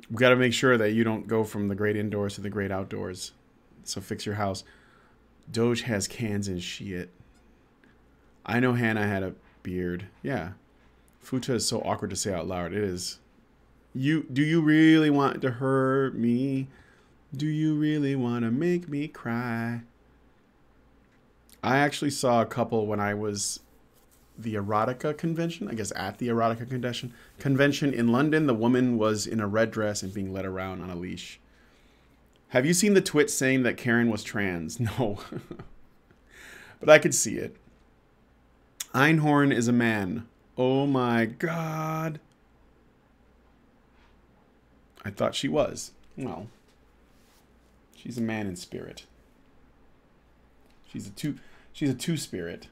We got to make sure that you don't go from the great indoors to the great outdoors. So fix your house. Doge has cans and shit. I know Hannah had a beard. Yeah. Futa is so awkward to say out loud. It is. Do you really want to hurt me? Do you really want to make me cry? I actually saw a couple when I was the erotica convention. I guess at the erotica convention in London. The woman was in a red dress and being led around on a leash. Have you seen the twit saying that Karen was trans? No. But I could see it. Einhorn is a man. Oh my god. I thought she was. Well, she's a man in spirit. She's a two-spirit.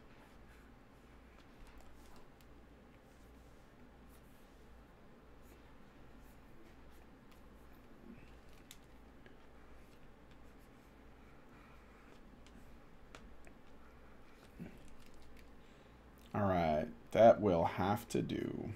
All right, that will have to do.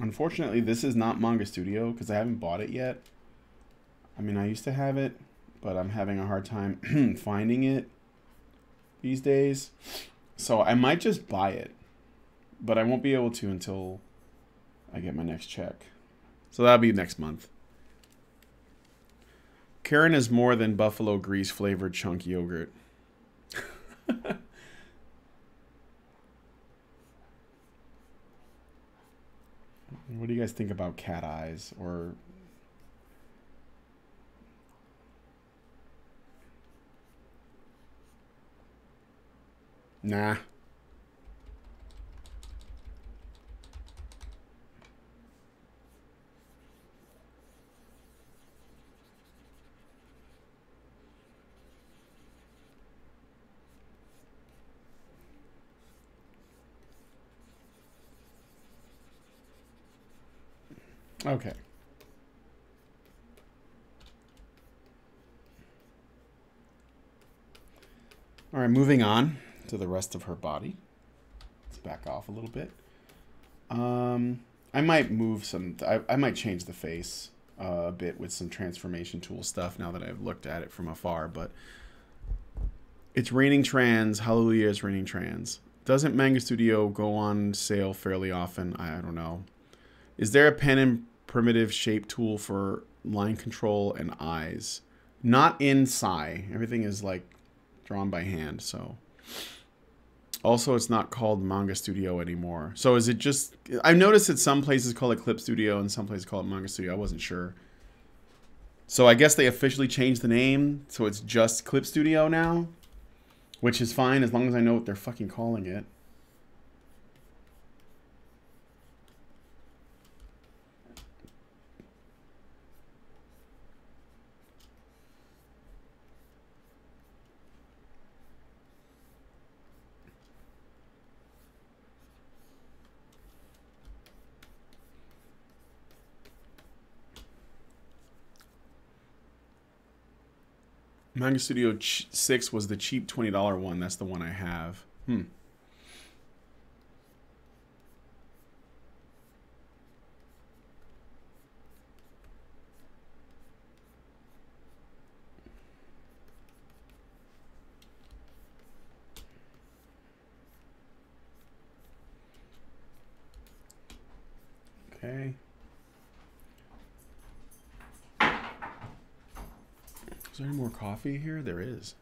Unfortunately, this is not Manga Studio because I haven't bought it yet. I mean, I used to have it, but I'm having a hard time finding it these days. So I might just buy it, but I won't be able to until I get my next check. So that'll be next month. Karen is more than buffalo grease flavored chunk yogurt. What do you guys think about cat eyes or... Nah. Okay. All right, moving on to the rest of her body. Let's back off a little bit. I might move some... I might change the face a bit with some transformation tool stuff now that I've looked at it from afar, but it's raining trans. Hallelujah, it's raining trans. Doesn't Manga Studio go on sale fairly often? I don't know. Is there a pen and primitive shape tool for line control and eyes? Not in Psy. Everything is like drawn by hand, so... Also, it's not called Manga Studio anymore. So is it just... I've noticed that some places call it Clip Studio and some places call it Manga Studio. I wasn't sure. So I guess they officially changed the name, so it's just Clip Studio now. Which is fine as long as I know what they're fucking calling it. Manga Studio 6 was the cheap $20 one. That's the one I have. Okay. Is there any more coffee here? There is.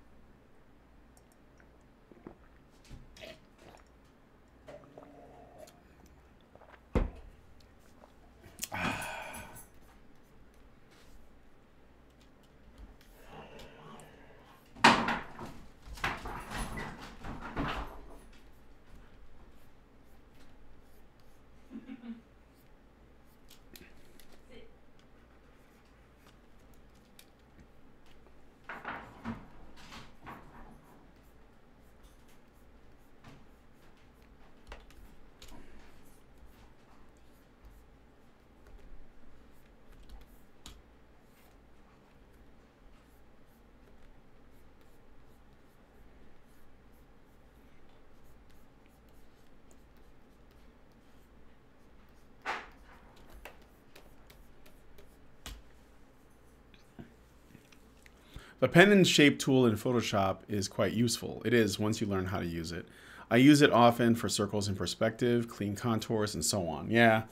The pen and shape tool in Photoshop is quite useful. It is once you learn how to use it. I use it often for circles in perspective, clean contours, and so on. Yeah.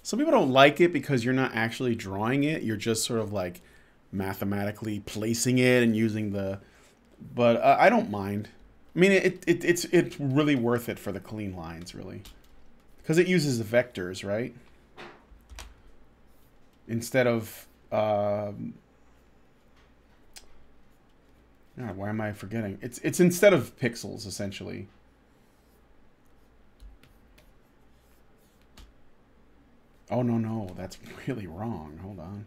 Some people don't like it because you're not actually drawing it. You're just sort of like mathematically placing it and using the... But I don't mind. I mean, it's really worth it for the clean lines, really. Because it uses the vectors, right? Instead of... God, why am I forgetting? It's instead of pixels, essentially. Oh, no, that's really wrong. Hold on.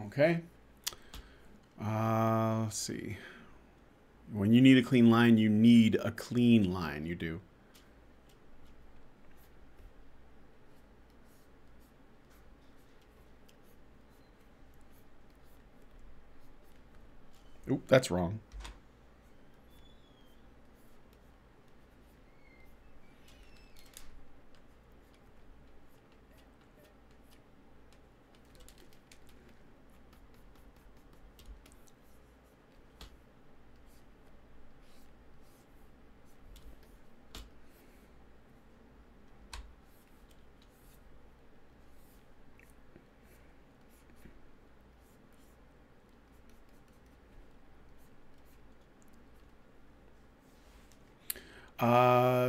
Okay. Let's see. When you need a clean line, you need a clean line. You do. Oop, that's wrong.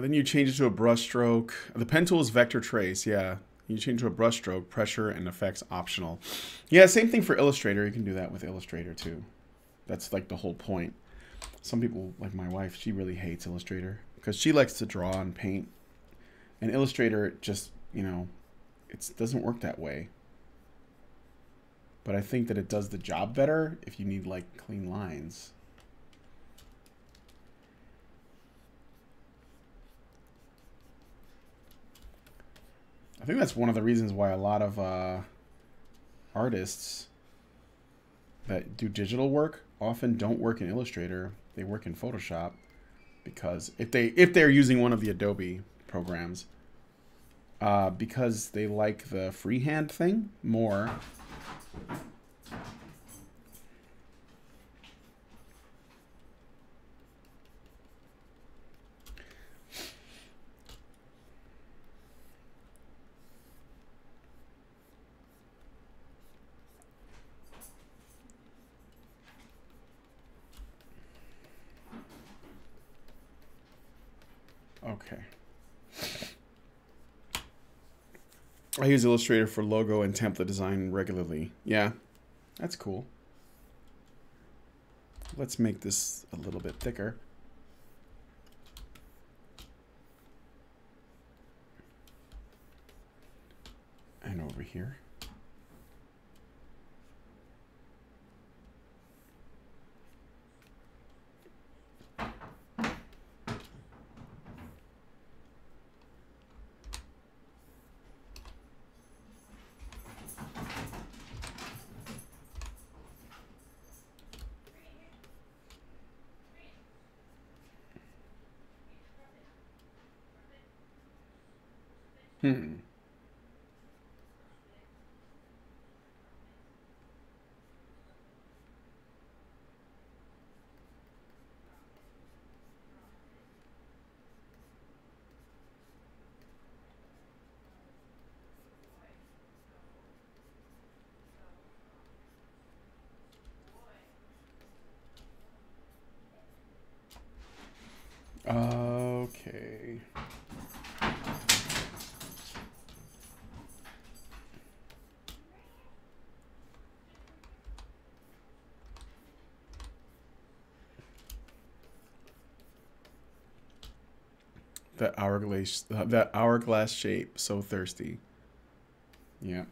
Then you change it to a brush stroke. The pen tool is vector trace, yeah. You change to a brush stroke, pressure, and effects optional. Yeah, same thing for Illustrator. You can do that with Illustrator too. That's like the whole point. Some people, like my wife, she really hates Illustrator because she likes to draw and paint. And Illustrator just, you know, it doesn't work that way. But I think that it does the job better if you need like clean lines. I think that's one of the reasons why a lot of artists that do digital work often don't work in Illustrator. They work in Photoshop because if they're using one of the Adobe programs, because they like the freehand thing more. Okay. I use Illustrator for logo and template design regularly. Yeah, that's cool. Let's make this a little bit thicker. And over here. Okay. That hourglass shape, so thirsty. Yeah.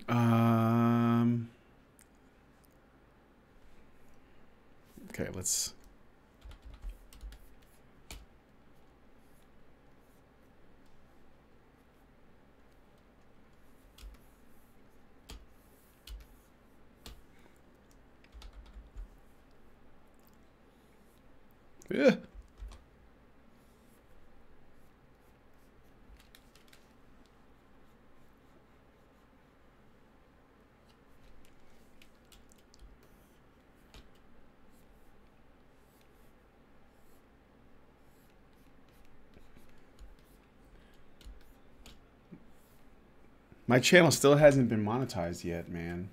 Okay, let's... Yeah. My channel still hasn't been monetized yet, man.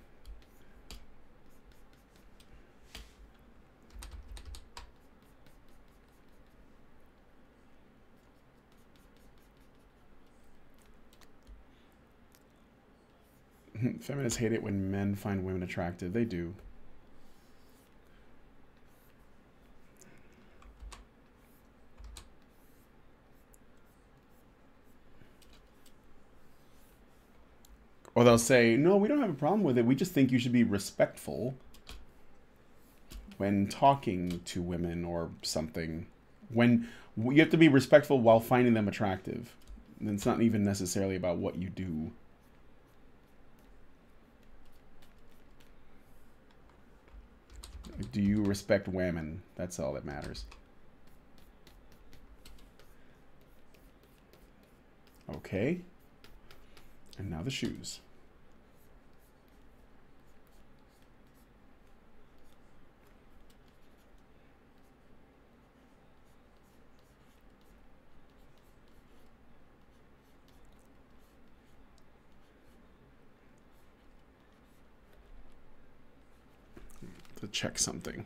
Feminists hate it when men find women attractive. They do. Or they'll say, no, we don't have a problem with it. We just think you should be respectful when talking to women or something. When you have to be respectful while finding them attractive. And it's not even necessarily about what you do. Do you respect women? That's all that matters. Okay. And now the shoes. To check something.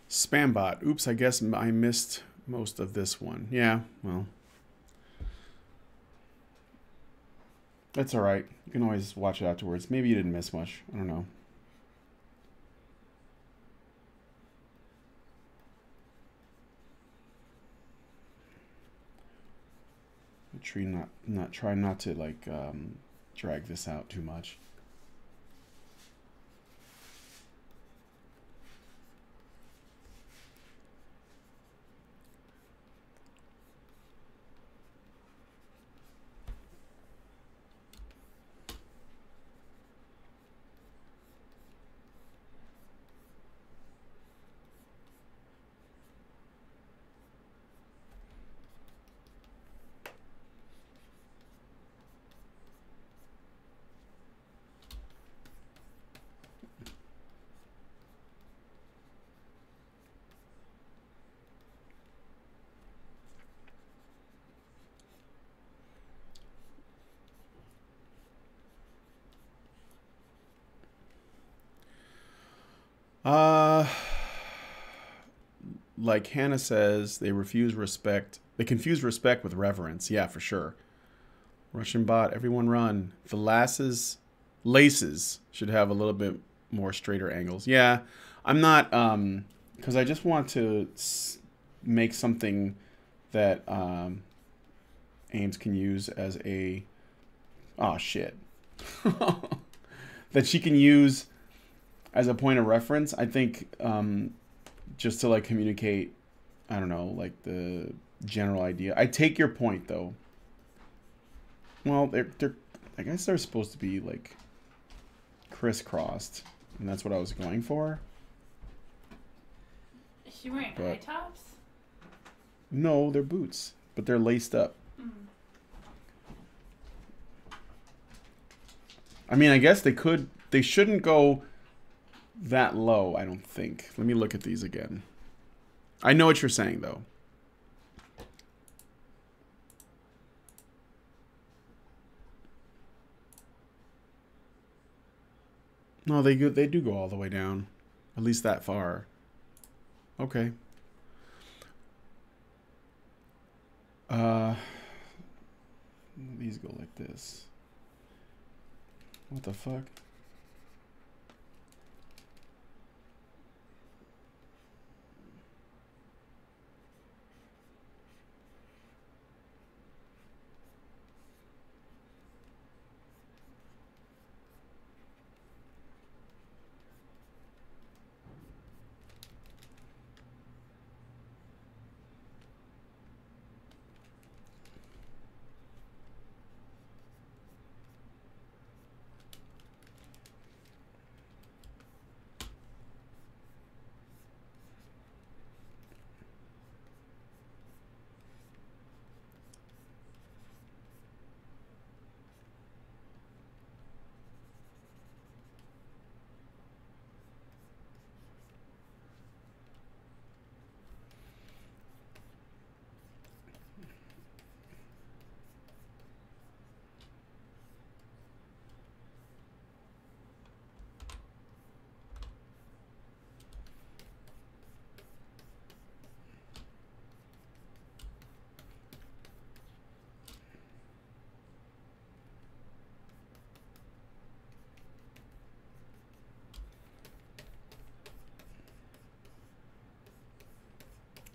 Spambot. Oops, I guess I missed most of this one. Yeah, well. That's alright. You can always watch it afterwards. Maybe you didn't miss much. I don't know. Try not to like drag this out too much. Like Hannah says, they refuse respect. They confuse respect with reverence. Yeah, for sure. Russian bot, everyone run. The laces should have a little bit more straighter angles. Yeah, I'm not, because I just want to make something that Ames can use as a, oh shit, that she can use as a point of reference. I think just to like communicate, I don't know, like the general idea. I take your point though. Well, they're I guess they're supposed to be like crisscrossed, and that's what I was going for. Is she wearing high tops? No, they're boots, but they're laced up. Mm. I mean, I guess they shouldn't go that low, I don't think. Let me look at these again. I know what you're saying though. No, they do go all the way down. At least that far. Okay. These go like this. What the fuck?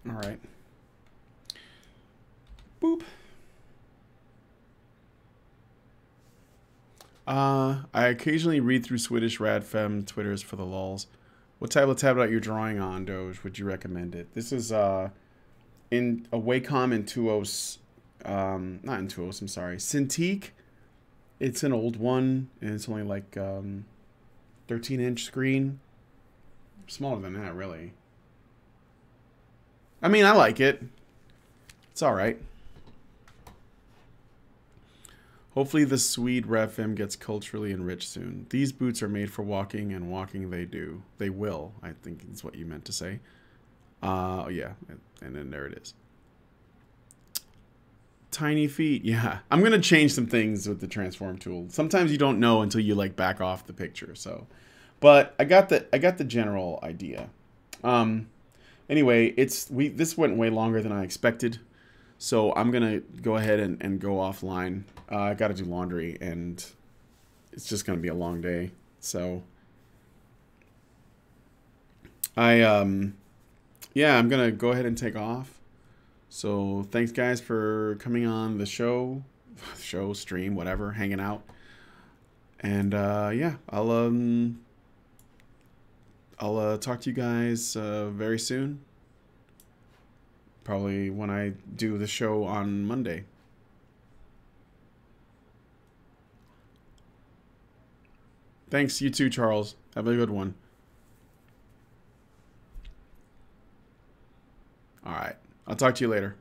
All right. Boop. I occasionally read through Swedish Radfem Twitters for the lulz. What type of tablet you're drawing on, Doge? Would you recommend it? This is in a Wacom Intuos, not Intuos, I'm sorry, Cintiq. It's an old one, and it's only like 13-inch screen. Smaller than that, really. I mean, I like it. It's all right. Hopefully the Swede RevM gets culturally enriched soon. These boots are made for walking, and walking they do. They will, I think is what you meant to say. Yeah, and then there it is. Tiny feet, yeah. I'm going to change some things with the transform tool. Sometimes you don't know until you like back off the picture, so. But I got the general idea. Anyway, this went way longer than I expected. So I'm going to go ahead and go offline. I got to do laundry, and it's just going to be a long day. So yeah, I'm going to go ahead and take off. So thanks, guys, for coming on the show, stream, whatever, hanging out. And yeah, I'll talk to you guys very soon. Probably when I do the show on Monday. Thanks, you too, Charles. Have a good one. All right. I'll talk to you later.